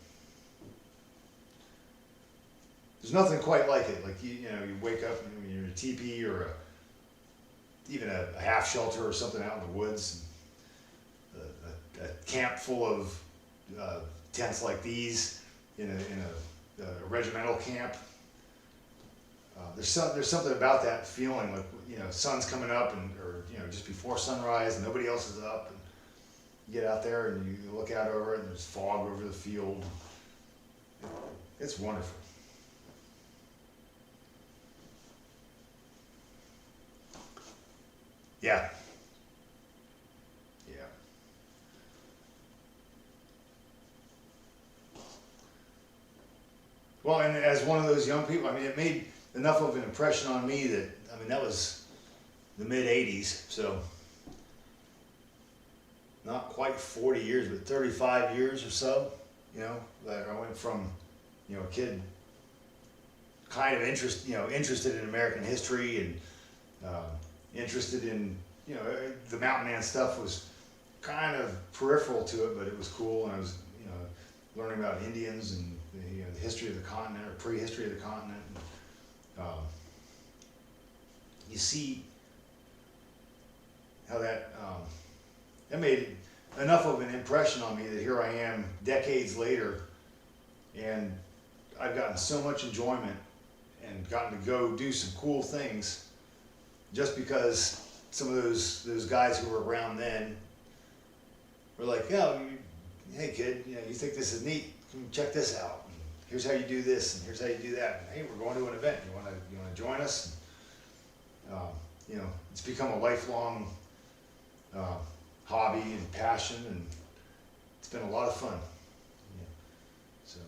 There's nothing quite like it. Like you wake up and you're in a teepee or even a half shelter or something out in the woods. A camp full of tents like these in a regimental camp. There's something about that feeling, like sun's coming up or just before sunrise and nobody else is up, and you get out there and you look out over it and there's fog over the field. It's wonderful. Yeah. Yeah. Well, and as one of those young people, it made enough of an impression on me that, that was the mid-'80s, so not quite 40 years, but 35 years or so, that I went from, a kid kind of interested in American history and interested in, the mountain man stuff was kind of peripheral to it, but it was cool, and I was, learning about Indians and the history of the continent, or prehistory of the continent. And, you see how that made enough of an impression on me that here I am decades later, and I've gotten so much enjoyment and gotten to go do some cool things just because some of those guys who were around then were like, hey kid, you think this is neat? Check this out. And here's how you do this, and here's how you do that. And, hey, we're going to an event. You want to join us? And, it's become a lifelong hobby and passion, and it's been a lot of fun. So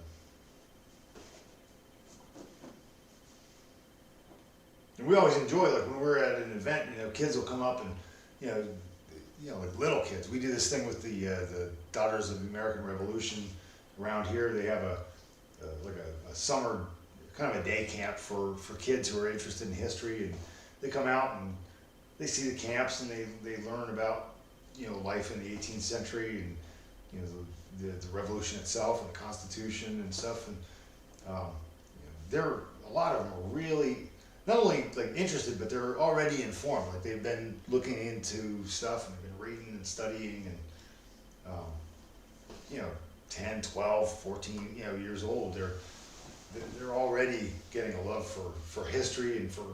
And we always enjoy, like when we're at an event, kids will come up and, like little kids. We do this thing with the Daughters of the American Revolution around here. They have a summer, kind of a day camp for kids who are interested in history, and they come out and they see the camps and they learn about, life in the 18th century and, the revolution itself and the Constitution and stuff. And a lot of them are really not only like interested, but they're already informed. Like they've been looking into stuff and they've been reading and studying and 10, 12, 14, years old. They're already getting a love for history and for,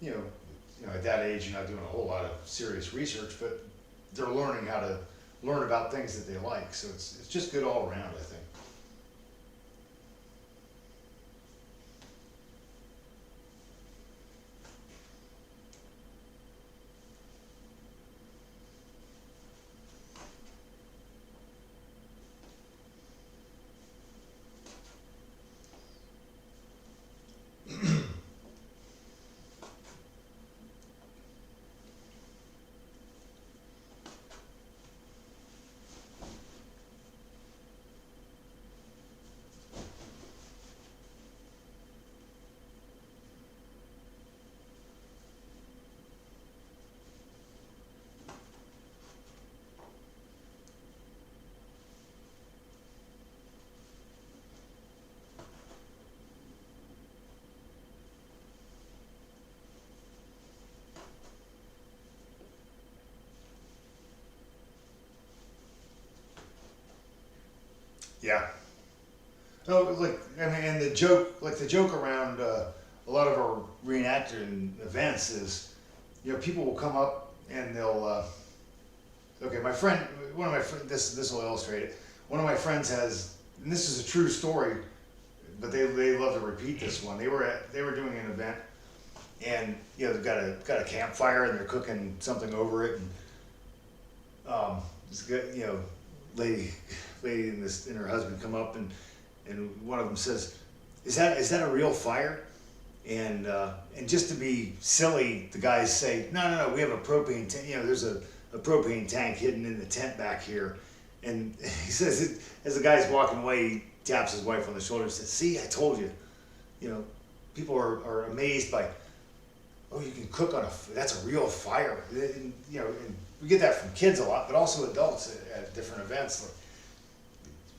at that age you're not doing a whole lot of serious research, but they're learning how to learn about things that they like. So it's just good all around, I think. Yeah. No, and the joke around a lot of our reenacting events is, people will come up and they'll, my friend, this will illustrate it. One of my friends has, and this is a true story, but they love to repeat this one. They were doing an event, and they've got a campfire and they're cooking something over it, and this good, lady and her husband come up and one of them says, "Is that a real fire?" And just to be silly, the guys say, "No, we have a propane tank. There's a propane tank hidden in the tent back here." And he says, as the guy's walking away, he taps his wife on the shoulder and says, "See, I told you. People are amazed by, oh, you can cook on that's a real fire." And we get that from kids a lot, but also adults at different events. Like,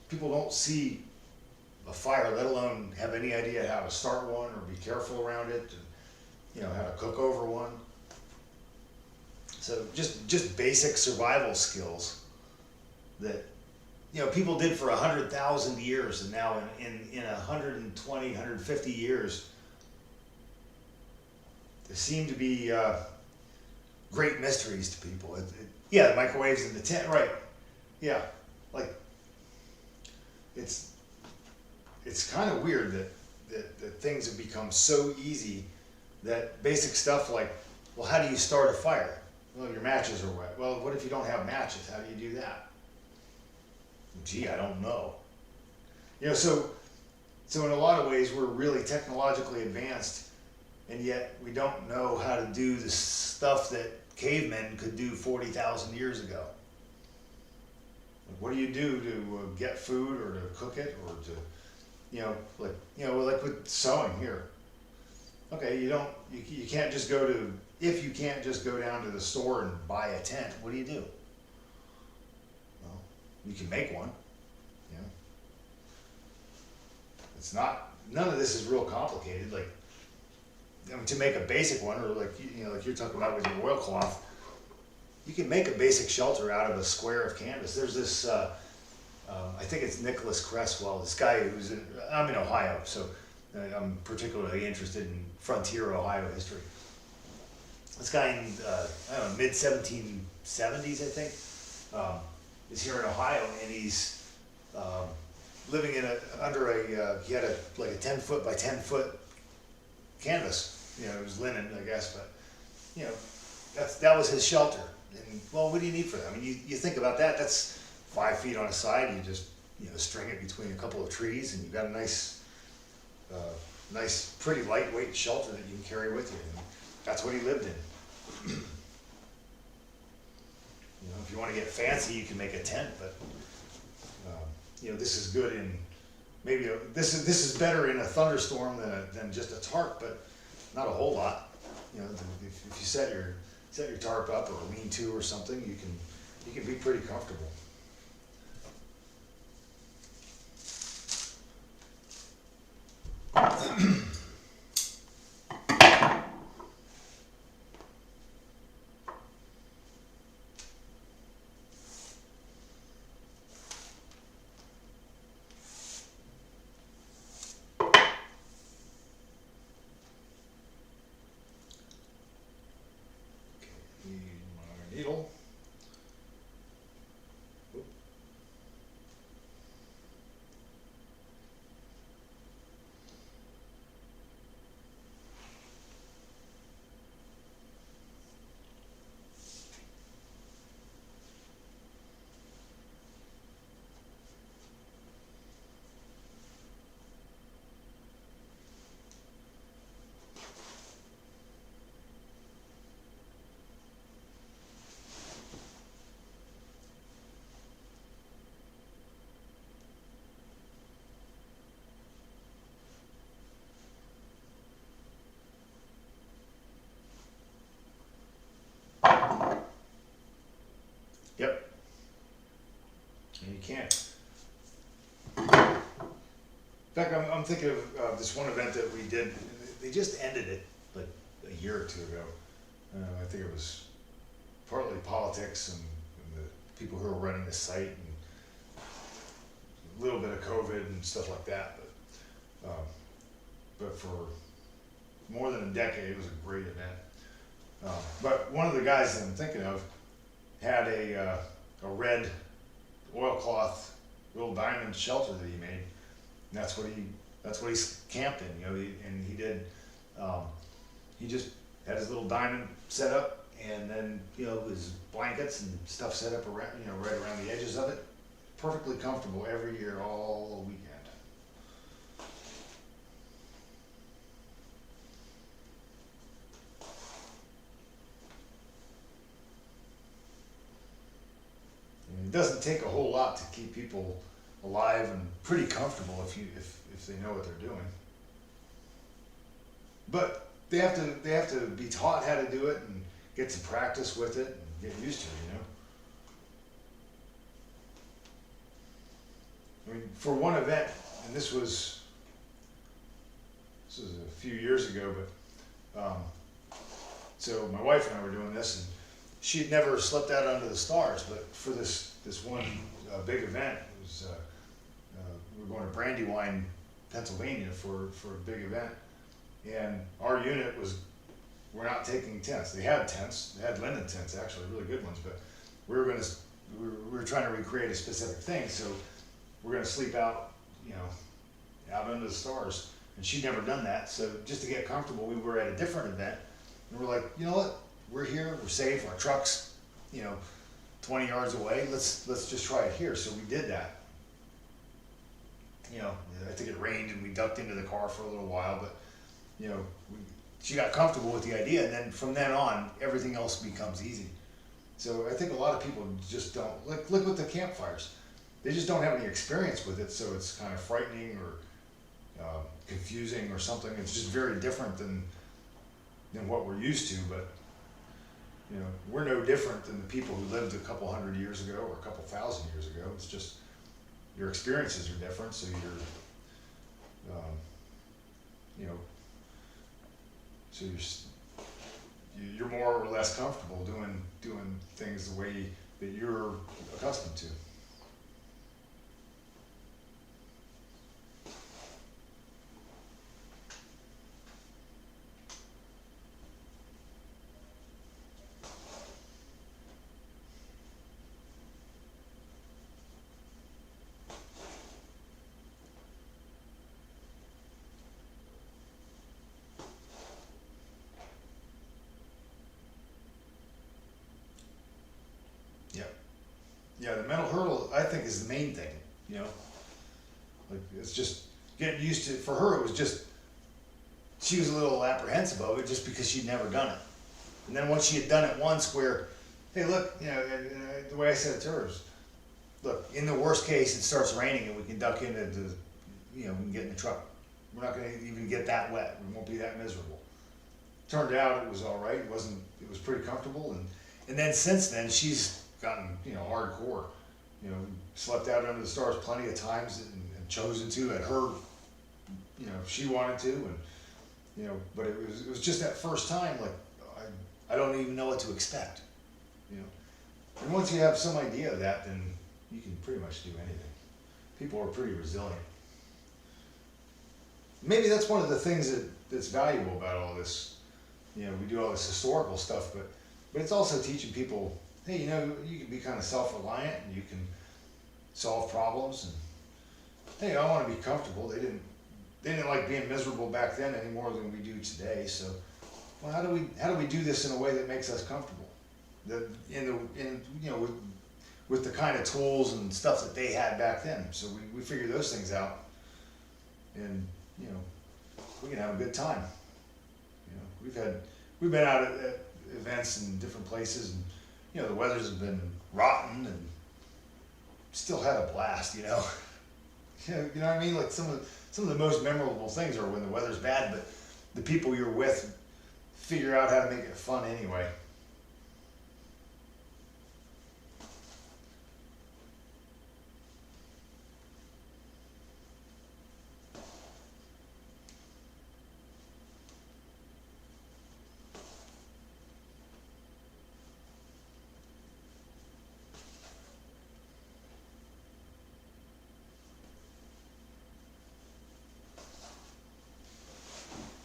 people don't see a fire, let alone have any idea how to start one or be careful around it, and how to cook over one. So just basic survival skills that people did for 100,000 years, and now in 120, 150 years, there seem to be great mysteries to people. The microwaves in the tent, right? Yeah, like it's kind of weird that things have become so easy that basic stuff like, well, how do you start a fire? Well, your matches are wet. Well, what if you don't have matches? How do you do that? Gee, I don't know. So in a lot of ways, we're really technologically advanced, and yet we don't know how to do the stuff that cavemen could do 40,000 years ago. What do you do to get food or to cook it or to, like with sewing here. Okay, you can't just if you can't just go down to the store and buy a tent, what do you do? Well, you can make one. None of this is real complicated. Like, to make a basic one, or like you're talking about with your oilcloth, you can make a basic shelter out of a square of canvas. There's this, I think it's Nicholas Cresswell, this guy I'm in Ohio, so I'm particularly interested in frontier Ohio history. This guy in, mid 1770s, I think, is here in Ohio, and he's living he had a 10 foot by 10 foot canvas. It was linen, I guess, but that was his shelter. And well, what do you need for that? I mean, you think about that. That's 5 feet on a side. You just string it between a couple of trees, and you've got a nice nice, pretty lightweight shelter that you can carry with you. And that's what he lived in. You know, if you want to get fancy, you can make a tent, but you know, this is good in maybe this is better in a thunderstorm than just a tarp, but not a whole lot. You know, if you set your tarp up or a lean-to or something, you can be pretty comfortable. Need my needle. Oop. Yep. And you can't. In fact, I'm thinking of this one event that we did. They just ended it like a year or two ago. I think it was partly politics and the people who were running the site and a little bit of COVID and stuff like that. But for more than a decade, it was a great event. But one of the guys that I'm thinking of had a red oilcloth little diamond shelter that he made, and that's what he camped in. You know, he just had his little diamond set up, and then his blankets and stuff set up around right around the edges of it. Perfectly comfortable every year, all weekend. It doesn't take a whole lot to keep people alive and pretty comfortable if they know what they're doing. But they have to be taught how to do it and get some practice with it and get used to it, I mean, for one event, and this was a few years ago, but so my wife and I were doing this, and she'd never slept out under the stars, but for this one big event, it was we were going to Brandywine, Pennsylvania for a big event, and our unit we're not taking tents. They had tents, they had linen tents actually, really good ones, but we were trying to recreate a specific thing, so we're going to sleep out, out under the stars, and she'd never done that, so just to get comfortable, we were at a different event, and we're like, you know what? We're here, we're safe, our truck's, 20 yards away, let's just try it here. So we did that. I think it rained and we ducked into the car for a little while, but, she got comfortable with the idea, and then from then on, everything else becomes easy. So I think a lot of people just don't, look with the campfires. They just don't have any experience with it, so it's kind of frightening or confusing or something. It's just very different than what we're used to, but we're no different than the people who lived a couple hundred years ago or a couple thousand years ago. It's just your experiences are different, so you're more or less comfortable doing things the way that you're accustomed to. Yeah, the mental hurdle, I think, is the main thing, Like, it's just getting used to, for her, it was just she was a little apprehensive of it just because she'd never done it. And then once she had done it once where, hey, look, and the way I said it to her is, look, in the worst case, it starts raining and we can duck into the, we can get in the truck. We're not gonna even get that wet. We won't be that miserable. Turned out it was all right. It was pretty comfortable. And then since then, she's gotten, hardcore. Slept out under the stars plenty of times and chosen to at her, if she wanted to. And, but it was just that first time, like, I don't even know what to expect, And once you have some idea of that, then you can pretty much do anything. People are pretty resilient. Maybe that's one of the things that's valuable about all this. We do all this historical stuff, but it's also teaching people, hey, you can be kind of self-reliant and you can solve problems. And hey, I want to be comfortable. They didn't like being miserable back then any more than we do today. So, well, how do we do this in a way that makes us comfortable? With the kind of tools and stuff that they had back then. So we figured those things out, and we can have a good time. We've been out at events in different places, and the weather's been rotten, and still had a blast. You know what I mean? Like some of the most memorable things are when the weather's bad, but the people you're with figure out how to make it fun anyway.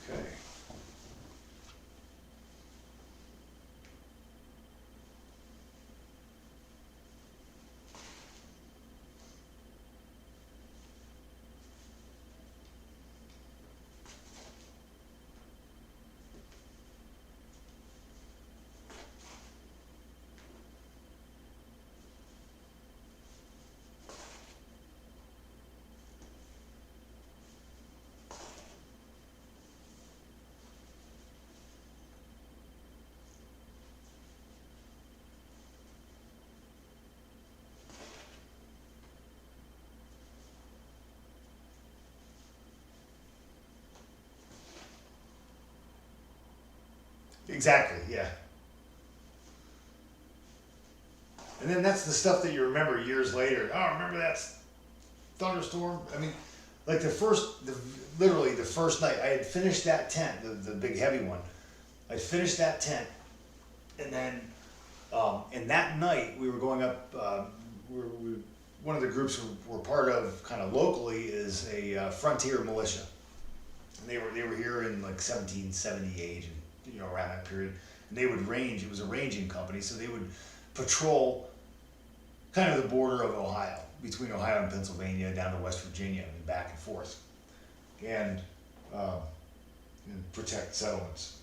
Okay. Exactly, yeah. And then that's the stuff that you remember years later. Oh, remember that thunderstorm? I mean, like literally the first night, I had finished that tent, the big heavy one. I finished that tent, and then, and that night we were going up, one of the groups we're part of kind of locally is a frontier militia. And they were here in like 1778, and around that period, and they would range. It was a ranging company, so they would patrol kind of the border of Ohio, between Ohio and Pennsylvania, down to West Virginia, and back and forth, and protect settlements.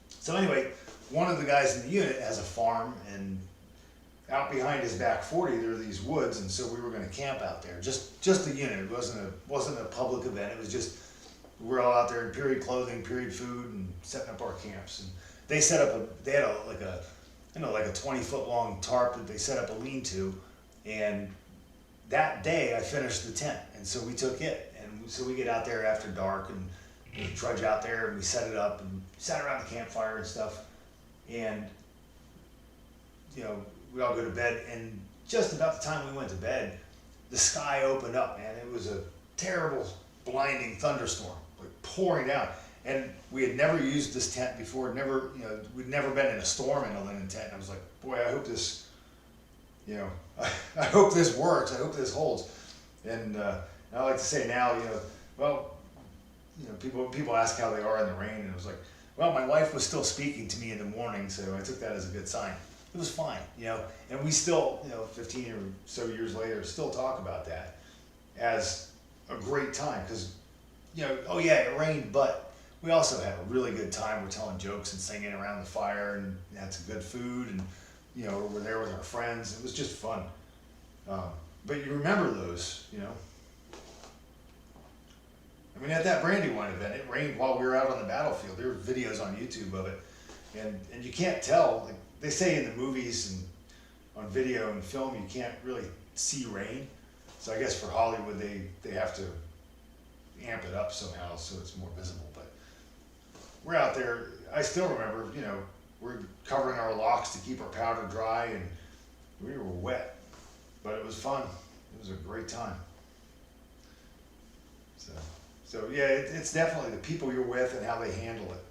So anyway, one of the guys in the unit has a farm, and out behind his back 40, there are these woods, and so we were going to camp out there. Just the unit. It wasn't a public event. It was just, we're all out there in period clothing, period food, and setting up our camps. And they set up they had like a 20-foot long tarp that they set up a lean-to. And that day I finished the tent, and so we took it. And so we get out there after dark and we trudge out there and we set it up and sat around the campfire and stuff. And we all go to bed, and just about the time we went to bed, the sky opened up, man. It was a terrible, blinding thunderstorm, like pouring down. And we had never used this tent before. We'd never been in a storm in a linen tent. And I was like, boy, I hope this, I hope this works. I hope this holds. And I like to say now, people ask how they are in the rain, and it was like, well, my wife was still speaking to me in the morning, so I took that as a good sign. It was fine, and we still, 15 or so years later, still talk about that as a great time, because, oh yeah, it rained, but we also had a really good time. We're telling jokes and singing around the fire, and had some good food, and, we're there with our friends. It was just fun. But you remember those, I mean, at that Brandywine event, it rained while we were out on the battlefield. There were videos on YouTube of it, and you can't tell. Like they say in the movies and on video and film, you can't really see rain. So I guess for Hollywood, they have to amp it up somehow so it's more visible. But we're out there. I still remember, you know, we're covering our locks to keep our powder dry, and we were wet, but it was fun. It was a great time. So yeah, it's definitely the people you're with and how they handle it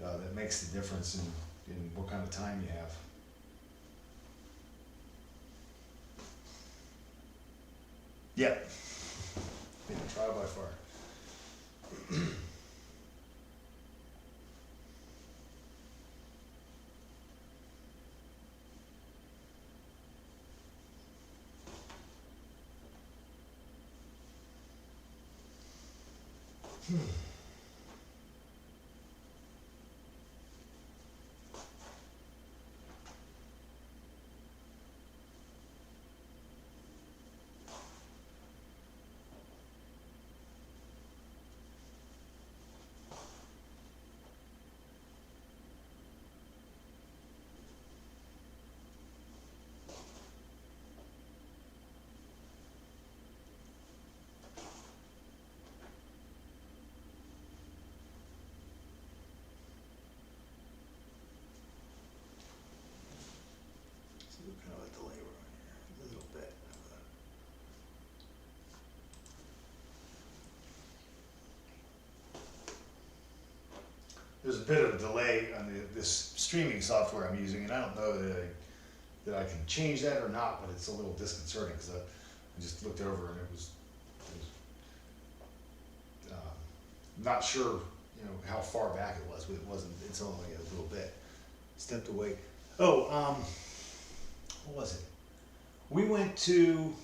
that makes the difference in what kind of time you have. Yep. Yeah, trial by fire. So kind of a delay we're on here, a little bit. There's a bit of a delay on this streaming software I'm using, and I don't know that I can change that or not, but it's a little disconcerting because I just looked over and it was not sure, you know, how far back it was, but it wasn't. It's only a little bit. Stepped away. Oh, what was it? We went to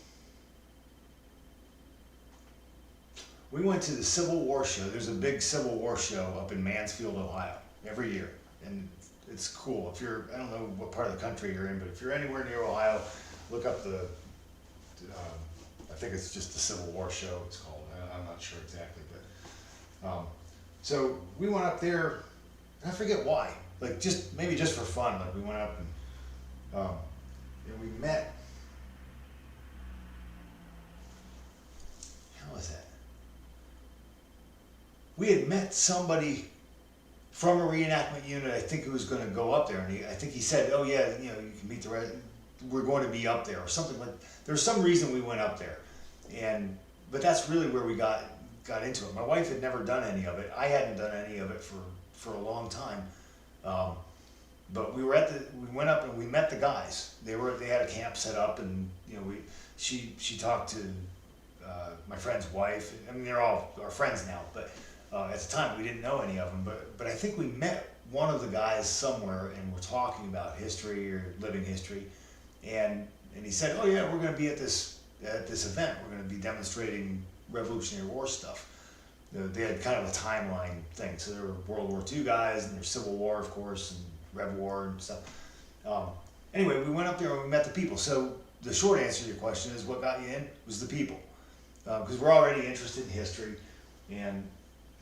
the Civil War show. There's a big Civil War show up in Mansfield, Ohio, every year, and it's cool. If you're, I don't know what part of the country you're in, but if you're anywhere near Ohio, look up the. I think it's just the Civil War show. It's called. I'm not sure exactly, but so we went up there. I forget why. Like maybe just for fun. Like we went up and we met. How was that? We had met somebody from a reenactment unit. I think who was going to go up there, and I think he said, "Oh yeah, you know, you can meet the rest. We're going to be up there," or something like. There's some reason we went up there, but that's really where we got into it. My wife had never done any of it. I hadn't done any of it for a long time. But we went up and we met the guys. They had a camp set up, and you know, she talked to my friend's wife. I mean, they're all our friends now, but at the time we didn't know any of them. But I think we met one of the guys somewhere, and we're talking about history or living history, and he said, "Oh yeah, we're going to be at this event. We're going to be demonstrating Revolutionary War stuff." They had kind of a timeline thing. So there were World War II guys, and there's Civil War, of course, and Rev War and stuff. Anyway, we went up there and we met the people. So the short answer to your question is, what got you in was the people, because we're already interested in history and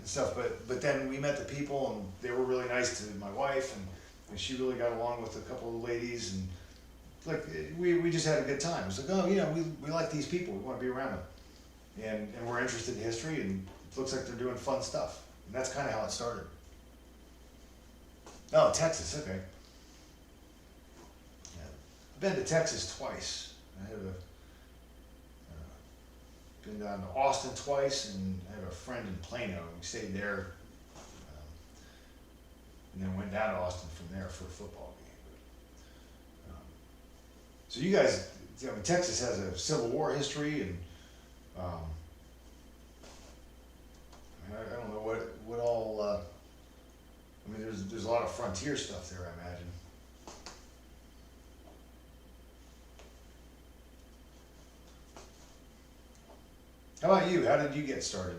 stuff. But then we met the people, and they were really nice to my wife, and she really got along with a couple of ladies, and like we just had a good time. It was like, oh, you know, we like these people. We want to be around them, and we're interested in history, and it looks like they're doing fun stuff. And that's kind of how it started. Oh, Texas, okay. Yeah. I've been to Texas twice. I have been down to Austin twice, and I have a friend in Plano. We stayed there, and then went down to Austin from there for a football game. So you guys, I mean, Texas has a Civil War history, and I don't know what all. I mean, there's a lot of frontier stuff there, I imagine. How about you? How did you get started?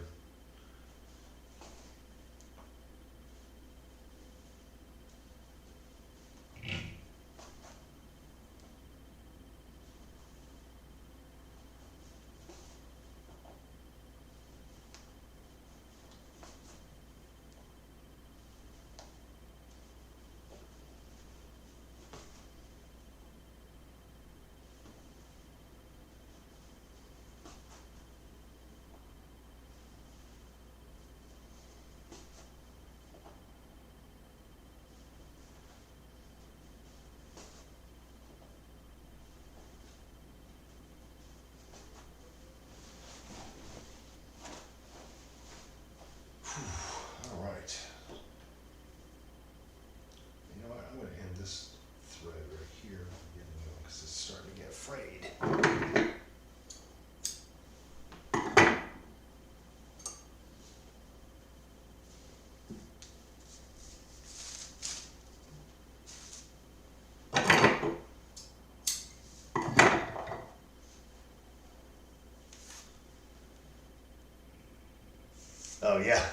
Oh yeah.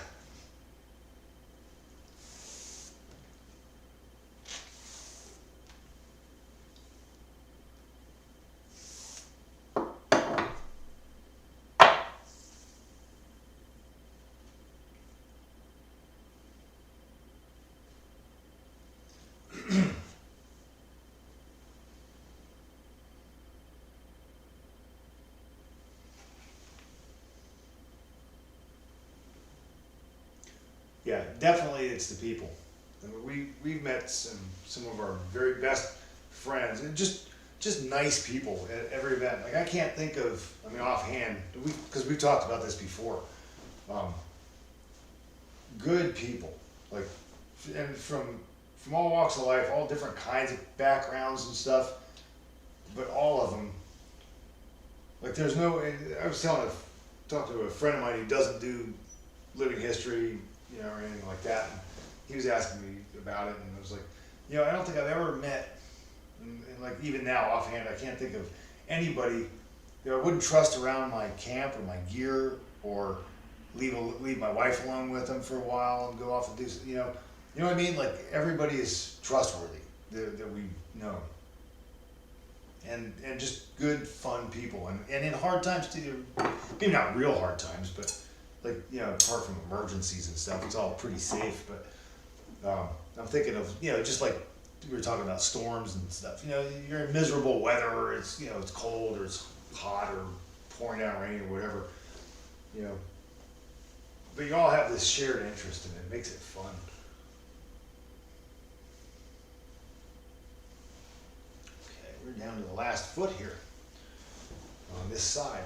Yeah, definitely it's the people. I mean, we've met some of our very best friends, and just nice people at every event. Like I can't think of, I mean, offhand, because we've talked about this before. Um, Good people, like, and from all walks of life, all different kinds of backgrounds and stuff, but all of them. Like there's no, I was talking to a friend of mine who doesn't do living history, you know, or anything like that. And he was asking me about it, and I was like, you know, I don't think I've ever met, and like even now offhand, I can't think of anybody that I wouldn't trust around my camp or my gear, or leave my wife alone with them for a while and go off and do, you know what I mean? Like everybody is trustworthy that we know, and just good, fun people, and in hard times too. Maybe not real hard times, but like, you know, apart from emergencies and stuff, it's all pretty safe. But I'm thinking of, you know, just like we were talking about storms and stuff. You know, you're in miserable weather, or it's, you know, it's cold or it's hot or pouring down rain or whatever. You know, but you all have this shared interest, and it makes it fun. Okay, we're down to the last foot here on this side.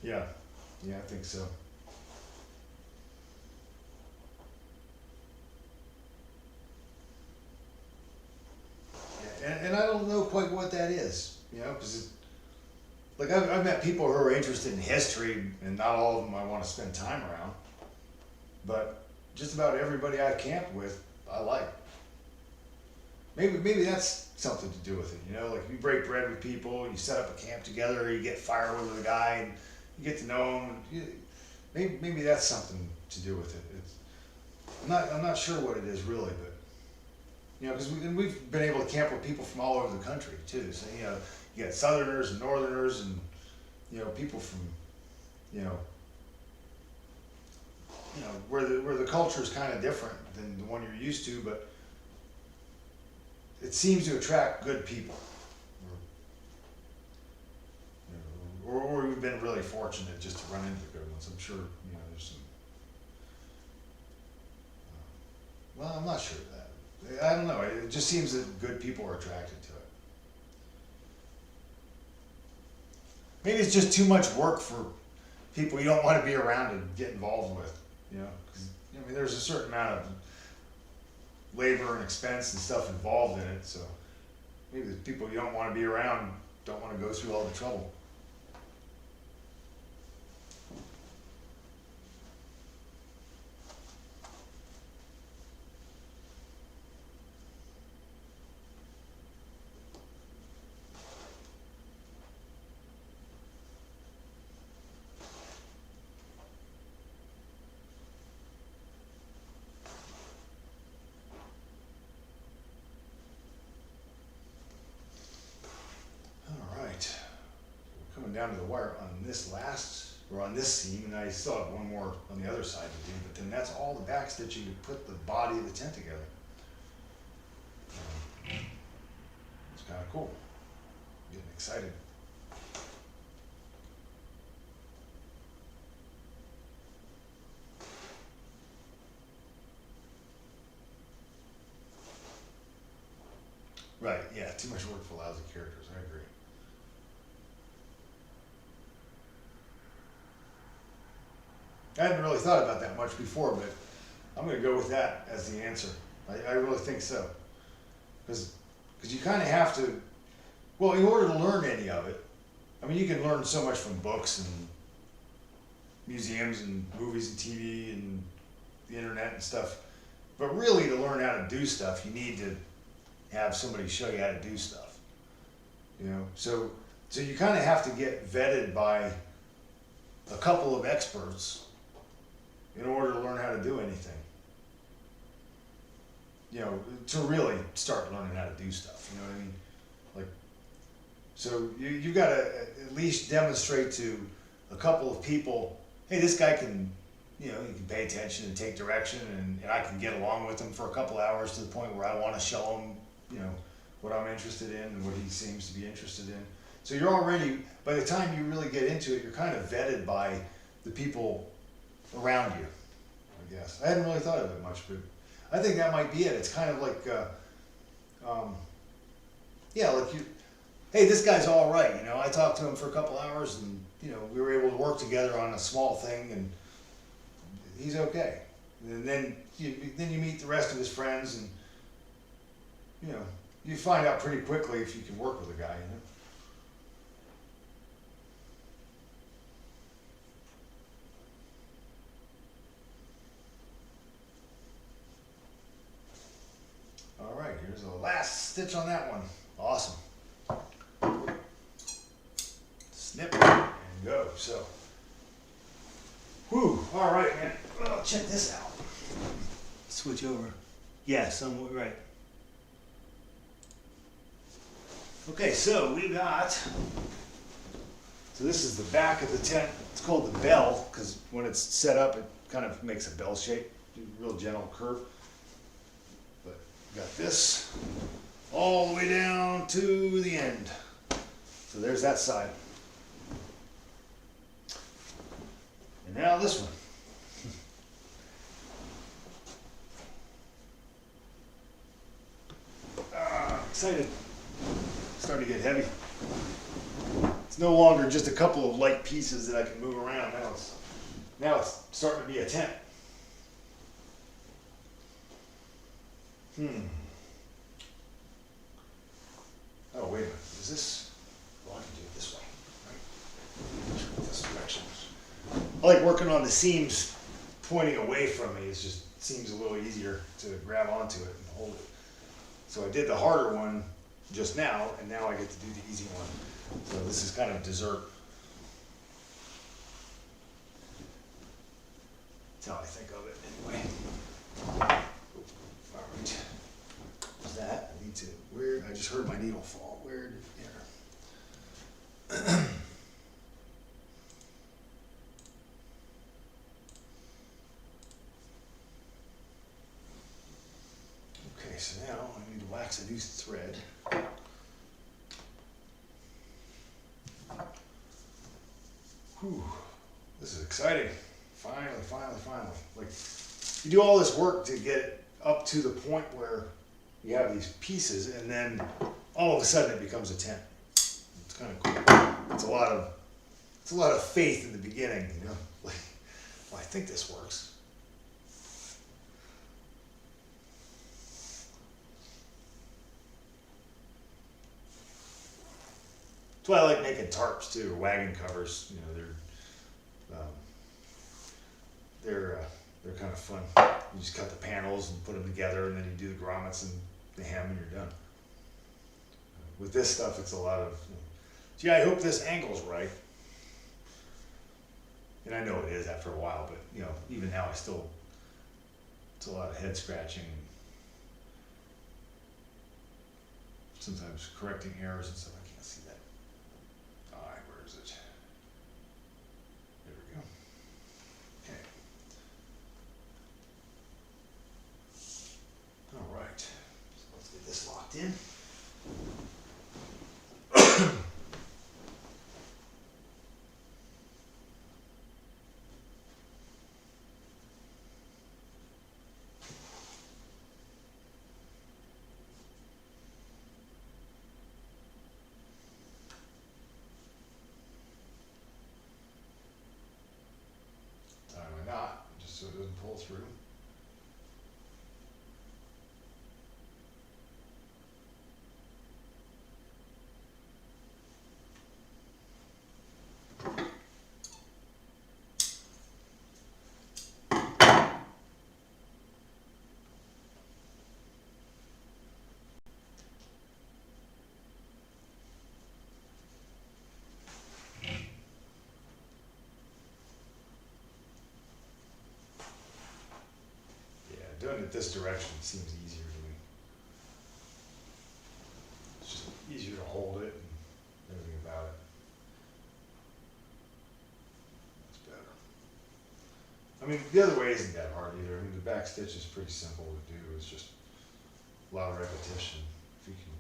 Yeah, yeah, I think so. Yeah, and I don't know quite what that is, you know, because like I've met people who are interested in history, and not all of them I want to spend time around, but just about everybody I've camped with, I like. Maybe that's something to do with it, you know, like you break bread with people, you set up a camp together, or you get firewood with a guy, and you get to know him. Maybe that's something to do with it. I'm not sure what it is really, but you know, because we've been able to camp with people from all over the country too. So you know, you got Southerners and Northerners, and you know, people from, you know, where the culture is kind of different than the one you're used to, but it seems to attract good people. Or we've been really fortunate just to run into good ones. I'm sure, you know, there's some. Well, I'm not sure of that. I don't know. It just seems that good people are attracted to it. Maybe it's just too much work for people you don't want to be around and get involved with. You know, 'cause, I mean, there's a certain amount of labor and expense and stuff involved in it. So maybe the people you don't want to be around don't want to go through all the trouble. Coming down to the wire on this last, or on this seam, and I still have one more on the other side to do, but then that's all the back stitching to put the body of the tent together. It's kind of cool. Getting excited. Right, yeah, too much work for lousy characters, I agree. I hadn't really thought about that much before, but I'm gonna go with that as the answer. I really think so. Cause you kinda have to, well, in order to learn any of it, I mean, you can learn so much from books and museums and movies and TV and the internet and stuff. But really, to learn how to do stuff, you need to have somebody show you how to do stuff. You know, so you kind of have to get vetted by a couple of experts in order to learn how to do anything. You know, to really start learning how to do stuff. You know what I mean? Like, so you got to at least demonstrate to a couple of people, hey, this guy can, you know, he can pay attention and take direction, and I can get along with him for a couple hours to the point where I want to show him, you know, what I'm interested in and what he seems to be interested in. So you're already, by the time you really get into it, you're kind of vetted by the people around you, I guess. I hadn't really thought of it much, but I think that might be it. It's kind of like, yeah, like you, hey, this guy's all right, you know. I talked to him for a couple hours, and you know, we were able to work together on a small thing, and he's okay. And then you meet the rest of his friends, and you know, you find out pretty quickly if you can work with a guy, you know. All right, here's the last stitch on that one. Awesome. Snip and go. So, whew. All right, man. Well, check this out. Switch over. Yeah, somewhat right. Okay, so we got. So this is the back of the tent. It's called the bell because when it's set up, it kind of makes a bell shape, real gentle curve. But we got this all the way down to the end. So there's that side. And now this one. Excited. Starting to get heavy. It's no longer just a couple of light pieces that I can move around. Now it's starting to be a tent. Oh, wait a minute. Is this? Well, I can do it this way, right? This direction. I like working on the seams pointing away from me. It just seems a little easier to grab onto it and hold it. So I did the harder one just now, and now I get to do the easy one. So this is kind of dessert. That's how I think of it anyway. All right. What's that? I need to, where, I just heard my needle fall. Where did, there. Okay, so now I need to wax a new thread. Whew, this is exciting. Finally. Like, you do all this work to get it up to the point where you have these pieces, and then all of a sudden it becomes a tent. It's kind of cool. It's a lot of faith in the beginning, you know. Like, well, I think this works. That's why I like making tarps too, or wagon covers. You know, they're kind of fun. You just cut the panels and put them together, and then you do the grommets and the hem, and you're done. With this stuff, it's a lot of, gee, I hope this angle's right. And I know it is after a while, but you know, even now, it's a lot of head scratching. Sometimes correcting errors and stuff. I can't see that. All right, where is it? There we go. Okay. All right. So let's get this locked in. pull through. Doing it this direction seems easier to me. It's just easier to hold it and everything about it. It's better. I mean, the other way isn't that hard either. I mean, the back stitch is pretty simple to do. It's just a lot of repetition. If you can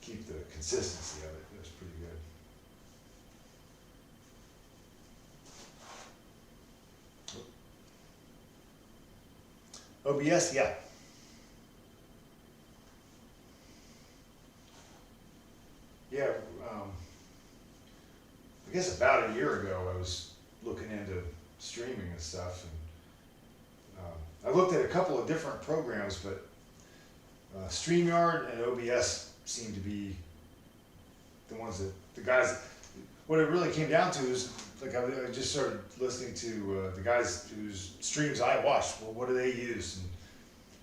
keep the consistency of it, it's pretty good. OBS, yeah. Yeah, I guess about a year ago I was looking into streaming and stuff, and I looked at a couple of different programs, but StreamYard and OBS seemed to be the ones that the guys. What it really came down to is, like, I just started listening to the guys whose streams I watched. Well, what do they use? And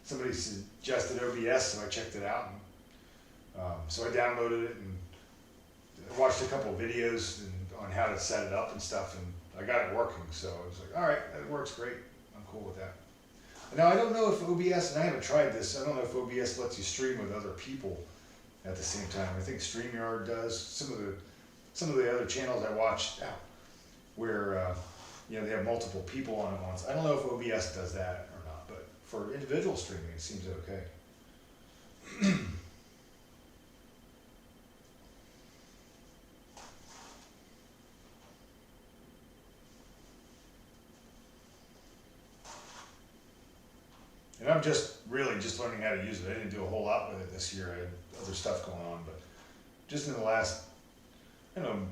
somebody suggested OBS, so I checked it out. And, so I downloaded it and watched a couple of videos on how to set it up and stuff, and I got it working. So I was like, all right, that works great. I'm cool with that. Now, I don't know if OBS, and I haven't tried this, I don't know if OBS lets you stream with other people at the same time. I think StreamYard does. Some of the other channels I watched out where they have multiple people on at once. I don't know if OBS does that or not, but for individual streaming, it seems okay. And I'm just learning how to use it. I didn't do a whole lot with it this year. I had other stuff going on, but just in the last, I don't know,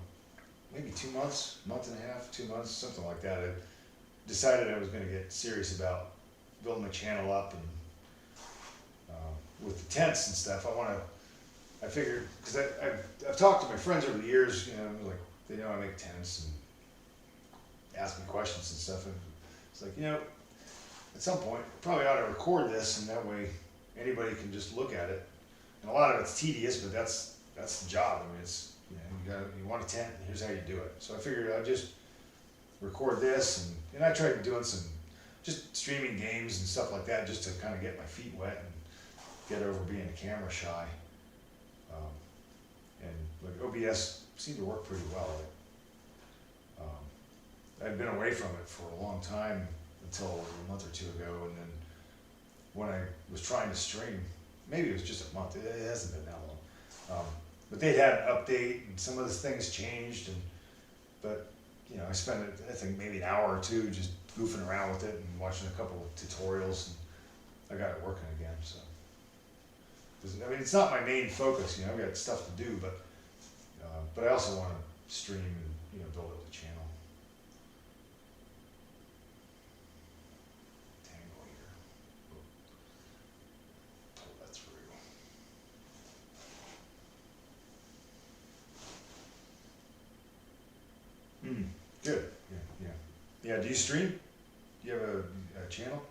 maybe 2 months, month and a half, 2 months, something like that, I decided I was going to get serious about building my channel up, and with the tents and stuff, I figured, because I've talked to my friends over the years, like, they know I make tents and ask me questions and stuff, and it's like, at some point, I probably ought to record this, and that way anybody can just look at it. And a lot of it's tedious, but that's the job. I mean, it's, you want a tent, and here's how you do it. So I figured I'd just record this, and I tried doing some just streaming games and stuff like that, just to kind of get my feet wet and get over being camera shy. And like OBS seemed to work pretty well. I'd been away from it for a long time until a month or two ago, and then when I was trying to stream, maybe it was just a month. It hasn't been that long. But they'd had an update, and some of the things changed, but I spent, I think, maybe an hour or two just goofing around with it and watching a couple of tutorials, and I got it working again. So, I mean, it's not my main focus. I've got stuff to do, but I also want to stream and build up the channel. Tangle here. Pull that through. Good. Yeah. Do you stream? Do you have a channel?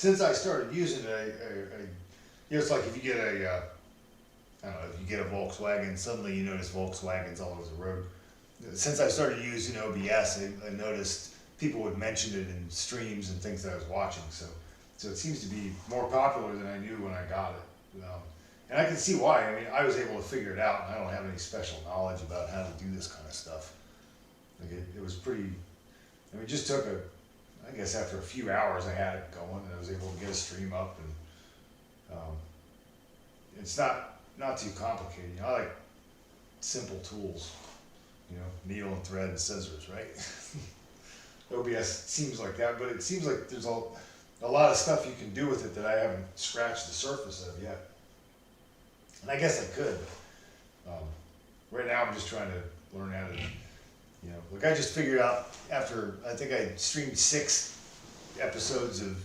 since I started using it, you know, it's like if you get I don't know, if you get a Volkswagen, suddenly you notice Volkswagens all over the road. Since I started using OBS, I noticed people would mention it in streams and things that I was watching. So it seems to be more popular than I knew when I got it. And I can see why. I mean, I was able to figure it out, and I don't have any special knowledge about how to do this kind of stuff. Like it was pretty. I mean, it just took I guess after a few hours, I had it going, and I was able to get a stream up, and it's not too complicated. You know, I like simple tools. You know, needle and thread and scissors, right? OBS seems like that, but it seems like there's a lot of stuff you can do with it that I haven't scratched the surface of yet. And I guess I could, but right now I'm just trying to learn how to, you know, like I just figured out after, I think I streamed 6 episodes of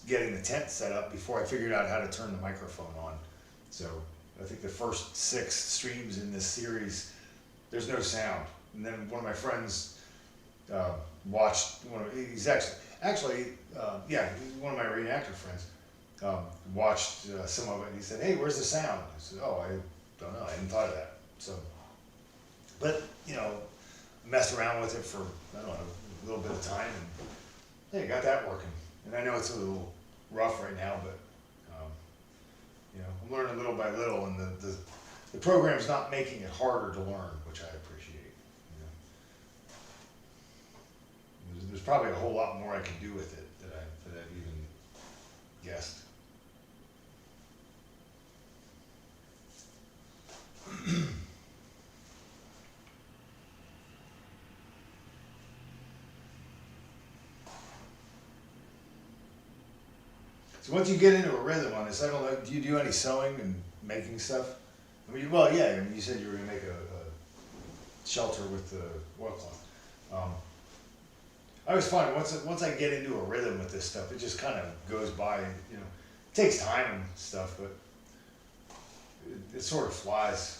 getting the tent set up before I figured out how to turn the microphone on. So I think the first 6 streams in this series, there's no sound. And then one of my friends watched he's actually one of my reenactor friends watched some of it, and he said, "Hey, where's the sound?" I said, "Oh, I don't know. I hadn't thought of that." So, but you know, messed around with it for I don't know a little bit of time, and hey, got that working. And I know it's a little rough right now, but you know, I'm learning little by little, and the program's not making it harder to learn, which I appreciate. You know. There's probably a whole lot more I can do with it that I've even guessed. So once you get into a rhythm on this, I don't know, do you do any sewing and making stuff? I mean, well, yeah, I mean, you said you were gonna make a shelter with the oilcloth. I always find once I get into a rhythm with this stuff, it just kind of goes by, and, you know, it takes time and stuff, but it sort of flies.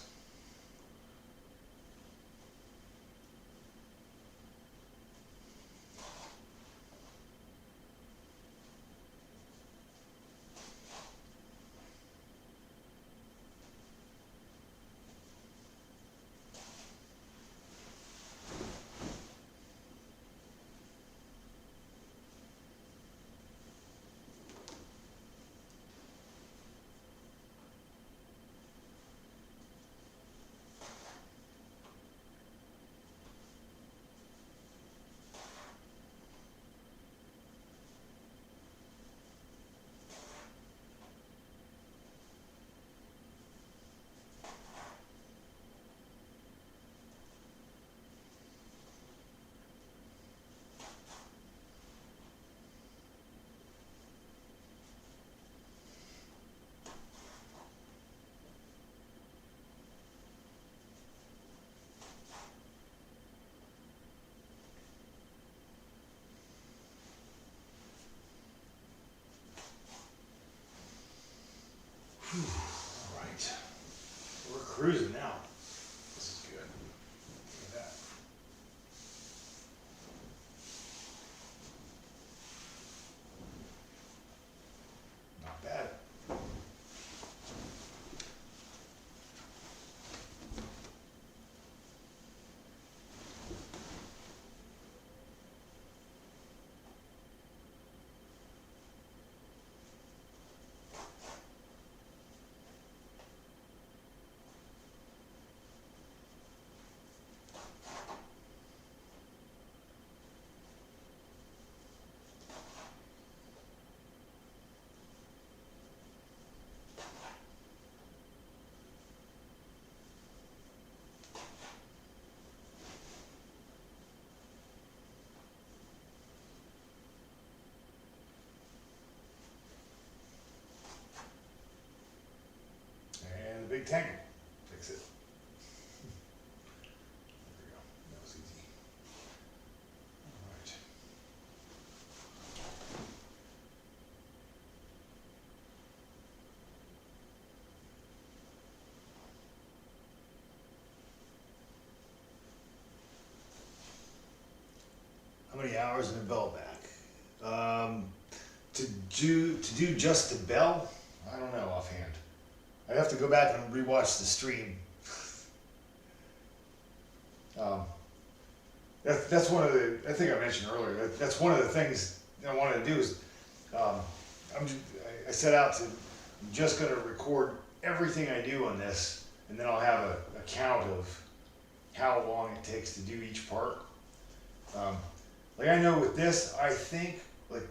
All right, we're cruising now. This is good. Look at that. Not bad. And the big tank. Fix it. There we go. That was easy. All right. How many hours in the belt back? To to do just the bell, I don't know offhand. I'd have to go back and rewatch the stream. That's one of the, I think I mentioned earlier, that's one of the things I wanted to do is, I set out to, I'm just gonna record everything I do on this, and then I'll have a count of how long it takes to do each part. Like I know with this, I think, like,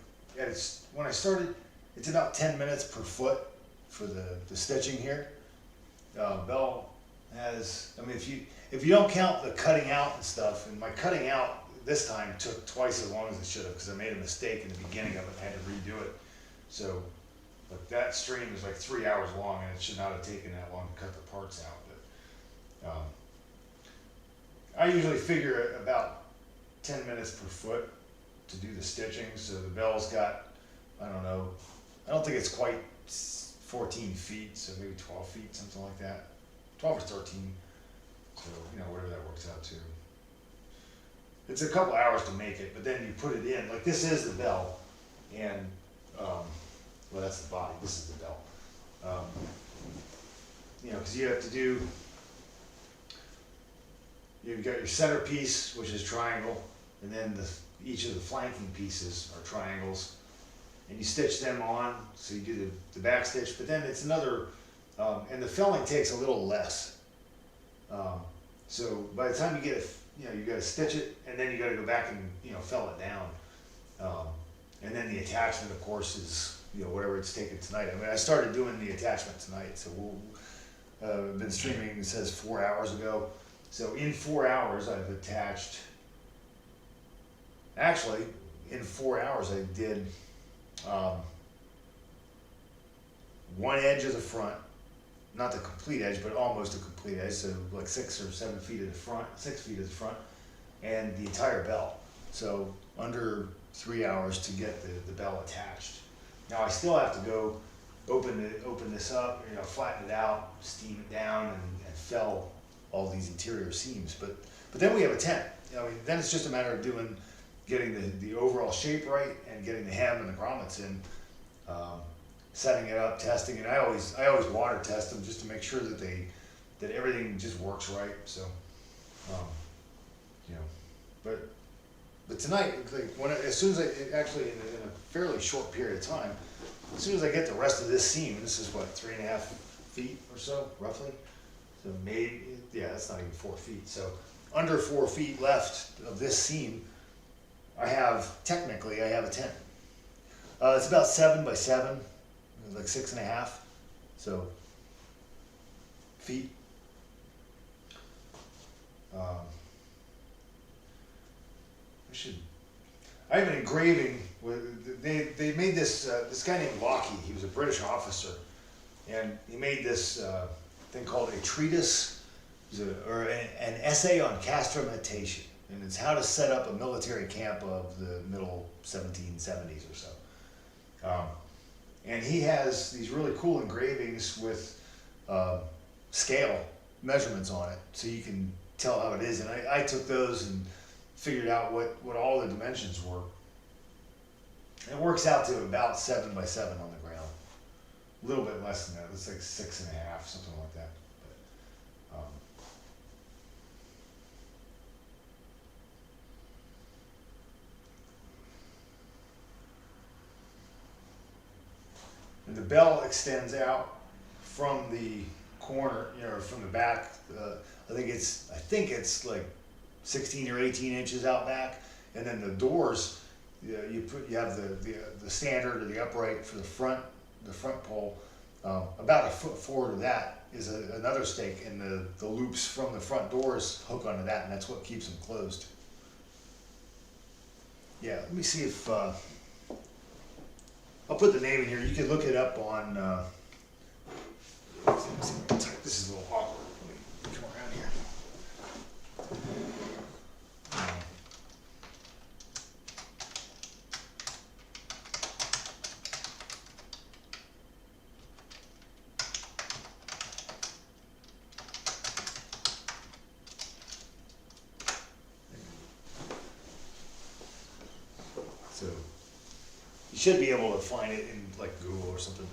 when I started, it's about 10 minutes per foot for the stitching here. Bell has, I mean, if you don't count the cutting out and stuff, and my cutting out this time took twice as long as it should have, because I made a mistake in the beginning of it, I had to redo it. So, like that stream is like 3 hours long, and it should not have taken that long to cut the parts out. But I usually figure about 10 minutes per foot to do the stitching. So the bell's got, I don't know, I don't think it's quite 14 feet, so maybe 12 feet, something like that. 12 or 13, so, you know, whatever that works out to. It's a couple hours to make it, but then you put it in, like this is the bell, and, well, that's the body, this is the bell. You know, because you have to do, you've got your centerpiece, which is triangle, and then each of the flanking pieces are triangles, and you stitch them on, so you do the back stitch, but then it's another, and the felling takes a little less. So by the time you get it, you know, you gotta stitch it, and then you gotta go back and, you know, fell it down. And then the attachment, of course, is, you know, whatever it's taken tonight. I mean, I started doing the attachment tonight, so I've been streaming, it says 4 hours ago. So in 4 hours, I've attached, actually, in 4 hours, I did one edge of the front, not the complete edge, but almost a complete edge, so like 6 or 7 feet of the front, 6 feet of the front, and the entire bell. So under 3 hours to get the bell attached. Now I still have to go open this up, you know, flatten it out, steam it down, and fell all these interior seams. But then we have a tent. You know, I mean, then it's just a matter of getting the overall shape right and getting the hem and the grommets in, setting it up, testing it. I always water test them just to make sure that everything just works right. So, you know, but tonight, like as soon as actually in a fairly short period of time, as soon as I get the rest of this seam, this is what, 3.5 feet or so, roughly. So maybe, yeah, that's not even 4 feet. So under 4 feet left of this seam, technically I have a tent. It's about 7 by 7, like 6.5, so feet. I have an engraving with, they made this guy named Lockie. He was a British officer, and he made this thing called a treatise, or an essay on castrametation, and it's how to set up a military camp of the middle 1770s or so. And he has these really cool engravings with scale measurements on it, so you can tell how it is. And I took those and figured out what all the dimensions were. It works out to about 7 by 7 on the ground. A little bit less than that. It's like 6.5, something like that. But, and the bell extends out from the corner, you know, from the back. I think it's like 16 or 18 inches out back, and then the doors, you have the standard or the upright for the front pole. About 1 foot forward of that is another stake, and the loops from the front doors hook onto that, and that's what keeps them closed. Yeah, let me see if I'll put the name in here. You can look it up on. This is a little awkward. Let me come around here. So you should be able to find it in like Google or something.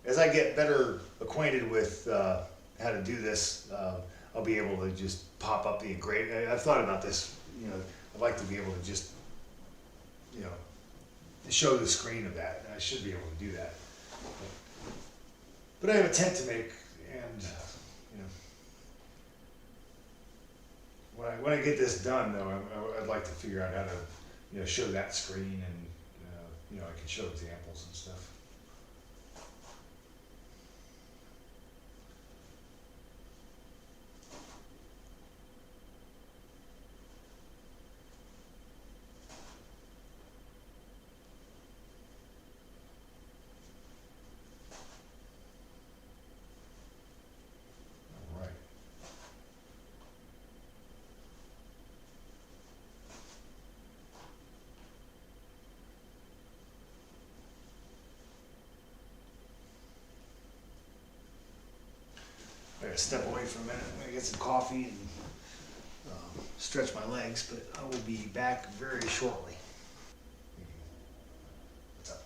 As I get better acquainted with how to do this, I'll be able to just pop up the engrave. I've thought about this. You know, I'd like to be able to just, you know, show the screen of that. And I should be able to do that. But I have a tent to make, and you know, when I get this done, though, I'd like to figure out how to, you know, show that screen, and you know, I can show examples and stuff. All right. I gotta step away for a minute. I'm gonna get some coffee and stretch my legs, but I will be back very shortly. What's up?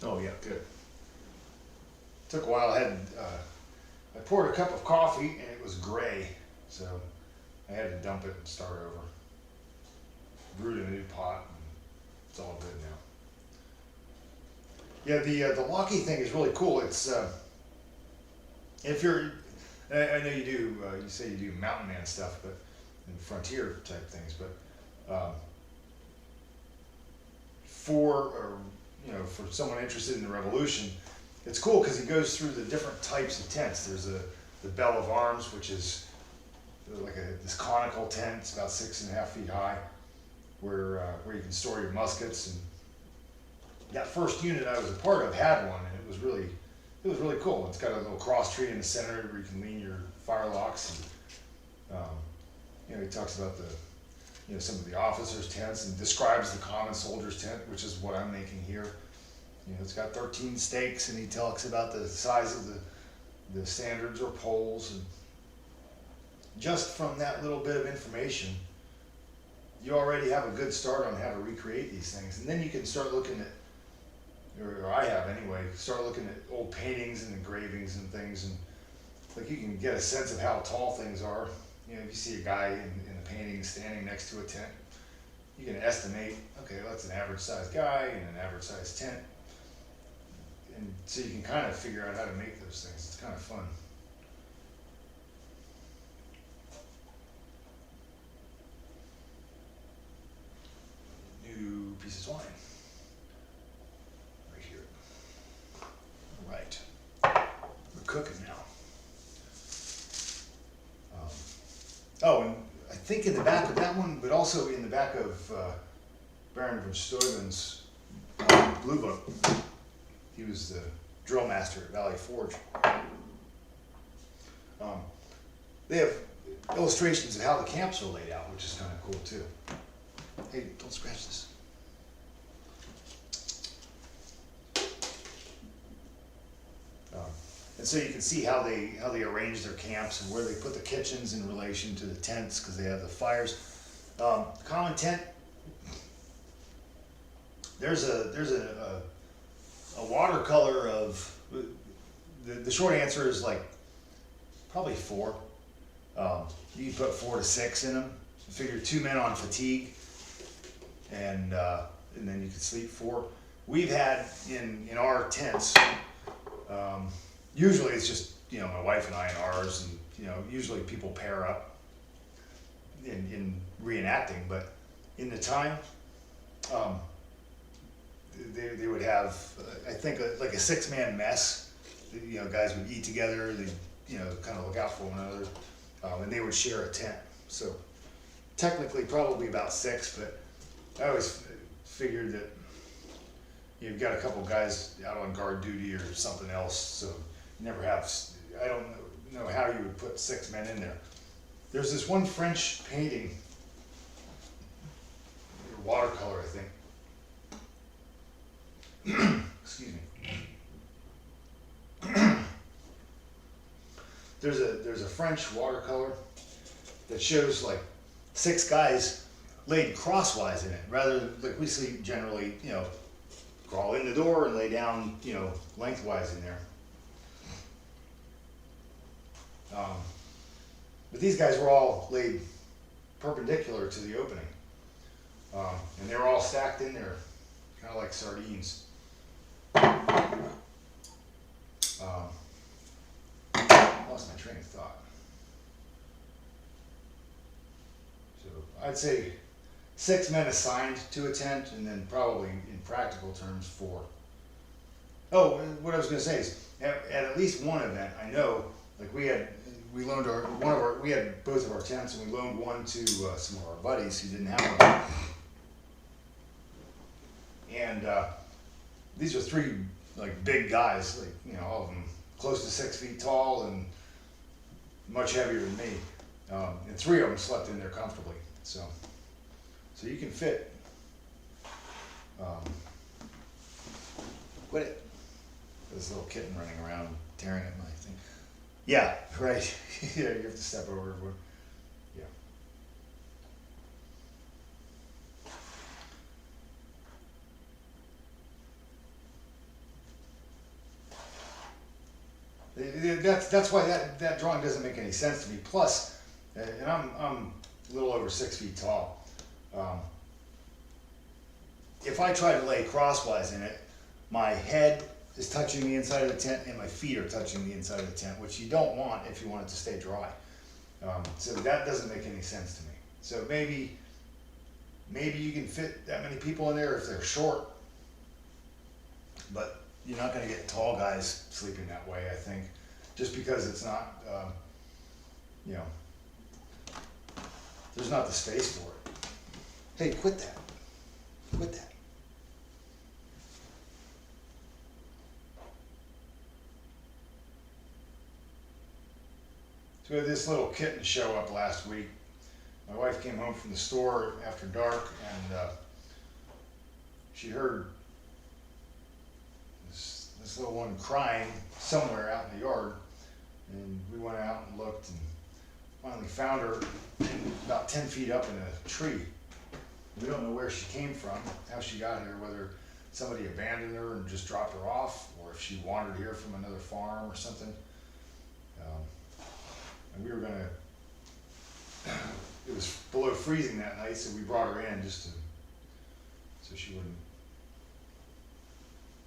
Oh yeah, good. Took a while. I poured a cup of coffee and it was gray, so I had to dump it and start over. Brewed a new pot, and it's all good now. Yeah, the Locky thing is really cool. It's if you're, I know you do. You say you do mountain man stuff, but and frontier type things, but for someone interested in the revolution, it's cool because he goes through the different types of tents. There's the bell of arms, which is like this conical tent. It's about 6.5 feet high, where you can store your muskets. And that first unit I was a part of had one, and it was really cool. It's got a little cross tree in the center where you can lean your firelocks. And, he talks about some of the officers' tents and describes the common soldier's tent, which is what I'm making here. It's got 13 stakes, and he talks about the size of the standards or poles. And just from that little bit of information, you already have a good start on how to recreate these things. And then you can start looking at, or I have anyway, start looking at old paintings and engravings and things, and like you can get a sense of how tall things are. If you see a guy in the painting standing next to a tent, you can estimate, okay, well, that's an average sized guy in an average sized tent. And so you can kind of figure out how to make those things. It's kind of fun. New piece of wine. Right here. All right. We're cooking now. Oh, and I think in the back of that one, but also in the back of Baron von Steuben's Blue Book, he was the drill master at Valley Forge. They have illustrations of how the camps are laid out, which is kind of cool too. Hey, don't scratch this. And so you can see how they arrange their camps and where they put the kitchens in relation to the tents, because they have the fires. Common tent. There's a watercolor of the short answer is like probably 4. You can put 4 to 6 in them. Figure 2 men on fatigue, and then you can sleep 4. We've had in our tents. Usually it's just, my wife and I and ours, and, usually people pair up in reenacting, but in the time, they would have, I think, like a 6-man mess. Guys would eat together, they'd, kind of look out for one another, and they would share a tent. So technically probably about 6, but I always figured that you've got a couple guys out on guard duty or something else, so never have, I don't know how you would put 6 men in there. There's this one French painting, watercolor, I think. Excuse me. There's a French watercolor that shows like 6 guys laid crosswise in it, rather than like we see generally, you know, crawl in the door and lay down, you know, lengthwise in there. But these guys were all laid perpendicular to the opening, and they were all stacked in there, kind of like sardines. Lost my train of thought. So I'd say 6 men assigned to a tent, and then probably in practical terms 4. Oh, and what I was going to say is, at least one event, I know, like we had both of our tents, and we loaned one to some of our buddies who didn't have one. And these are 3 like big guys, like, you know, all of them close to 6 feet tall and much heavier than me. And 3 of them slept in there comfortably. So you can fit. Quit it. This little kitten running around tearing at my thing. Yeah, right. Yeah, you have to step over it. Yeah. That's why that drawing doesn't make any sense to me. Plus, and I'm a little over 6 feet tall. If I try to lay crosswise in it, my head is touching the inside of the tent and my feet are touching the inside of the tent, which you don't want if you want it to stay dry. So that doesn't make any sense to me. So maybe you can fit that many people in there if they're short, but you're not going to get tall guys sleeping that way, I think, just because it's not, you know, there's not the space for it. Hey, quit that. Quit that. So we had this little kitten show up last week. My wife came home from the store after dark, and she heard this little one crying somewhere out in the yard. And we went out and looked and finally found her about 10 feet up in a tree. We don't know where she came from, how she got here, whether somebody abandoned her and just dropped her off, or if she wandered here from another farm or something. And we were gonna, it was below freezing that night, so we brought her in just to, so she wouldn't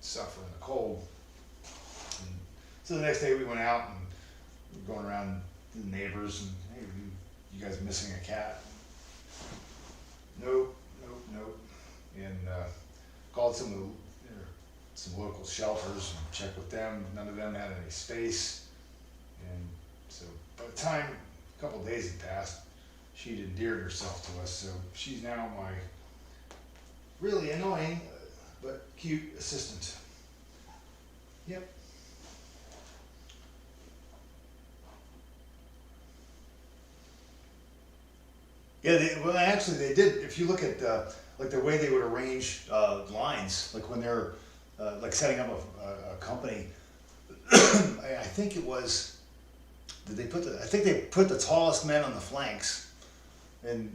suffer in the cold. And so the next day we went out and we were going around to the neighbors and, hey, you guys missing a cat? Nope. And called some local shelters and checked with them. None of them had any space. And so by the time a couple of days had passed, she'd endeared herself to us. So she's now my really annoying but cute assistant. Yep. Yeah, they did. If you look at like the way they would arrange lines, like when they're like setting up a company, I think it was. Did they put I think they put the tallest men on the flanks, and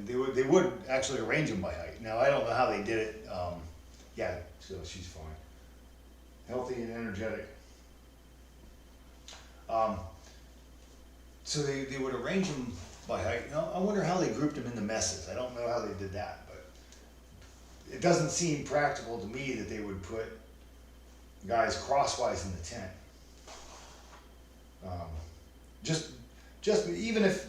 they would actually arrange them by height. Now I don't know how they did it. Yeah, so she's fine, healthy and energetic. So they would arrange them by height. Now, I wonder how they grouped them into messes. I don't know how they did that, but it doesn't seem practical to me that they would put guys crosswise in the tent. Just even if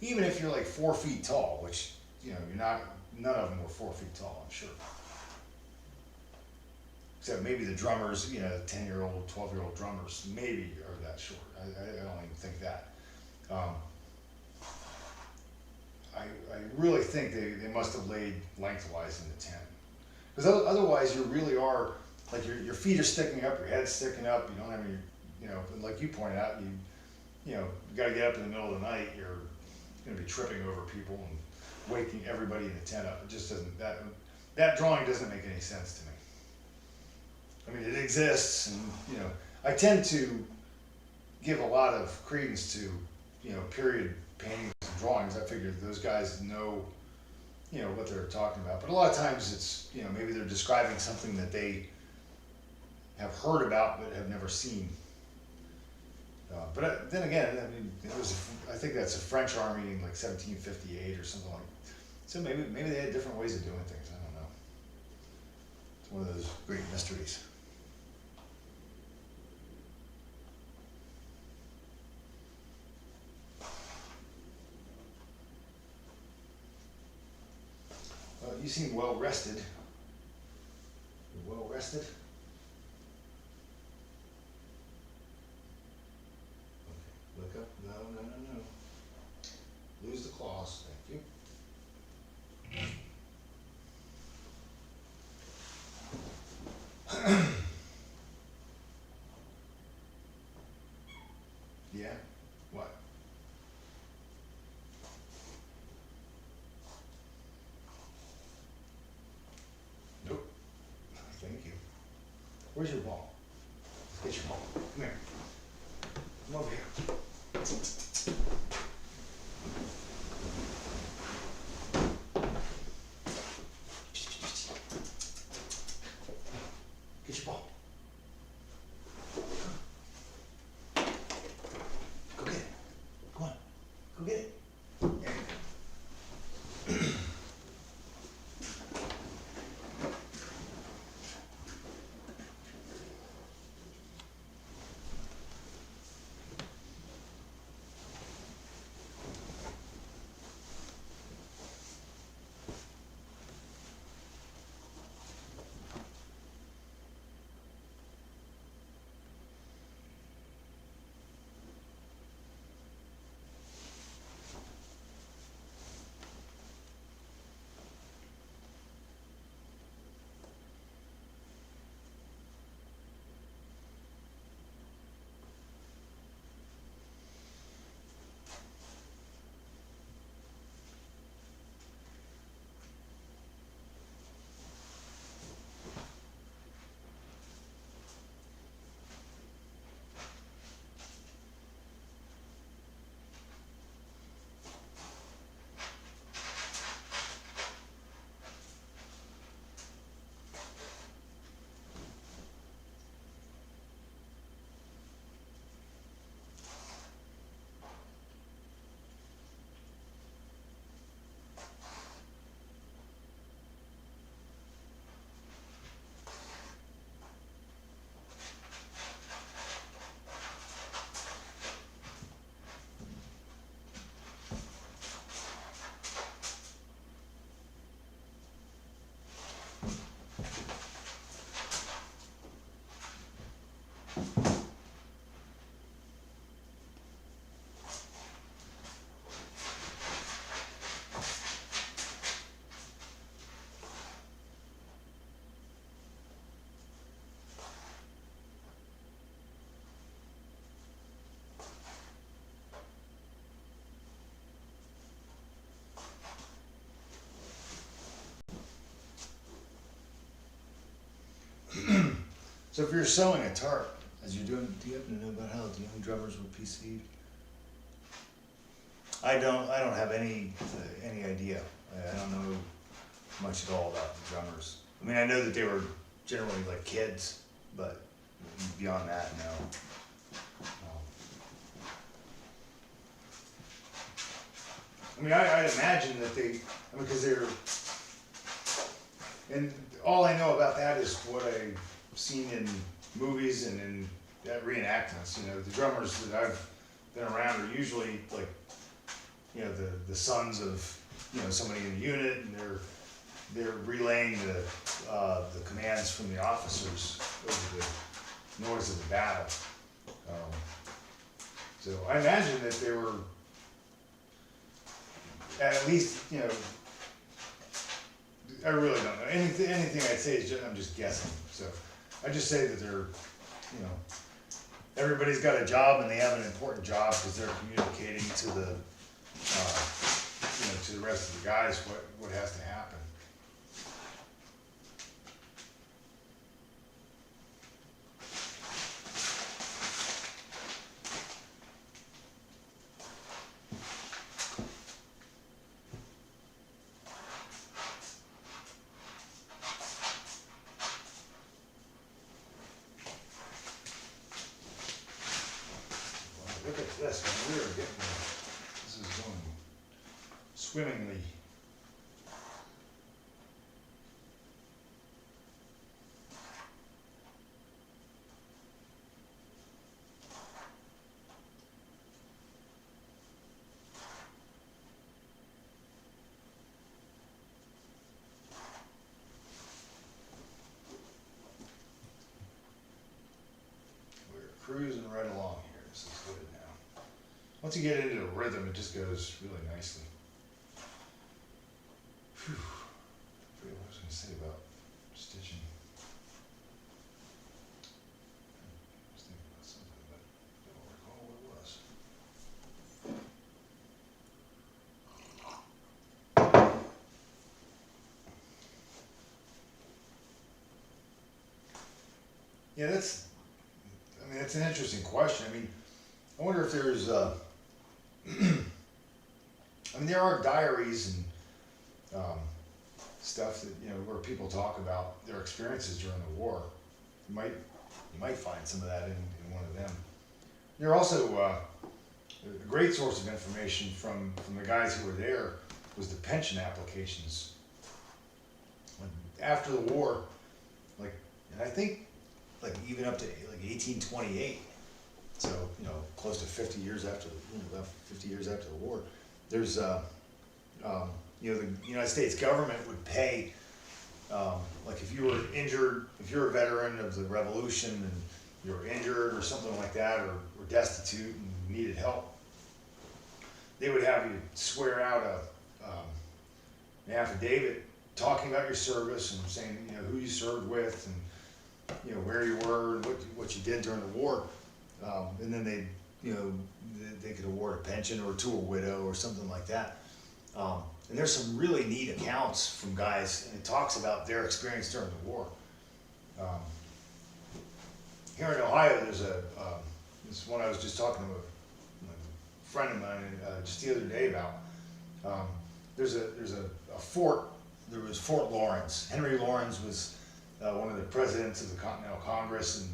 you're like 4 feet tall, which, you know, you're not, none of them were 4 feet tall, I'm sure. Except maybe the drummers, you know, 10-year-old, 12-year-old drummers maybe are that short. I don't even think that. I really think they must have laid lengthwise in the tent. Because otherwise you really are, like your feet are sticking up, your head's sticking up, you don't have any you know, and like you pointed out, you know, you gotta get up in the middle of the night, you're gonna be tripping over people and waking everybody in the tent up. It just doesn't, that drawing doesn't make any sense to me. I mean, it exists, and, you know, I tend to give a lot of credence to, you know, period paintings and drawings. I figure those guys know, you know, what they're talking about. But a lot of times it's, you know, maybe they're describing something that they have heard about but have never seen. But then again, I mean, I think that's a French army in like 1758 or something like that. So maybe they had different ways of doing things. I don't know. It's one of those great mysteries. Well, you seem well rested. You're well rested? Okay, look up. No. Lose the claws. Thank you. Yeah? What? Nope. Thank you. Where's your ball? Let's get your ball. Come here. Come over here. Get your ball. Go get it. Come on. Go get it. There you go. So if you're sewing a tarp, as you're doing, do you happen to know about how the young drummers were PC'd? I don't have any idea. I don't know much at all about the drummers. I mean, I know that they were generally like kids, but beyond that, no. I mean, I'd imagine that because they're, and all I know about that is what I've seen in movies and in reenactments. You know, the drummers that I've been around are usually like, you know, the sons of, you know, somebody in the unit, and they're relaying the commands from the officers over the noise of the battle. So I imagine that they were at least, you know, I really don't know. Anything I'd say is I'm just guessing. So I just say that they're, you know, everybody's got a job and they have an important job because they're communicating to the, to the rest of the guys what has to happen. Look at this, man. We are getting there. This is going swimmingly. We're cruising right along here. This is good now. Once you get into a rhythm, it just goes really nicely. Whew. I forget what I was going to say about stitching. I was thinking about something, but I don't recall what it was. Yeah, that's an interesting question. I mean, I wonder if there's, there are diaries and stuff that, where people talk about their experiences during the war. You might find some of that in one of them. There are also a great source of information from the guys who were there was the pension applications. After the war, and I think even up to 1828. So, close to 50 years after about 50 years after the war, there's, the United States government would pay, if you were injured, if you're a veteran of the Revolution and you were injured or something like that, or destitute and needed help, they would have you swear out an affidavit talking about your service and saying, who you served with and, where you were and what you did during the war. And then they could award a pension or to a widow or something like that. And there's some really neat accounts from guys, and it talks about their experience during the war. Here in Ohio, there's this one I was just talking to a friend of mine just the other day about. There's a fort. There was Fort Lawrence. Henry Lawrence was one of the presidents of the Continental Congress, and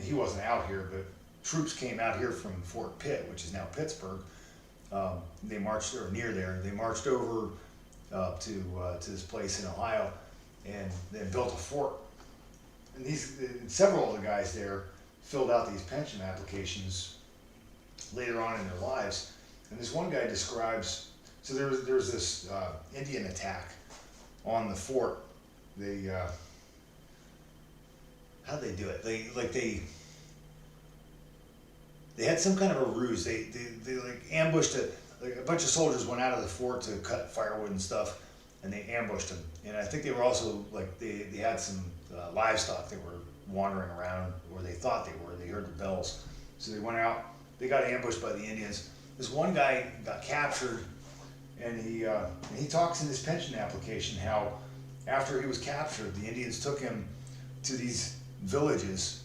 he wasn't out here, but troops came out here from Fort Pitt, which is now Pittsburgh. They marched, or near there, they marched over to this place in Ohio, and then built a fort. And several of the guys there filled out these pension applications later on in their lives. And this one guy describes, so there was this Indian attack on the fort. How'd they do it? They had some kind of a ruse. They ambushed a bunch of soldiers went out of the fort to cut firewood and stuff, and they ambushed them. And I think they were also they had some livestock that were wandering around, or they thought they were. They heard the bells, so they went out. They got ambushed by the Indians. This one guy got captured, and he talks in his pension application how after he was captured, the Indians took him to these villages.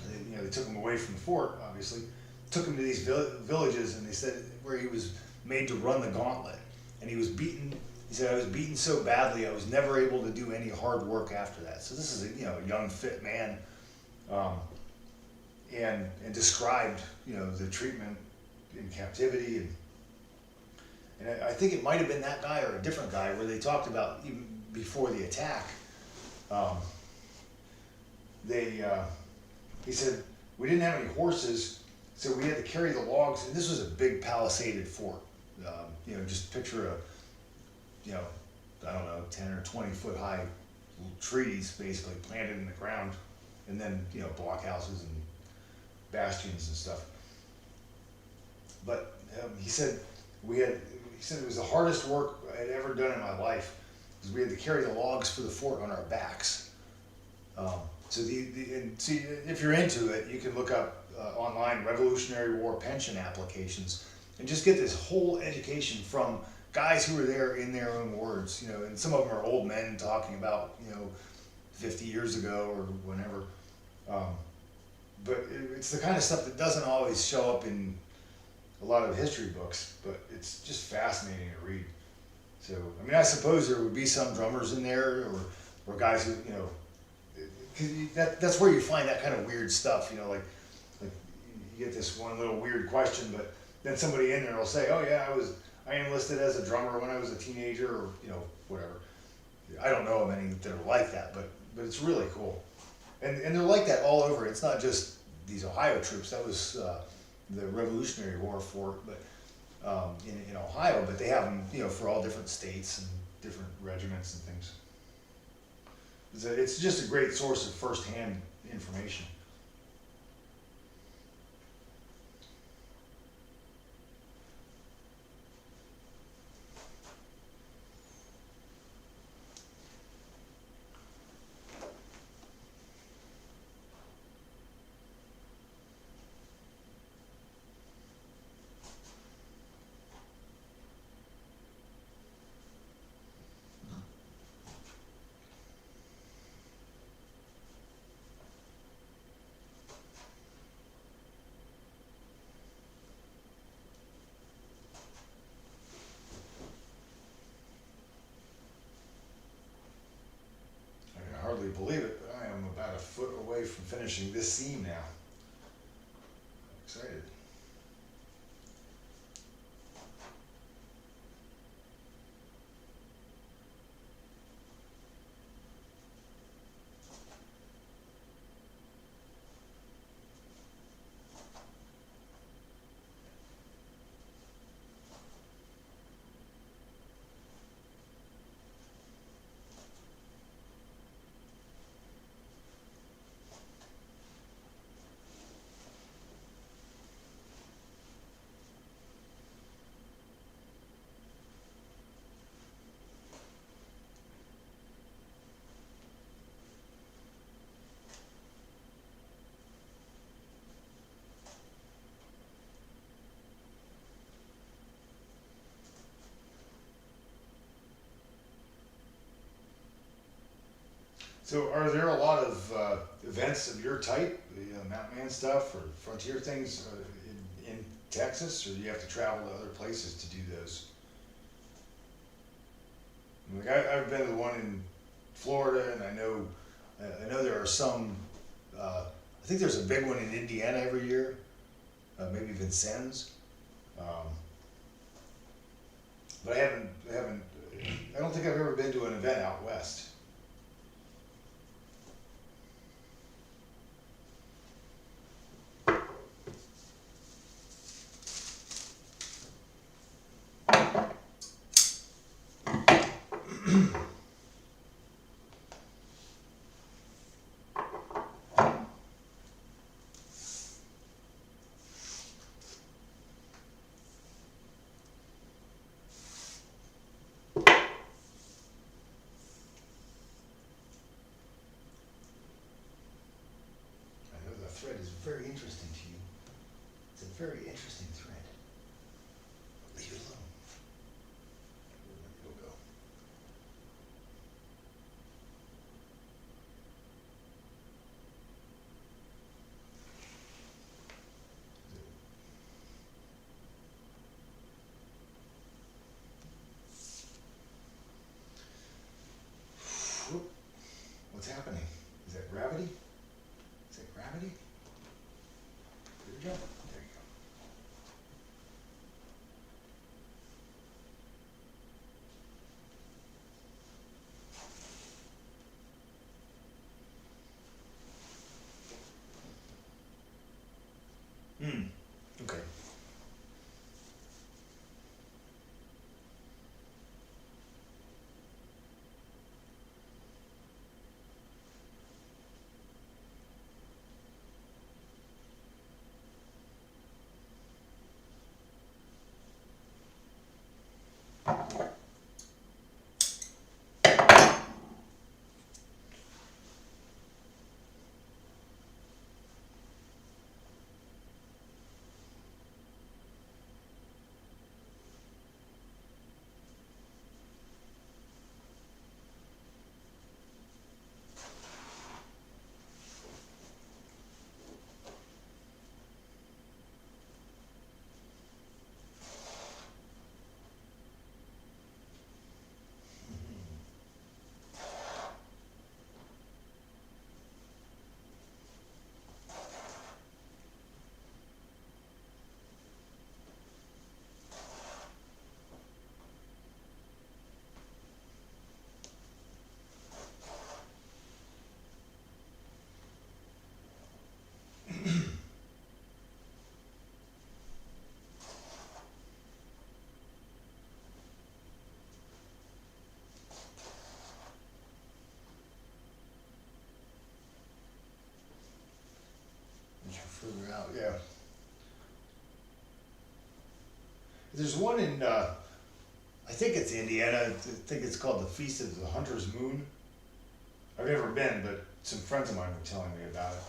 They took him away from the fort, obviously. Took him to these villages, and they said where he was made to run the gauntlet, and he was beaten. He said, "I was beaten so badly, I was never able to do any hard work after that." So this is a young, fit man, and described the treatment in captivity, and I think it might have been that guy or a different guy where they talked about even before the attack. He said, we didn't have any horses, so we had to carry the logs, and this was a big palisaded fort. Just picture I don't know, 10 or 20 foot high trees basically planted in the ground, and then, blockhouses and bastions and stuff. But he said it was the hardest work I'd ever done in my life, because we had to carry the logs for the fort on our backs. So and see, if you're into it, you can look up online Revolutionary War pension applications and just get this whole education from guys who were there in their own words, you know, and some of them are old men talking about, you know, 50 years ago or whenever. But it's the kind of stuff that doesn't always show up in a lot of history books, but it's just fascinating to read. So, I mean, I suppose there would be some drummers in there or guys who, you know, 'cause that's where you find that kind of weird stuff, you know, like you get this one little weird question, but then somebody in there will say, oh yeah, I enlisted as a drummer when I was a teenager, or, you know, whatever. I don't know of any that are like that, but it's really cool. And they're like that all over. It's not just these Ohio troops. That was the Revolutionary War for, but in Ohio, but they have them, you know, for all different states and different regiments and things. It's just a great source of first-hand information. I can hardly believe it, but I am about a foot away from finishing this seam now. I'm excited. So are there a lot of events of your type, Mountain Man stuff or frontier things in Texas, or do you have to travel to other places to do those? Like I've been to the one in Florida, and I know there are some. I think there's a big one in Indiana every year, maybe Vincennes. But I don't think I've ever been to an event out west. Thread is very interesting to you. It's a very interesting thread. Leave it alone. It'll go. Whoop. What's happening? Is that gravity? Is that gravity? There you go. There you go. There's one in, I think it's Indiana, I think it's called the Feast of the Hunter's Moon. I've never been, but some friends of mine were telling me about it.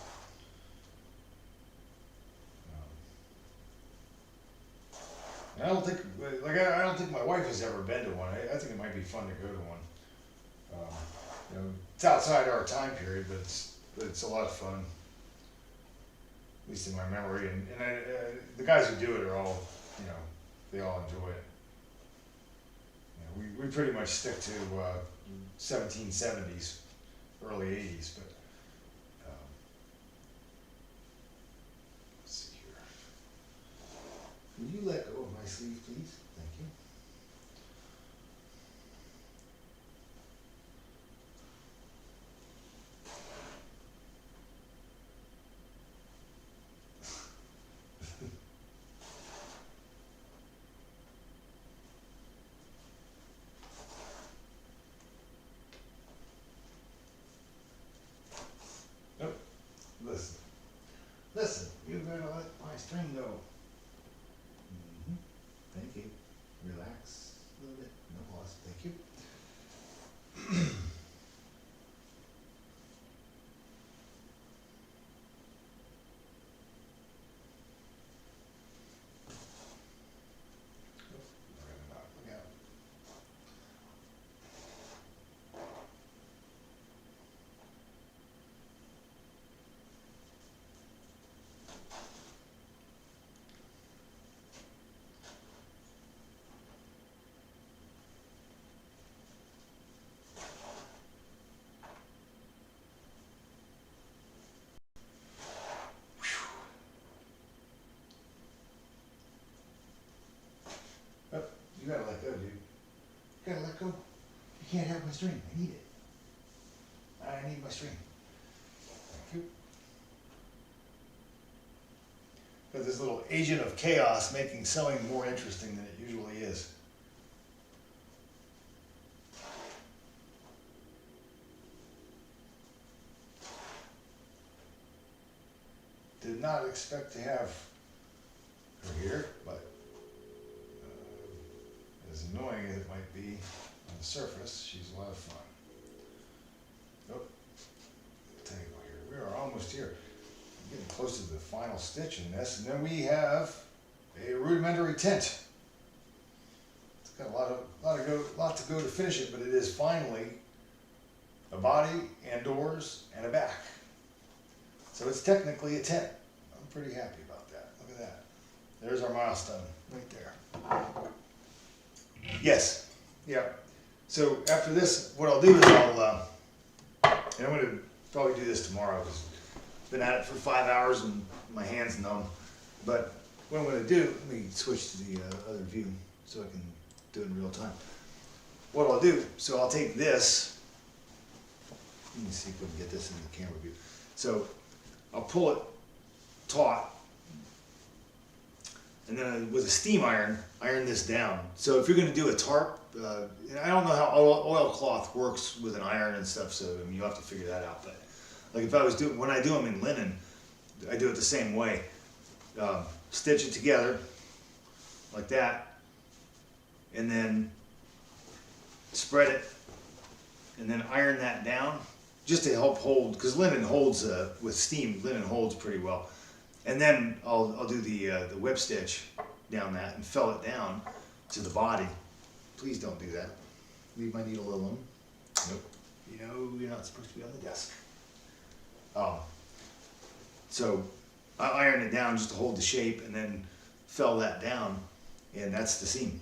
And I don't think, I don't think my wife has ever been to one. I think it might be fun to go to one. You know, it's outside our time period, but it's a lot of fun. At least in my memory, and the guys who do it are all, you know, they all enjoy it. You know, we pretty much stick to 1770s, early 80s, but let's see here. Will you let go of my sleeve, please? Thank you. Listen, you better let my string go. Thank you. Relax a little bit. No loss. Thank you. Look out. Oh, you gotta let go, dude. You gotta let go. You can't have my string. I need it. I need my string. Thank you. Got this little agent of chaos making sewing more interesting than it usually is. Did not expect to have her here, but as annoying as it might be on the surface, she's a lot of fun. Oh, tangle here. We are almost here. Getting close to the final stitch in this, and then we have a rudimentary tent. It's got a lot to go to finish it, but it is finally a body and doors and a back. So it's technically a tent. I'm pretty happy about that. Look at that. There's our milestone right there. Yes. Yeah. So after this, what I'll do is and I'm gonna probably do this tomorrow because I've been at it for 5 hours and my hand's numb. But what I'm gonna do, let me switch to the other view so I can do it in real time. What I'll do, so I'll take this. Let me see if we can get this in the camera view. So I'll pull it taut, and then with a steam iron this down. So if you're going to do a tarp, and I don't know how oilcloth works with an iron and stuff, so I mean, you'll have to figure that out. But like if I was doing, when I do them in linen, I do it the same way. Stitch it together like that, and then spread it, and then iron that down just to help hold, because linen holds with steam. Linen holds pretty well. And then I'll do the whip stitch down that and fell it down to the body. Please don't do that. Leave my needle alone. Nope. You know you're not supposed to be on the desk. So I ironed it down just to hold the shape, and then fell that down, and that's the seam.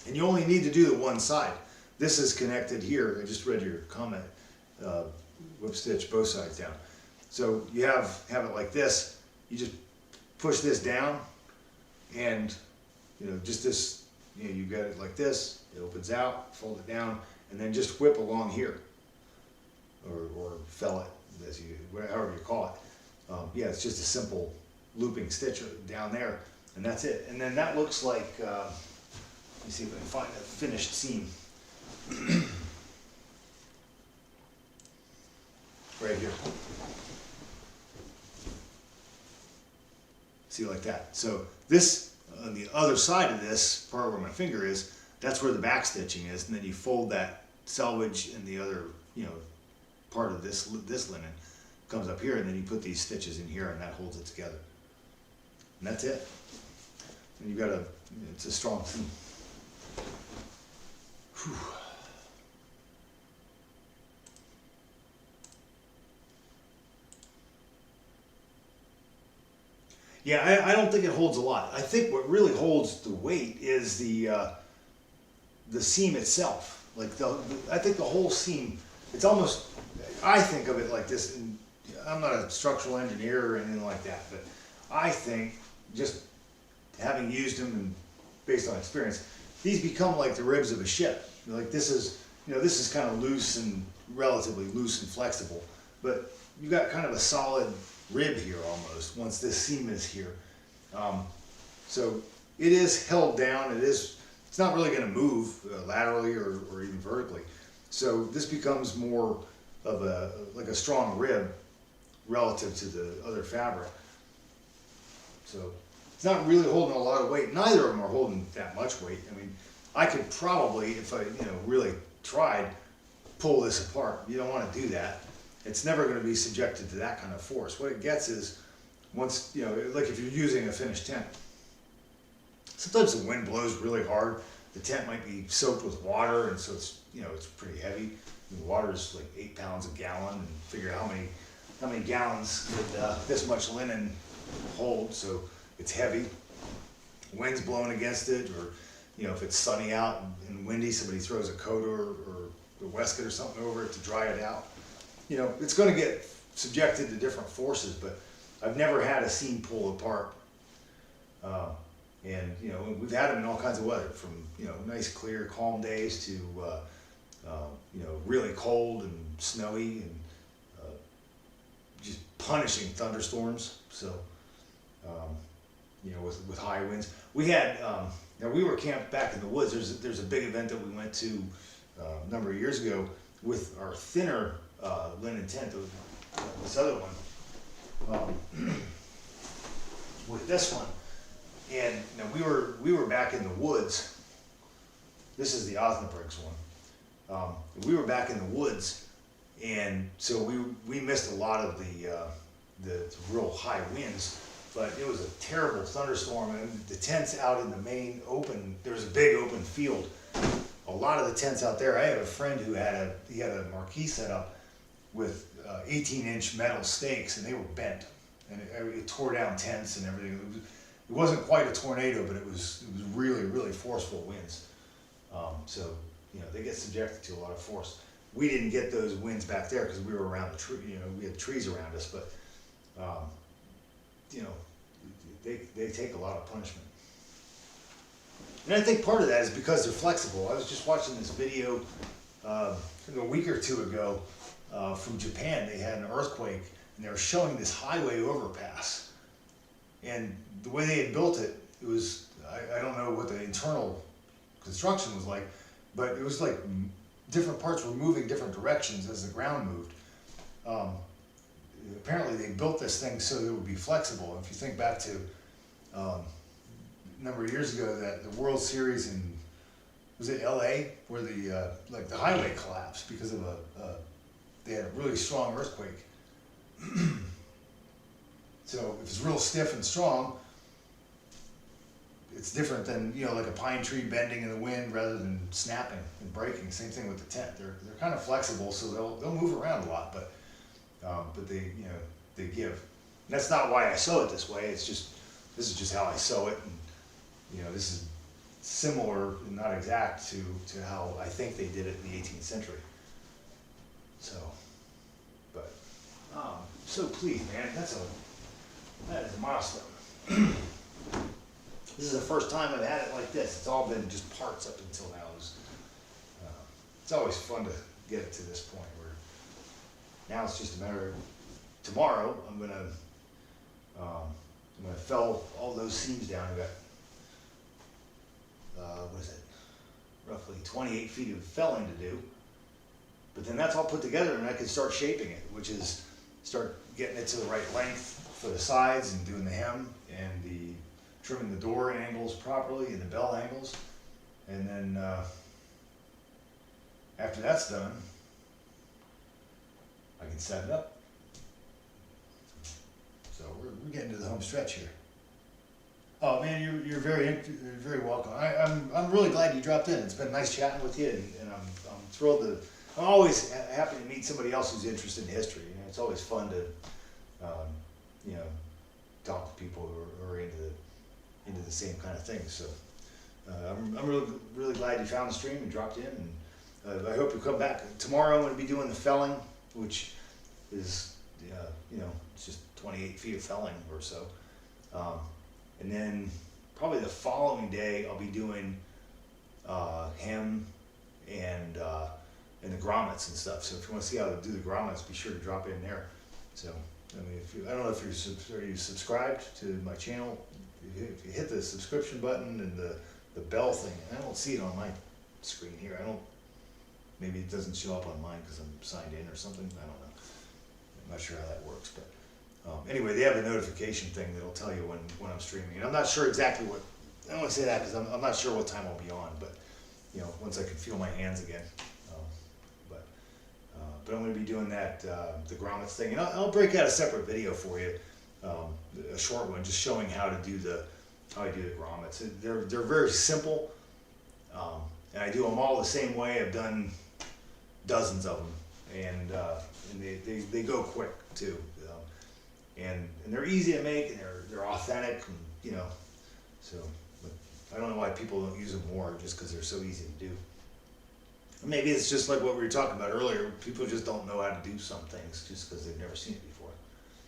And you only need to do the one side. This is connected here. I just read your comment. Whip stitch both sides down. So you have it like this. You just push this down, and just this. You got it like this. It opens out. Fold it down, and then just whip along here, or fell it, as however you call it. Yeah, it's just a simple looping stitch down there, and that's it. And then that looks like. Let me see if I can find a finished seam. Right right here. See, like that. So this, on the other side of this, part where my finger is, that's where the back stitching is, and then you fold that selvage and the other, you know, part of this linen comes up here, and then you put these stitches in here, and that holds it together. And that's it. And you've got it's a strong seam. Whew. Yeah, I don't think it holds a lot. I think what really holds the weight is the seam itself. Like I think the whole seam, it's almost, I think of it like this, and I'm not a structural engineer or anything like that, but I think, just having used them and based on experience, these become like the ribs of a ship. Like this is, you know, this is kind of loose and relatively loose and flexible, but you got kind of a solid rib here almost once this seam is here. So it is held down. It's not really going to move laterally or even vertically. So this becomes more of like a strong rib relative to the other fabric. So it's not really holding a lot of weight. Neither of them are holding that much weight. I mean, I could probably, if I really tried, pull this apart. You don't want to do that. It's never going to be subjected to that kind of force. What it gets is, once, like if you're using a finished tent, sometimes the wind blows really hard. The tent might be soaked with water, and so it's, it's pretty heavy. The water is like 8 pounds a gallon, and figure out how many gallons would this much linen hold. So it's heavy. Wind's blowing against it, or if it's sunny out and windy, somebody throws a coat or a waistcoat or something over it to dry it out. It's going to get subjected to different forces, but I've never had a seam pull apart. And we've had them in all kinds of weather, from nice, clear, calm days to really cold and snowy and just punishing thunderstorms. So with high winds, we had we were camped back in the woods. There's a big event that we went to a number of years ago with our thinner linen tent, this other one, with this one, and we were back in the woods. This is the Osnabrück's one. We were back in the woods, and so we missed a lot of the real high winds. But it was a terrible thunderstorm, and the tents out in the main open. There was a big open field. A lot of the tents out there. I had a friend who had a marquee set up with 18-inch metal stakes, and they were bent, and it tore down tents and everything. It wasn't quite a tornado, but it was really, really forceful winds. So they get subjected to a lot of force. We didn't get those winds back there because we were around the tree. We had trees around us, but they take a lot of punishment. And I think part of that is because they're flexible. I was just watching this video a week or two ago from Japan. They had an earthquake, and they were showing this highway overpass. And the way they had built it, it was, I don't know what the internal construction was like, but it was like different parts were moving different directions as the ground moved. Apparently they built this thing so that it would be flexible. If you think back to a number of years ago, that the World Series in, was it LA, where the highway collapsed because of they had a really strong earthquake. So if it's real stiff and strong, it's different than like a pine tree bending in the wind rather than snapping and breaking. Same thing with the tent. They're kind of flexible, so they'll move around a lot, but they give. And that's not why I sew it this way. It's just, this is just how I sew it, and this is similar, not exact, to how I think they did it in the 18th century. So, but so pleased, man. That is a milestone. This is the first time I've had it like this. It's all been just parts up until now. It's always fun to get it to this point where now it's just a matter of, tomorrow I'm gonna fell all those seams down. I've got what is it? Roughly 28 feet of felling to do. but then that's all put together and I can start shaping it, which is start getting it to the right length for the sides and doing the hem and the trimming the door angles properly and the bell angles. And then after that's done, I can set it up. So we're getting to the home stretch here. Oh man, you're very welcome. I'm really glad you dropped in. It's been nice chatting with you, and I'm thrilled to. I'm always happy to meet somebody else who's interested in history. You know, it's always fun to, you know, talk to people who are into the same kind of things. So I'm really glad you found the stream and dropped in, and I hope you come back tomorrow. I'm going to be doing the felling, which is you know, it's just 28 feet of felling or so. And then probably the following day I'll be doing hem and the grommets and stuff. So if you want to see how to do the grommets, be sure to drop in there. So I mean, I don't know if you're subscribed to my channel. If you hit the subscription button and the bell thing, and I don't see it on my screen here. Maybe it doesn't show up on mine because I'm signed in or something. I don't know. I'm not sure how that works, but. Anyway, they have a notification thing that'll tell you when I'm streaming. And I'm not sure exactly what, I don't want to say that because I'm not sure what time I'll be on, but, you know, once I can feel my hands again. But I'm going to be doing that, the grommets thing. And I'll break out a separate video for you, a short one, just showing how I do the grommets. They're very simple, and I do them all the same way. I've done dozens of them, and they go quick too. And they're easy to make, and they're authentic, and, you know, so but I don't know why people don't use them more, just because they're so easy to do. Maybe it's just like what we were talking about earlier, people just don't know how to do some things just because they've never seen it before.